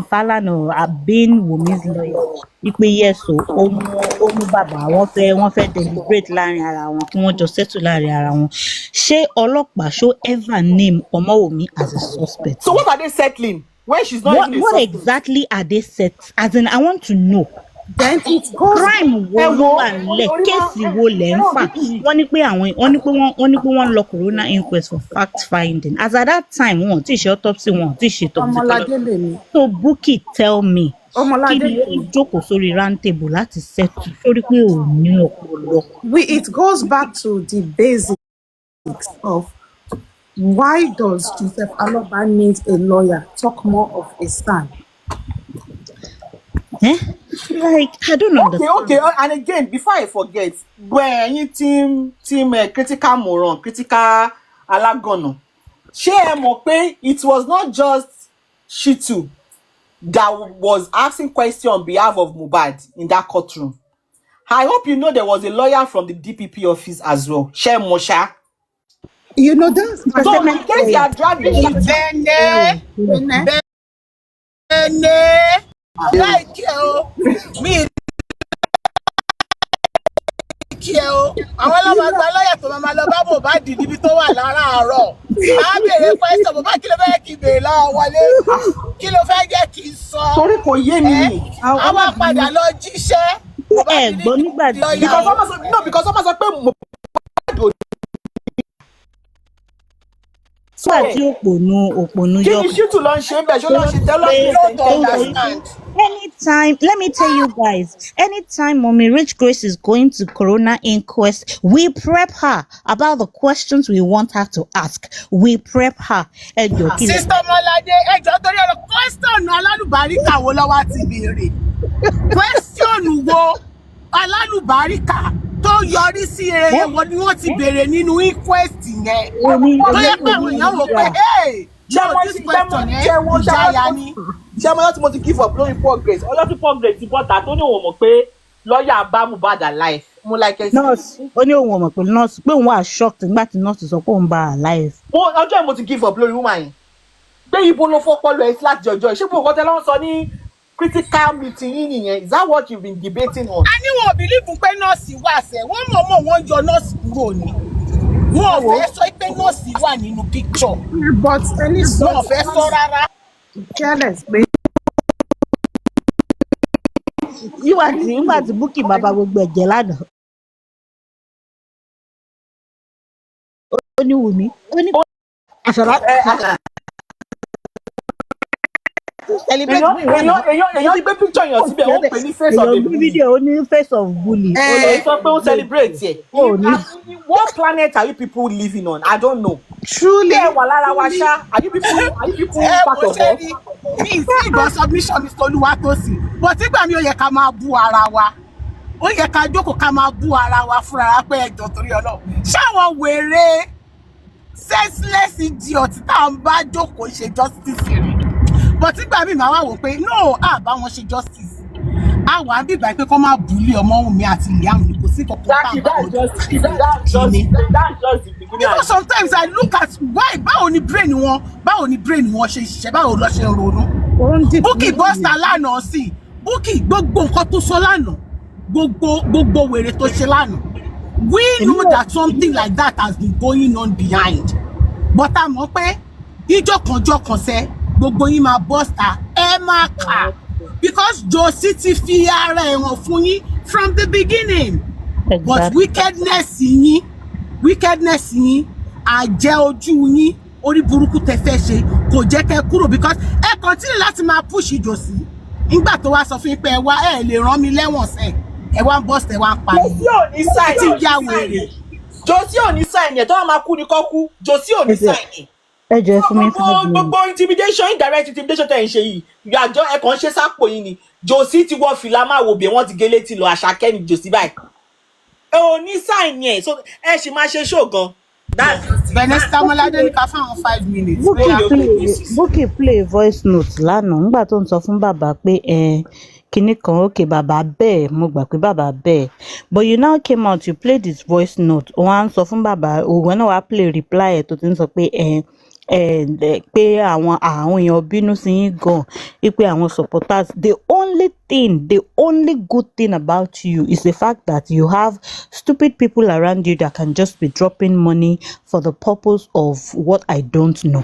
Fálànà have been Wunmi's lawyer. Ipe yes o, ó mú bàbá wọ́n fẹ́ deliberate láàrin ara wọn kí wọ́n jọ settle láàrin ara wọn. Ṣé ọlọ́pàá ṣó ever name Ọmọwùmí as a suspect? So what are they settling when she's not even a What suspect? exactly are they set? As in, I want to know. Then it goes. Crime wo ló wà nílẹ̀, kéèsì wo lẹ̀ ń fà. Wọ́n ní pé wọ́n lọ corona inquest for fact finding. As at that time, wọn ti ṣe autopsy, wọn ti ṣe Ọmọládé lè ní. So Bukky, tell me, Ọmọládé kí ni ó jókòó sórí round table láti settle sórí pé ò ní ọpọlọ? It goes back to the basics of why does Joseph Aloba need a lawyer? Talk more of a stand. Like, I don't understand. Okay. And again, before I forget, when you team critical moron, critical alagono, ṣé ẹ mọ̀ pé it was not just Shitu that was asking questions on behalf of Mohbad in that courtroom. I hope you know there was a lawyer from the DPP office as well. Ṣé ẹ mọ̀ ṣá? You know that's my So in case you are dragging Like me kí ẹ o àwọn ọlọ́mọ àgbà lọ́yà tó máa lọ bá Mohbad níbi tó wà láràárọ̀ á béèrè pẹ́sọ̀ Mohbad kí ló fẹ́ kí béèrè lọ́wọ́ wọlé kí ló fẹ́ jẹ́ kí n sọ torí kò yé mi ni àwọn padà lọ jíṣẹ́ gbọ́ nígbà tí because ọmọ sọ pé Mohbad nígbà tí òpònú kí ni Shitu lọ ń ṣe ń bẹ̀ ṣó lọ ń ṣe understand. Anytime, let me tell you guys, anytime Mommy Rich Grace is going to corona inquest, we prep her about the questions we want her to ask. We prep her. Sister Ọmọládé, ẹjọ́ torí ọ̀rọ̀ question alálùbáríkà wo ló wá ti béèrè? Question wo alálùbáríkà tó yọrí sí eré wo ni wọ́n ti béèrè nínú inquest yẹn? Tó yẹ pé àwọn èèyàn wò pé this question ìjayà ni. Ṣé ọmọ láti mo ti give up lórí progress ọlọ́tún progress ti bọ́ta tó ní òun mọ̀ pé lọ́ọ̀yà bá Mohbad alive. Mo like ẹ sí. Nurse ó ní òun mọ̀ pé nurse pé òun wà shocked nígbà tí nurse sọ pé òun bá alive. Ọjọ́ yìí mo ti give up lórí woman yẹn. Pé ibo ló fọ́pọ́lọ ẹ sí láti ọjọ́ ìṣe gbogbo ọ̀tẹ́ ló ń sọ ní critical meeting yìí nìyẹn. Is that what you've been debating on? A ní wọn ò bìlíìfù pé nọ́ọ̀sì wà sẹ́ wọ́n mọ̀ wọ́n yọ nọ́ọ̀sì kúrò ni. Wọ́n ò fẹ́ sọ pé nọ́ọ̀sì wà nínú picture. But wọ́n ò fẹ́ sọ rárá. Careless pé. Nígbà tí Bukky bàbá gbogbo ẹ̀jẹ̀ lánàá. Ó ní Wùmí. Ó ní àṣàrà. Èèyàn ti gbé picture yàn síbẹ̀ ó pè ní face of the bully. Fídíò ó ní face of bully. Ó sọ pé ó celebrate yẹ. What planet are you people living on? I don't know. Truly. Ẹ wà lára wa ṣá. Are you people part of us? Mi sí ìgbọ́ submission Mr. Oluwatosin. But nígbà mi ò yẹ ká máa bú ara wa. Ó yẹ ká jókòó ká máa bú ara wa fúnra pé ẹjọ́ torí Ọlọ́run. Ṣáwọn wèrè senseless idiot tá à ń bá jókòó ṣe justice rẹ̀. But nígbà mi máa wá wò pé no bá wọn ṣe justice. Àwọn àbíbà pé kọ́ máa búlé Ọmọwùmí àti Liam ní kò sí kankan tá à ń bá wọn justice. Because sometimes I look at why báwo ni brain wọn ṣe ṣiṣẹ́ báwo lọ ṣe ronú. Bukky bọ́sà lánàá sí Bukky gbogbo nǹkan tó sọ lánàá gbogbo wèrè tó ṣe lánàá. We know that something like that has been going on behind. But a mọ̀ pé ìjọkànjọ kan sẹ́ gbogbo yín máa bọ́sà ẹ máa kà because Josie ti fi ara ẹ̀ hàn fún yín from the beginning. But Exactly. wickedness yín àjẹ́ ojú yín orí burúkú tẹ fẹ́ ṣe kò jẹ́ kẹ́ kúrò because ẹ continue láti máa push Josie nígbà tó wá sọ fún yín pé ẹ wá ẹ lè rán mi lẹ́wọ̀n sẹ́ ẹ wá ń bọ́s ẹ wá ń pa Josie ò ní sign ti ya wèrè. Josie ò ní sign ẹ̀ tó wà máa kú ni kọ́ kú Josie ò ní sign ẹ̀. Ẹ jẹ́ fún mi gbogbo intimidation indirect intimidation tẹ̀ ń ṣe yìí àjọ ẹ kàn ń ṣe sápò yìí ni Josie ti wọ́ fìlà máa wò bí wọ́n ti gé létí lọ Àṣàkẹ́ ni Josie báyìí. Ẹ ò ní sign ẹ̀ so ẹ sì máa ṣe show gan. Bẹ̀nẹ́sítà Mọ́ládé ní ká fáwọn 5 minutes. Bukky play voice note lánàá nígbà tó ń sọ fún bàbá pé kinní kan òkè bàbá bẹ́ẹ̀ mo gbà pé bàbá bẹ́ẹ̀ but you now came out you played his voice note òun á ń sọ fún bàbá òun náà wàá play reply ẹ̀ tó ti ń sọ pé pé àwọn èèyàn bínú sí yín gan pé àwọn supporters the only good thing about you is the fact that you have stupid people around you that can just be dropping money for the purpose of what I don't know.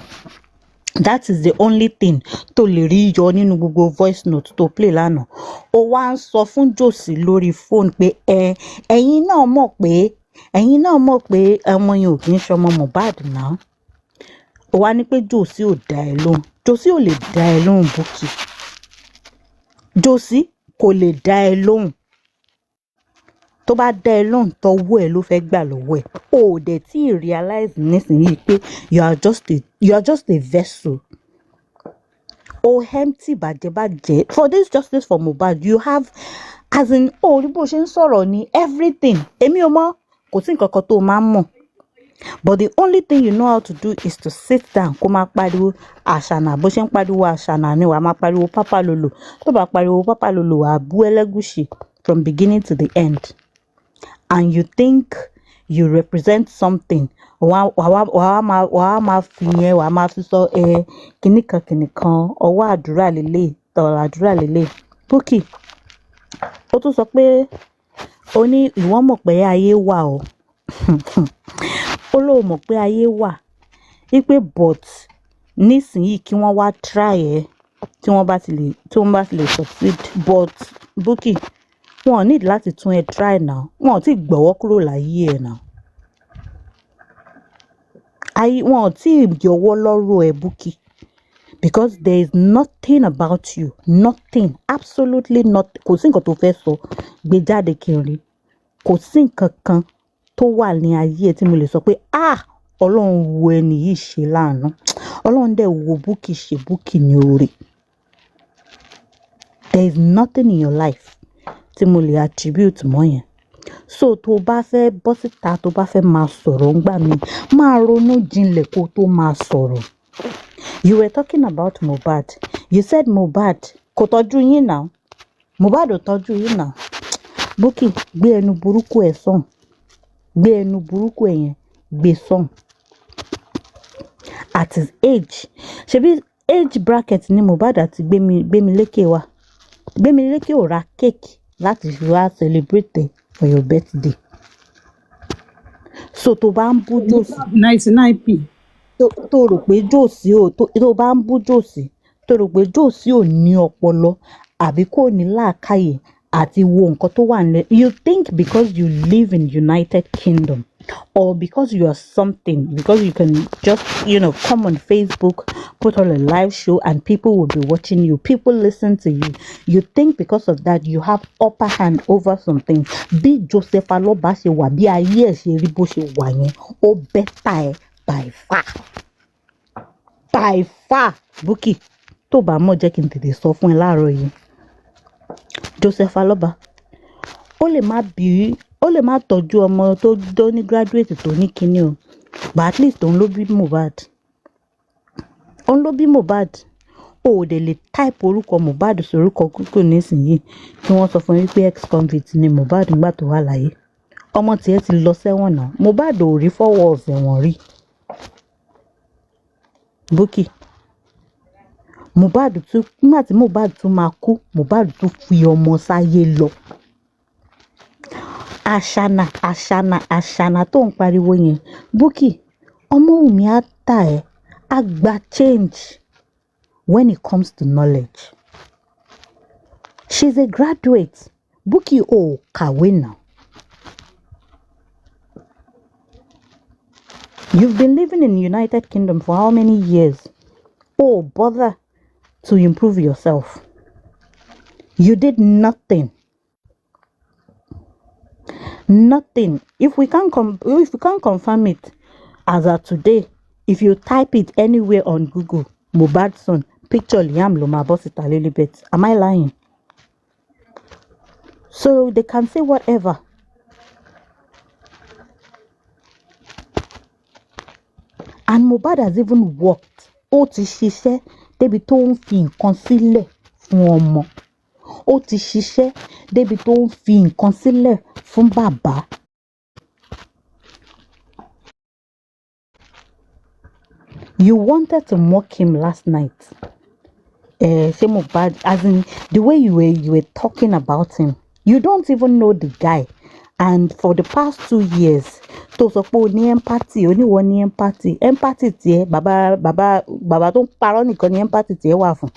That is the only thing tó lè rí yọ nínú gbogbo voice note tó play lánàá ó wá ń sọ fún Josie lórí phone pé ẹ̀yin náà mọ̀ pé ọmọ yẹn ò kì í ṣọmọ Mohbad náà ó wá ní pé Josie ò dá ẹ lóhùn Josie ò lè dá ẹ lóhùn Bukky Josie kò lè dá ẹ lóhùn tó bá dá ẹ lóhùn tọwọ́ ẹ ló fẹ́ gbà lọ́wọ́ ẹ ó dẹ̀ tí ì realize nísìnyí pé you are just a vessel ó empty bàjẹ́bàjẹ́ for this justice for Mohbad you have as in orí bó ṣe ń sọ̀rọ̀ ní everything èmi ò mọ̀ kò sí nǹkan kan tó máa ń mọ̀ but the only thing you know how to do is to sit down kó máa pariwo àṣànà bó ṣe ń pariwo àṣànà ni wàá máa pariwo pápá lolo tó bá pariwo pápá lolo wàá bú Ẹlẹ́gùṣì from beginning to the end and you think you represent something wàá máa fi yẹn wàá máa fi sọ kìnnìkan ọwọ́ àdúrà lélẹ̀ tọ̀rọ̀ àdúrà lélẹ̀ Bukky ó tún sọ pé ó ní ìwọ mọ̀ pé ayé wà o ó lóun mọ̀ pé ayé wà wípé but nísìnyìí kí wọ́n wá try ẹ̀ tí wọ́n bá ti lè succeed but Bukky wọn ò need láti tún ẹ try now wọn ò tí gbọ́wọ́ kúrò láyé ẹ̀ now wọn ò tí yọwọ́ lọ́rọ̀ ẹ̀ Bukky because there is nothing about you nothing absolutely nothing kò sí nǹkan tó fẹ́ sọ gbé jáde kí n rí kò sí nǹkan kan tó wà ní ayé ẹ tí mo lè sọ pé Ọlọ́run wo ẹni yìí ṣe láàánú Ọlọ́run dẹ̀ wo Bukky ṣe Bukky ní oore there is nothing in your life tí mo lè attribute mọ́ yẹn so tó bá fẹ́ bọ́ síta tó bá fẹ́ máa sọ̀rọ̀ ńgbà mi máa ronú jinlẹ̀ kó tó máa sọ̀rọ̀ you were talking about Mohbad you said Mohbad kò tọ́jú yín náà Mohbad ò tọ́jú yín náà Bukky gbé ẹnu burúkú ẹ̀ sọ̀n gbé ẹnu burúkú ẹ̀ yẹn gbé sọ̀n at his age ṣebí age bracket ni Mohbad àti Gbémilékè wà Gbémilékè ò ra cake láti fi wá celebrate for your birthday so tó bá ń bú Josie 99p. tó rò pé Josie tó bá ń bú Josie tó rò pé Josie ò ní ọpọlọ àbí kò ní làákàyè àti wo nǹkan tó wà nílẹ̀ you think because you live in United Kingdom or because you are something because you can just come on Facebook put on a live show and people will be watching you people listen to you you think because of that you have upper hand over something bí Joseph Aloba ṣe wà bí ayé ẹ̀ ṣe rí bó ṣe wà yẹn ó bẹ́tà ẹ̀ by far Bukky tó bá mọ̀ jẹ́ kí n tètè sọ fún ẹ láàárọ̀ yìí Joseph Aloba ó lè má tọ́jú ọmọ tó ní graduate tó ní kinní o but at least òun ló bí Mohbad ó dẹ̀ lè type orúkọ Mohbad sórúkọ Google nísìnyìí kí wọ́n sọ fún yín pé ex-convict ni Mohbad nígbà tó wà láyé ọmọ tiẹ̀ ti lọ sẹ́wọ̀n náà Mohbad ò rí 4 walls ẹ̀wọ̀n rí Bukky nígbà tí Mohbad tún máa kú Mohbad tún fi ọmọ sáyé lọ àṣànà tó ń pariwo yẹn Bukky Ọmọ́wùmí á tà ẹ́ á gba change when it comes to knowledge She's a graduate. Bukky o kàwé now. You've been living in the United Kingdom for how many years? Oh, bother to improve yourself. You did nothing. Nothing. If we can't confirm it as of today, if you type it anywhere on Google, Mohbad's son, picture Liam Loma Bosita Lilibet. Am I lying? So they can say whatever. And Mohbad has even worked. Ó ti ṣiṣẹ́ débi tó ń fi nǹkan sílẹ̀ fún ọmọ. Ó ti ṣiṣẹ́ débi tó ń fi nǹkan sílẹ̀ fún bàbá. You wanted to mock him last night. Say Mohbad, as in the way you were talking about him. You don't even know the guy. And for the past 2 years, tó sọ pé o ní empathy, oníwọ ní empathy. Empathy tiẹ̀, bàbá tó ń parọ́ nìkan ni empathy tiẹ̀ wà fún.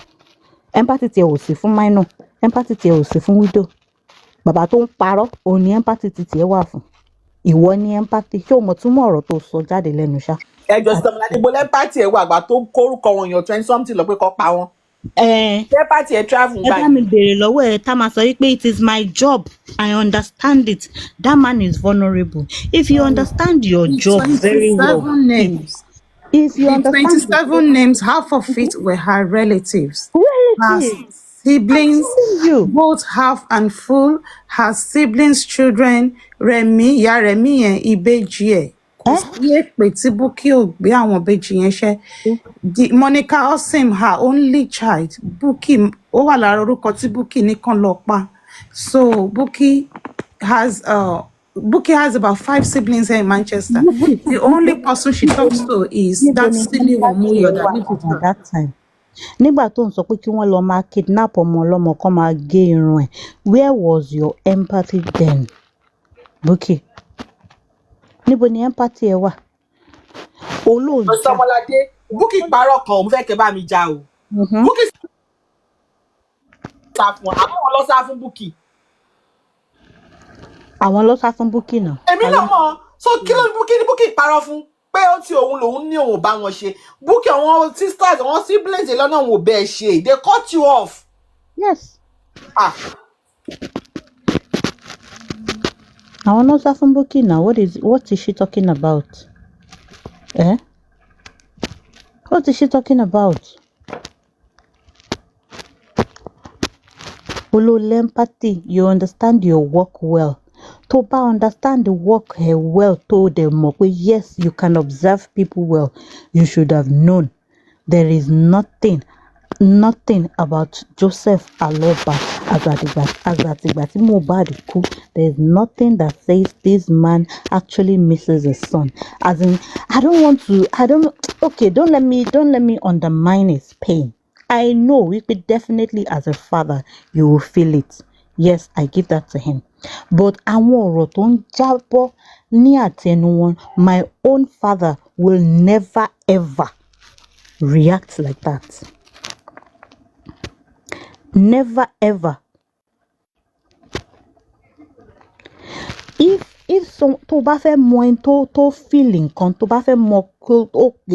Empathy tiẹ̀ ò sí fún minor. Empathy tiẹ̀ ò sí fún widow. Bàbá tó ń parọ́, òun ni empathy tiẹ̀ wà fún. Ìwọ ní empathy. Ṣé o mọ̀ túmọ̀ ọ̀rọ̀ tó sọ jáde lẹ́nu ṣá? Ẹjọ́ sí Tọ́mọládé, bó lẹ́pàtì ẹ̀ wà àgbà tó kórúkọ wọn èèyàn 20 something lọ pé kọ́ pa wọn. Lẹ́pàtì ẹ̀ travel ẹ bá mi béèrè lọ́wọ́ ẹ tá máa sọ wípé it is my job, I understand it. That man is vulnerable. If you understand your job very well. Names. If you understand 27 names, half of it were her relatives. Her siblings, both half and full. Her siblings' children, Remi, ya Remi yẹn, ìbejì ẹ̀. Kò sí èpè tí Bukky ò gbé àwọn ìbejì yẹn ṣẹ́. Monica Osim, her only child. Bukky, ó wà lára orúkọ tí Bukky nìkan lọ pa. So Bukky has about 5 siblings here in Manchester. The only person she talks to is that silly Omoyo that lives with her. At that time. Nígbà tó ń sọ pé kí wọ́n lọ máa kidnap ọmọ ọlọ́mọ kan máa gé irun ẹ̀. Where was your empathy then? Bukky. Níbo ni empathy ẹ wà? Olóòjà. Tọ́mọládé, Bukky parọ́ kan, òun fẹ́ kẹ́ bá mi já o. Bukky sá fún àwọn lọ sá fún Bukky. Àwọn lọ sá fún Bukky náà. Èmi náà mọ̀, so kí ló ní Bukky parọ́ fún? Pé ó ti òun ní òun bá wọn ṣe. Bukky àwọn sisters, àwọn siblings lọ́nà òun ò bẹ́ẹ̀ ṣe. They cut you off. Yes. Àwọn lọ sá fún Bukky now. What is she talking about? What is she talking about? Olo empathy, you understand your work well. To understand the work well, told them, yes, you can observe people well. You should have known. There is nothing about Joseph Aloba Azatigba Mohbad cool. There is nothing that says this man actually misses his son. As in, don't let me undermine his pain. I know definitely as a father you will feel it. Yes, I give that to him. But àwọn ọ̀rọ̀ tó ń jábọ́ ní àtẹnu wọn, my own father will never ever react like that. Never ever. If so, tó bá fẹ́ mọ ẹni tó feel nǹkan, tó bá fẹ́ mọ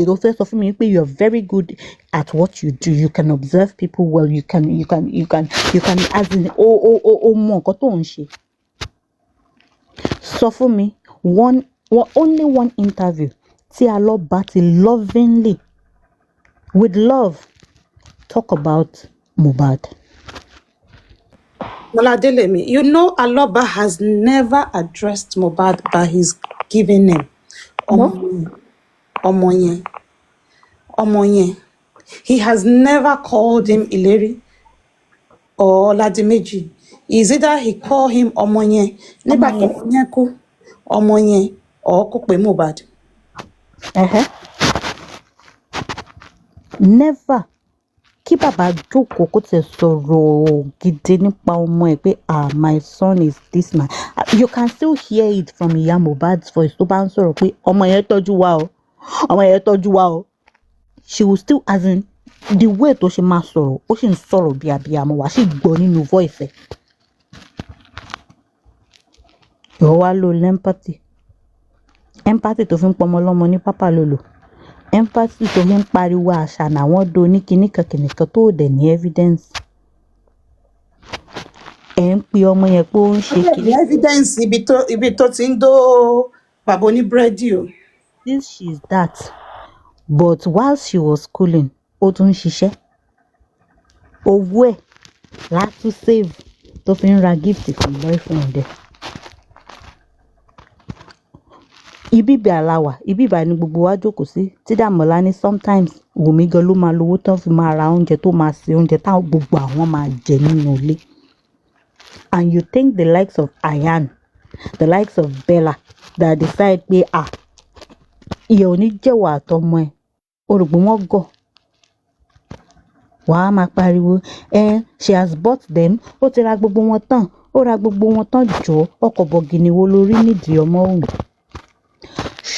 ló fẹ́ sọ fún mi pé you are very good at what you do. You can observe people well. You can as in mọ nǹkan tó ń ṣe. Sọ fún mi only one interview tí Aloba ti lovingly with love talk about Mohbad. Moladele, you know Aloba has never addressed Mohbad by his given name. Omoye. He has never called him Ileri or Ladimeji. Is either he call him Omoye, Omoye, or Kokpe Mohbad. Never. Kí bàbá jókòó kó tẹ̀ sọ̀rọ̀ gidi nípa ọmọ ẹ̀ pé my son is this man. You can still hear it from ìyá Mohbad's voice tó bá ń sọ̀rọ̀ pé ọmọ yẹn tọ́jú wa o. She will still, as in, the way tó ṣe máa sọ̀rọ̀ ó sì ń sọ̀rọ̀ bí abiyamọ wá sì gbọ́ nínú voice ẹ̀. Ìwọ wá lo empathy tó fi ń pọmọ lọ́mọ ní pápá lolo, empathy tó fi ń pariwo àṣà làwọn do ní kìnnìkan tó dẹ̀ ní evidence. Ẹ̀ ń pe ọmọ yẹn pé ó ń ṣe The evidence ibi tó ti ń dó bàbá oníbúrẹ́dì o. this she's that, but while she was schooling ó tún ń ṣiṣẹ́. Owó ẹ̀ látún save tó fi ń ra gift fún boyfriend ẹ̀. Ibíbẹ̀ aláwà ibíbà ni gbogbo wa jókòó sí tí Dàmọ́lá ní sometimes Wùmí gan ló máa lówó tán fi máa ra oúnjẹ tó máa se oúnjẹ táwọn gbogbo àwọn máa jẹ nínú ilé. And you think the likes of Ayan, the likes of Bella that decide pé ìyẹ̀ ò ní jẹ̀wọ̀ àtọmọ ẹ̀ o rò pé wọ́n gọ̀. Wàá máa pariwo she has bought them, ó ti ra gbogbo wọn tán, ó ra gbogbo wọn tán jọ ọkọ̀ bọ̀gìnì wo lórí nídìí Ọmọ́wùmí.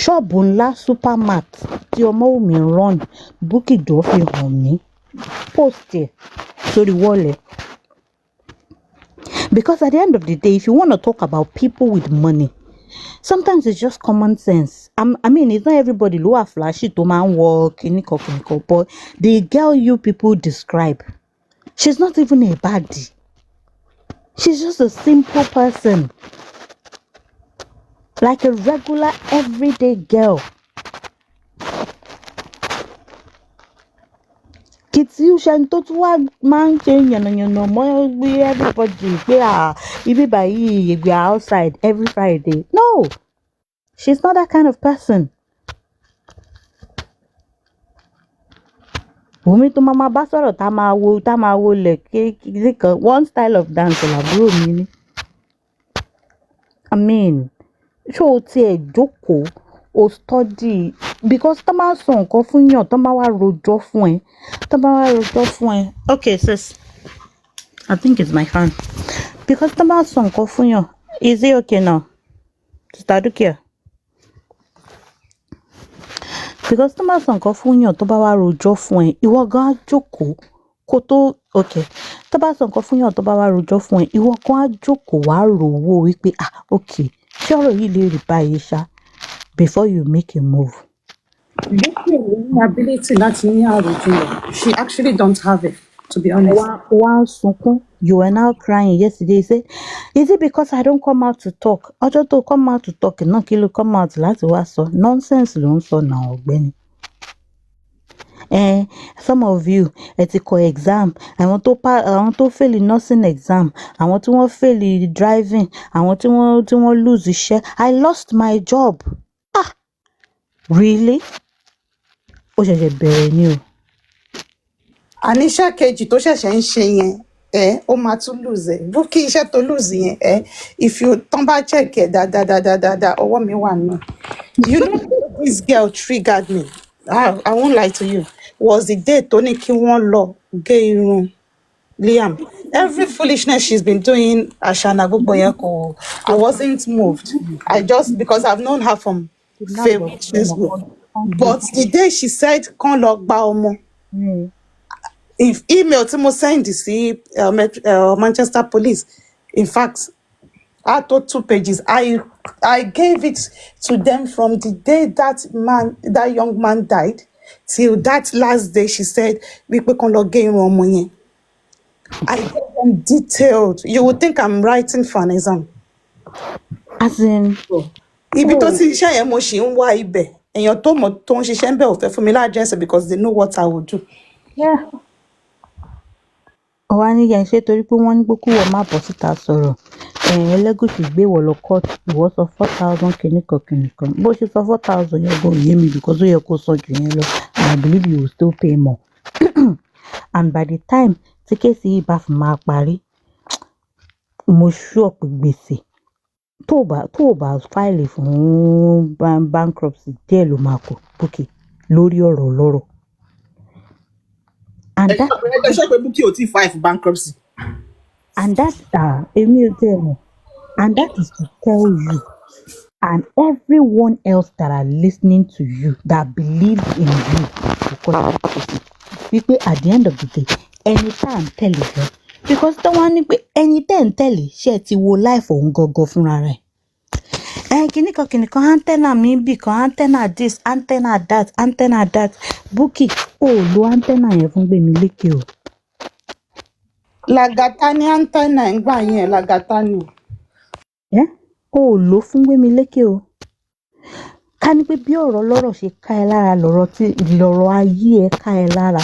Ṣọ́ọ̀bù ńlá supermart tí Ọmọ́wùmí run Bukky jọ fi hàn mí post ẹ̀ sórí wall ẹ̀. Because at the end of the day, if you want to talk about people with money, sometimes it's just common sense. I mean, it's not everybody who are flashy to man work in but the girl you people describe, she's not even a baddie. She's just a simple person. Like a regular everyday girl. Kìtì ṣẹni tó tún wá máa ń ṣe yànnàyànnà mọ́ gbé everybody pé ibi báyìí we are outside every Friday. No, she's not that kind of person. Wùmí tó máa bá sọ̀rọ̀ tá máa wo lẹ̀ kékeré kan one style of dance làbúrò mi ní. I mean, ṣé o tiẹ̀ jókòó o study because tó máa sọ nǹkan fún yàn tó máa wá rojọ́ fún ẹ. Okay sis, I think it's my fan. Because tó máa sọ nǹkan fún yàn, is it okay now? Sister Dukia. Because tó máa sọ nǹkan fún yàn tó bá wá rojọ́ fún ẹ, ìwọ gan á jókòó kó tó okay. Tó bá sọ nǹkan fún yàn tó bá wá rojọ́ fún ẹ, ìwọ gan á jókòó wá rò wó wípé okay, ṣé ọ̀rọ̀ yìí lè rí báyìí ṣá before you make a move. Bukky ability láti ní àròjinlẹ̀. She actually don't have it, to be honest. One sunkún, you were now crying yesterday. You said, is it because I don't come out to talk? Ọjọ́ tó come out to talk náà kí ló come out láti wá sọ? Nonsense ló ń sọ náà ọ̀gbẹ́ni. Some of you ẹ ti kọ exam, àwọn tó fail nursing exam, àwọn tí wọ́n fail driving, àwọn tí wọ́n lose iṣẹ́. I lost my job. Really? Ó ṣẹ̀ṣẹ̀ bẹ̀rẹ̀ ni o. Àníṣe kejì tó ṣẹ̀ṣẹ̀ ń ṣe yẹn ó máa tún lose ẹ̀. Bukky iṣẹ́ tó lose yẹn if you tán bá check ẹ̀ dáadáa ọwọ́ mi wà náà. You know this girl triggered me. I won't lie to you. Was the day tó ní kí wọ́n lọ gé irun Liam. Every foolishness she's been doing, Ashana gbogbo yẹn kò, I wasn't moved. I just because I've known her from Facebook. But the day she said kán lọ gba ọmọ. If email tí mo send sí Manchester police, in fact, out of 2 pages, I gave it to them from the day that young man died till that last day she said wípé kán lọ gé irun ọmọ yẹn. I gave them detailed. You would think I'm writing for an exam. As in, ibi tó ti ṣiṣẹ́ yẹn mo ṣì ń wá ibẹ̀. Èèyàn tó mọ̀ tó ń ṣiṣẹ́ ń bẹ̀ ò fẹ́ fún mi láàdírẹ́sì because they know what I would do. Yeah. Ọ̀wá ní yẹn ṣe torí pé wọ́n ní pé kí wọ́n má bọ́ síta sọ̀rọ̀. Ẹlẹ́gùsì gbé wọ̀ lọ court, ìwọ sọ 4,000 kìnnìkan. Bó ṣe sọ 4,000 yẹn gan yé mi because ó yẹ kó sọ jù yẹn lọ. And I believe you will still pay more. And by the time tí kéèsì yìí bá fi máa parí, mo sure pé gbèsè tó o bá fáìlì fún bankruptcy díẹ̀ ló máa kù Bukky lórí ọ̀rọ̀ ọlọ́rọ̀. And that ṣé pé Bukky ò tí file for bankruptcy. And that èmi ò tẹ̀ mọ̀. And that is to tell you and everyone else that are listening to you that believe in you because wípé at the end of the day ẹni tá à ń tẹ̀lé gan because tó wá ní pé ẹni tẹ́ ń tẹ̀lé ṣe ti wo life òun gangan fúnra rẹ̀. Kìnìkan antenna mi bì kan antenna this antenna that Bukky ò lo antenna yẹn fún Gbémilékè o. Lagata ní antenna ń gbà yẹn Lagata ni. Ò lò fún Gbémilékè o. Ká ní pé bí ọ̀rọ̀ lọ́rọ̀ ṣe ká ẹ lára lọ́rọ̀ ayé ẹ ká ẹ lára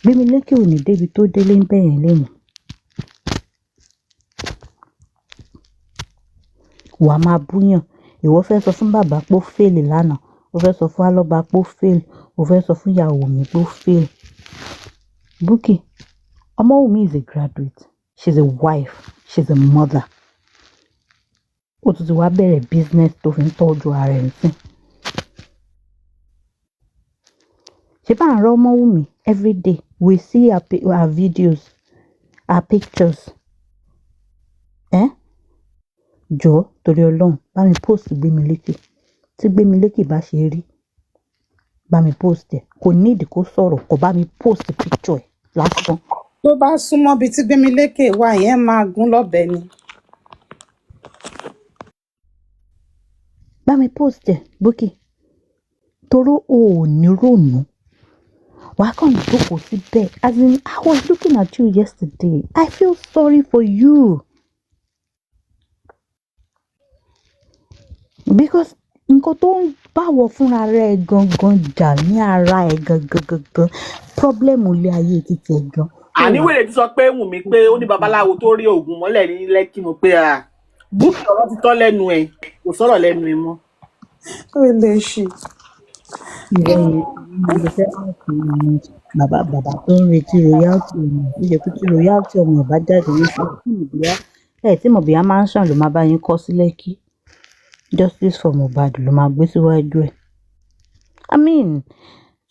Gbémilékè ò ní débi tó délé ń bẹ̀yẹn lẹ́nu. Wàá máa búyàn ìwọ fẹ́ sọ fún bàbá pé ó fail lánàá ó fẹ́ sọ fún Alọ́ba pé ó fail ó fẹ́ sọ fún ìyàwó mi pé ó fail. Bukky Ọmọ́wùmí is a graduate, she's a wife, she's a mother. Ó tún ti wá bẹ̀rẹ̀ business tó fi ń tọ́jú ara ẹ̀ sí. Ṣé bá ń rọ Ọmọ́wùmí every day we see her videos, her pictures. Jọ̀ọ́ torí Ọlọ́run bá mi post Gbémilékè tí Gbémilékè bá ṣe rí bá mi post ẹ̀ kò nídìí kó sọ̀rọ̀ kò bá mi post picture ẹ̀ lásán. Tó bá súnmọ́ bí tí Gbémilékè wà yẹn máa gún lọ́bẹ ni. Bá mi post ẹ̀ Bukky toró o ò ní rònú wàá kàn jókòó síbẹ̀ as in I was looking at you yesterday I feel sorry for you because nǹkan tó ń báwọ̀ fúnra rẹ̀ gangan jà ní ara ẹ̀ gangan problem ilé ayé títí ẹ̀ gan. Àníwèrè ti sọ pé Wùnmí pé ó ní babaláwo tó rí oògùn mọ́lẹ̀ ní Lẹ́kì mo pé Bukky ọ̀rọ̀ ti tán lẹ́nu ẹ̀ kò sọ̀rọ̀ lẹ́nu ẹ̀ mọ́. Ó lè ṣe. Ìwọ yẹn mo lè fẹ́ láti bàbá tó ń retí royalty ọmọ ìjẹ́ pé tí royalty ọmọ ẹ̀ bá jáde ní ṣe tí Mohbad mansion ló máa bá yín kọ́ sí Lẹ́kì justice for Mohbad ló máa gbé síwájú ẹ̀. I mean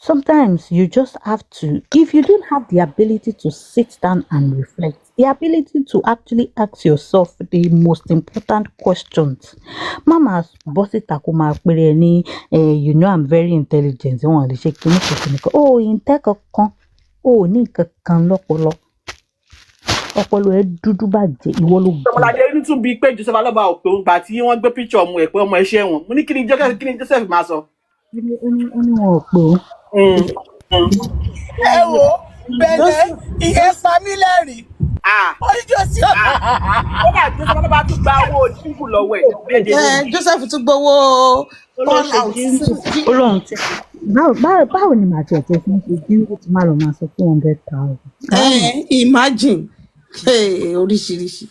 sometimes you just have to if you don't have the ability to sit down and reflect the ability to actually ask yourself the most important questions mama bọ́ síta kó máa pèrè ní you know I'm very intelligent wọn lè ṣe kíní kankan ó ìǹtẹ́ kankan ó ní kankan lọ́pọlọ ọpọlọ ẹ dúdú bàjẹ́ ìwọ ló gbọ́. Ọmọládé ní tún bíi pé Joseph Alọ́ba ò pé òun gbà tí wọ́n gbé picture ọmọ ẹ̀ pé ọmọ ẹṣẹ́ wọn mo ní kí ni Joseph máa sọ. ó ní wọn ò pé ẹ wo bẹ̀rẹ̀ ìyẹn famílẹ̀rì oníjọ́sí. ó bá Joseph Alọ́ba tún gba owó jíǹkù lọ́wọ́ ẹ̀. Joseph tún gbowó call out. ó lóun tí báwo ni màá tiẹ̀ fún ṣe jíǹkù tí má lọ máa sọ 200,000. Imagine oríṣiríṣi.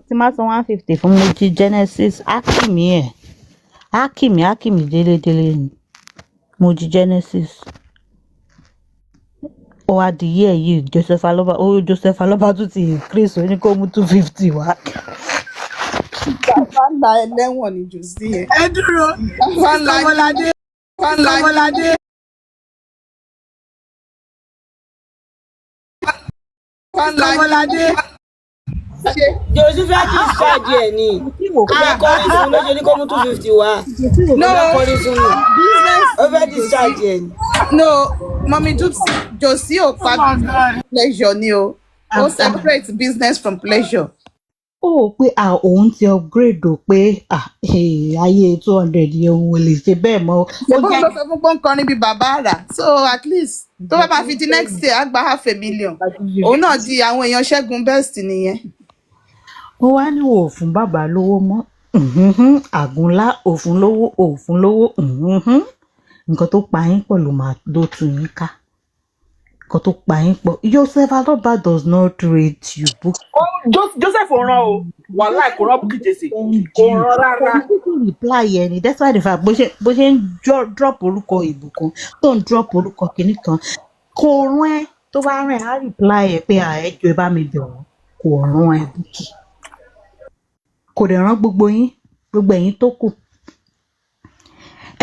tí má san 150 fún Mojí Genesis Akimi délédélé ni Mojí Genesis ó wá di yẹ́ yìí Joseph Alọ́ba tún ti increase ó ní kó mú 250 wá. Fàlà ẹlẹ́wọ̀n ni Jòsí yẹn. ẹ dúró Kọ́mọládé. Jòsí fẹ́ kí ṣáàjì ẹ̀ ni kọrin fún lóṣèlú ní kó mú 250 wá kọrin fún mi ó fẹ́ discharge ẹ̀ ni. No, Mommy Jòsí ò pa pleasure ni o. Ó separate business from pleasure. Ó pé òun ti upgrade o pé ayé 200 yẹn òun ò lè ṣe bẹ́ẹ̀ mọ́. Ó jẹ́ ló sọ fún pọ́nkọrin bíi bàbá àrà so at least tó bá máa fi di next year á gba $500,000. Òun náà di àwọn èèyàn Ṣẹ́gun best nìyẹn. Ó wá ní òfun bàbá lówó mọ́ àgúnlá òfun lówó nǹkan tó pa yín pọ̀ ló tún yín ká nǹkan tó pa yín pọ̀ Joseph Alọ́ba does not rate you book. Joseph ò rán o wàhálà kò rán Bukky Jesse kò rán rárá. kò reply yẹn ni that's why the fact bó ṣe ń drop orúkọ ìbùkún tó ń drop orúkọ kìíní kan kò rán ẹ tó bá rán ẹ á reply ẹ pé ẹjọ́ ẹ bá mi bẹ̀ wọ́n kò rán ẹ Bukky kò dẹ̀ rán gbogbo ẹ̀yin tó kù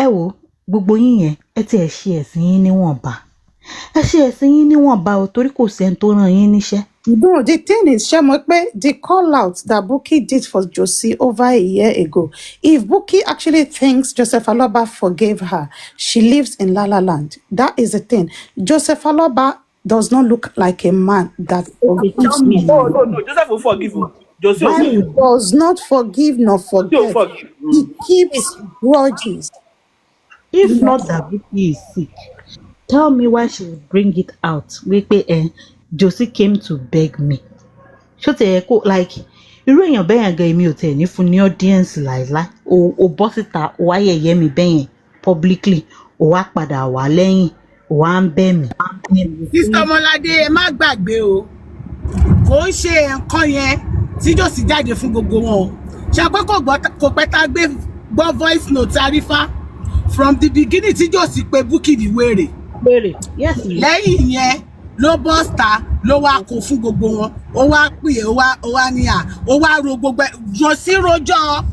ẹ wò gbogbo yín yẹn ẹ tiẹ̀ ṣe ẹ̀sìn yín níwọ̀nba ẹ ṣe ẹ̀sìn yín níwọ̀nba ò torí kò sẹ́ni tó ràn yín níṣẹ́. No, the thing is, Shemope, the call out that Buki did for Josie over a year ago. If Buki actually thinks Joseph Aloba forgave her, she lives in La La Land. That is the thing. Joseph Aloba does not look like a man that Okay, tell forgives me people. now. No, Joseph will forgive you. Josie will Why He forgive. does not forgive nor Josie will forget. forgive. He keeps grudges. if not that Buki is sick, tell me why she would bring it out wípé Josie came to beg me. Ṣó ti yẹ kó like irú èèyàn bẹ́ẹ̀ yẹn gan èmi ò tẹ̀ ní fún ní audience láìláì o bọ́ síta o wá yẹ̀yẹ́ mi bẹ́ẹ̀ yẹn publicly o wá padà wá lẹ́yìn o wá ń bẹ̀ mí. Sister Ọmọládé ẹ má gbàgbé o kò ń ṣe nǹkan yẹn tí Josie jáde fún gbogbo wọn o ṣe pé kò pẹ́ tá a gbọ́ voice note Arifa from the beginning tí Josie pe Bukky ní wèrè yes lẹ́yìn yẹn ló bọ́sta ló wá kó fún gbogbo wọn ó wá pè ó wá ní ó wá ro gbogbo Josie rojọ́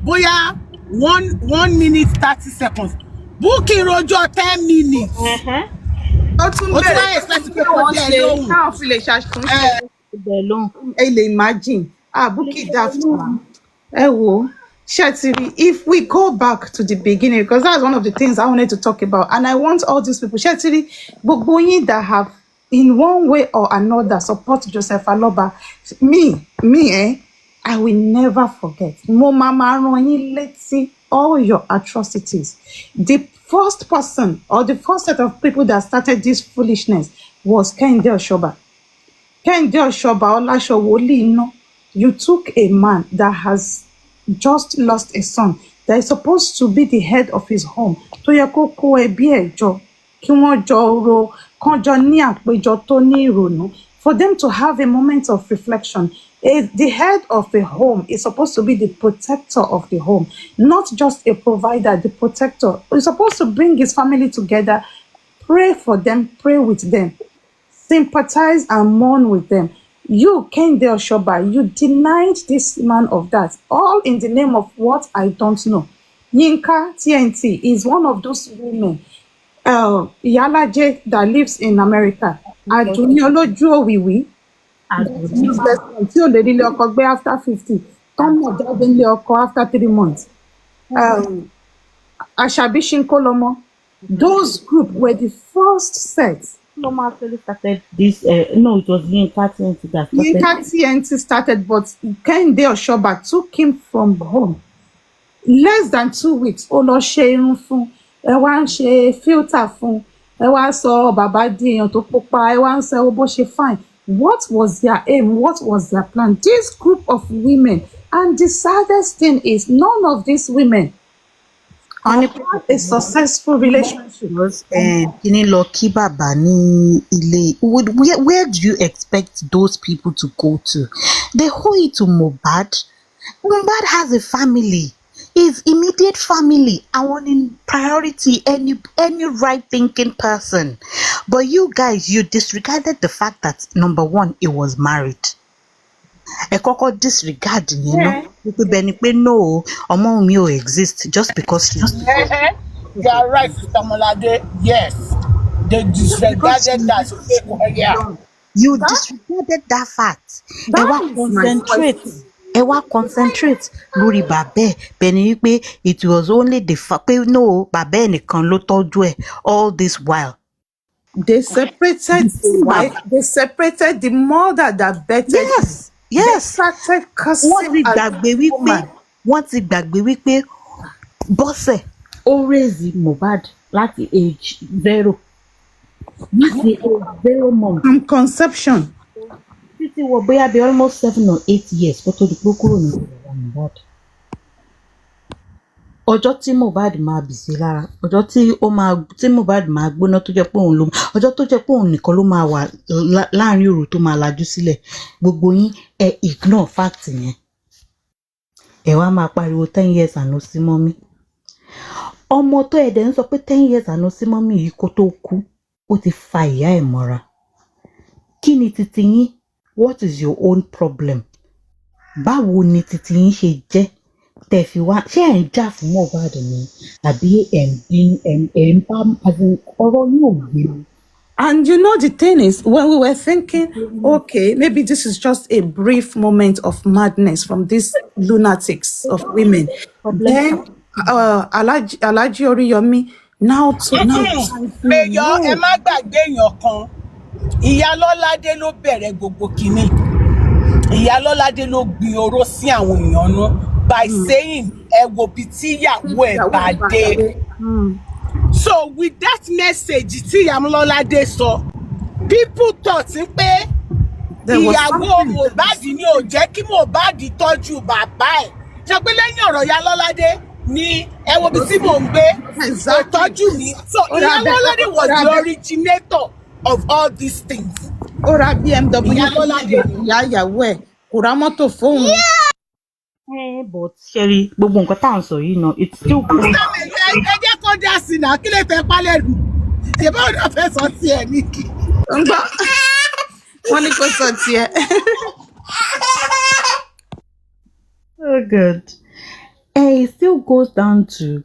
bóyá 1 minute 30 seconds Bukky rojọ́ 10 minutes. Ó tún Ó tún bẹ̀rẹ̀ wá expect pé kò dé lóhùn. káwọn fi lè ṣàtúnṣe. ibẹ̀ lóhùn. Ẹ lè imagine. Bukky daft ma. Ẹ wo. Shetiri, if we go back to the beginning, because that's one of the things I wanted to talk about, and I want all these people, Shetiri, gbogbo yín that have in one way or another support Joseph Aloba, me, I will never forget. Mo máa rán yín létí all your atrocities. The first person or the first set of people that started this foolishness was Kehinde Oshoba. Kehinde Oshoba, Olasowole Ina. You took a man that has just lost a son that is supposed to be the head of his home tó yẹ kó kó ẹbí ẹ̀ jọ kí wọ́n jọ ro kán jọ ní àpéjọ tó ní ìrònú for them to have a moment of reflection. The head of a home is supposed to be the protector of the home, not just a provider, the protector. He's supposed to bring his family together, pray for them, pray with them, sympathize and mourn with them. You, Kehinde Oshoba, you denied this man of that, all in the name of what I don't know. Yinka TNT is one of those women, Iyalaje, that lives in America. Adunni Oloju Owiwi, useless one tí ò lè rí ilé ọkọ gbé after 50, tán mọ̀ jáde nílé ọkọ after 3 months. Asabi Shinkolomo, those group were the first set. Loma actually started this. No, it was Yinka TNT that started. Yinka TNT started, but Kehinde Oshoba took him from home. Less than 2 weeks, ó lọ ṣe irun fún, ẹ wá ń ṣe filter fún, ẹ wá sọ bàbá di èèyàn tó pupa, ẹ wá ń sọ bó ṣe fine. What was their aim? What was their plan? This group of women, and the saddest thing is none of these women had a successful relationship. Kini lọ kí bàbá ní ilé. Where do you expect those people to go to? They owe it to Mohbad. Mohbad has a family. His immediate family. I want in priority any right-thinking person. But you guys, you disregarded the fact that number one, he was married. Ẹ kọ́kọ́ disregard yẹn náà wípé bẹ́ẹ̀ ni pé no ọmọ mi ò exist just because she. You are right, Sister Ọmọládé. Yes, they disregarded that. Yeah. You disregarded that fact. Ẹ wá concentrate lórí bàbá ẹ̀ bẹ́ẹ̀ ni wípé it was only the fact pé no bàbá ẹ̀ nìkan ló tọ́jú ẹ̀ all this while. They separated the wife. They separated the mother that betted. Yes. They started cursing. Wọ́n ti gbàgbé wípé Bọ́sẹ̀ ó raise Mohbad láti age 0. Láti age 0 months. From conception. Títí wọ bóyá bí almost 7 or 8 years kó tó di pé kúrò ní ìjọba Mohbad. Ọjọ́ tí Mohbad máa bì sí lára, ọjọ́ tí Mohbad máa gbóná tó jẹ́ pé òun ló ọjọ́ tó jẹ́ pé òun nìkan ló máa wà láàrin òru tó máa lajú sílẹ̀. Gbogbo yín ẹ ignore fact yẹn. Ẹ wá máa pariwo 10 years àná sí mọ́mí. Ọmọ tó ẹ̀dẹ̀ ń sọ pé 10 years àná sí mọ́mí yìí kó tó kú, ó ti fa ìyá ẹ̀ mọ́ra. Kí ni titi yín? What is your own problem? Báwo ni titi yín ṣe jẹ́? Tẹ̀ fi wá ṣé ẹ̀ ń jà fún Mohbad ni àbí ẹ̀ ń bá ọ̀rọ̀ yóò gbé mi. And you know, the thing is, when we were thinking, okay, maybe this is just a brief moment of madness from these lunatics of women, then Alaji Oriyomi now took the time to Mayor, ẹ know. má gbàgbé èèyàn kan. Ìyálọ́ládé ló bẹ̀rẹ̀ gbogbo kìíní. Ìyálọ́ládé ló gbin oró sí àwọn èèyàn nú by saying ẹ wo bí tíyàwó ẹ̀ bá dé. So with that message tí Ìyálọ́ládé sọ, people thought pé There was ìyàwó something. Mohbad ni ò jẹ́ kí Mohbad tọ́jú bàbá ẹ̀. Ṣé pé lẹ́yìn ọ̀rọ̀ Ìyálọ́ládé ni ẹ wo bí tí mò ń gbé kò Exactly. tọ́jú mi. So Ìyálọ́ládé was the originator of all these things. Ó ra BMW Ìyálọ́ládé. ìyá ìyàwó ẹ̀ kò ra mọ́tò fóun. But Sherry, gbogbo nǹkan tá à ń sọ yìí náà, it's still good. Ẹ jẹ́ kó dá sí náà, kí lè fẹ́ pálẹ̀ rù? Ṣèbá ò náà fẹ́ sọ sí ẹ̀ ní kí. ń gbọ́ wọ́n ní kó sọ tiẹ̀. Oh God. It still goes down to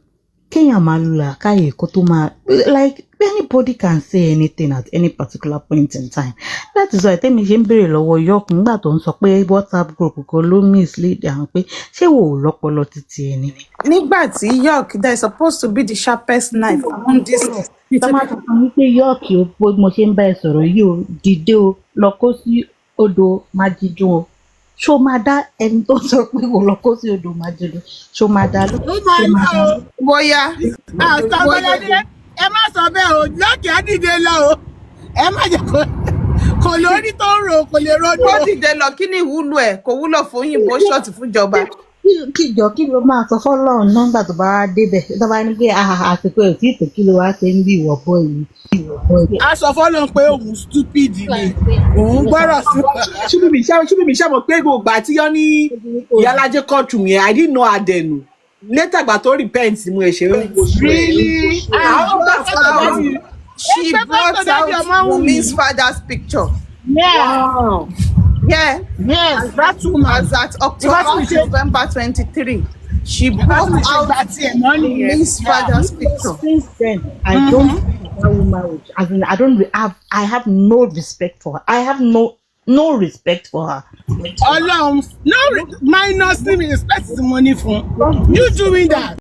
Kenya Malula Kaye Kotoma. Like anybody can say anything at any particular point in time. That is why tẹ́mi ṣe ń béèrè lọ́wọ́ York nígbà tó ń sọ pé WhatsApp group kan ló mislead àwọn pé ṣé wò ó lọ́pọlọ títí ẹni. Nígbà tí York, there is supposed to be the sharpest knife among this. Tọ́mà tó sọ wípé York o bó mo ṣe ń bá ẹ sọ̀rọ̀ yìí o dìde o lọ kó sí odò Májídùn o. Ṣó máa dá ẹni tó sọ pé kò lọ kó sí odò Májídùn? Ṣó máa dá ló? Ó máa ń lọ o. Bóyá Àtàwọ̀lẹ́dẹ́ ẹ má sọ bẹ́ẹ̀ o, lọ́ọ̀kì á dìde lọ o. Ẹ má jẹ́ kò lórí tó ń rò kò lè rọdún. ó dìde lọ, kí ni ìwúlò ẹ̀? Kò wúlò fún òyìnbó ṣọ́ọ̀tì fúnjọba. Kíjọ kí ló máa sọ fọ́lọ́run náà nígbà tó bá wá débẹ̀ tó bá ní pé àsìkò ẹ̀ tí ìtò kí ló wá ṣe ń bí ìwọ̀bọ yìí. A sọ fọ́lọ́run pé òun stupid ni, òun gbọ́rọ̀ sí. Ṣúbí mi ṣàmọ̀ pé gbogbo àti yọ ní Ìyálájé courtroom yẹn, I didn't know Adenu. Later gbà tó repent mo ẹ̀ṣẹ̀ ń wo. Really? She brought out Wumi's father's picture. Yeah. Wow. Yeah. Yes, that woman. As at November 23, she brought out Wumi's father's picture. Since then, I don't think that woman would, as in, I have no respect for her. I have no respect for her. Ọlọ́run, no minus respect the money fún. You doing that?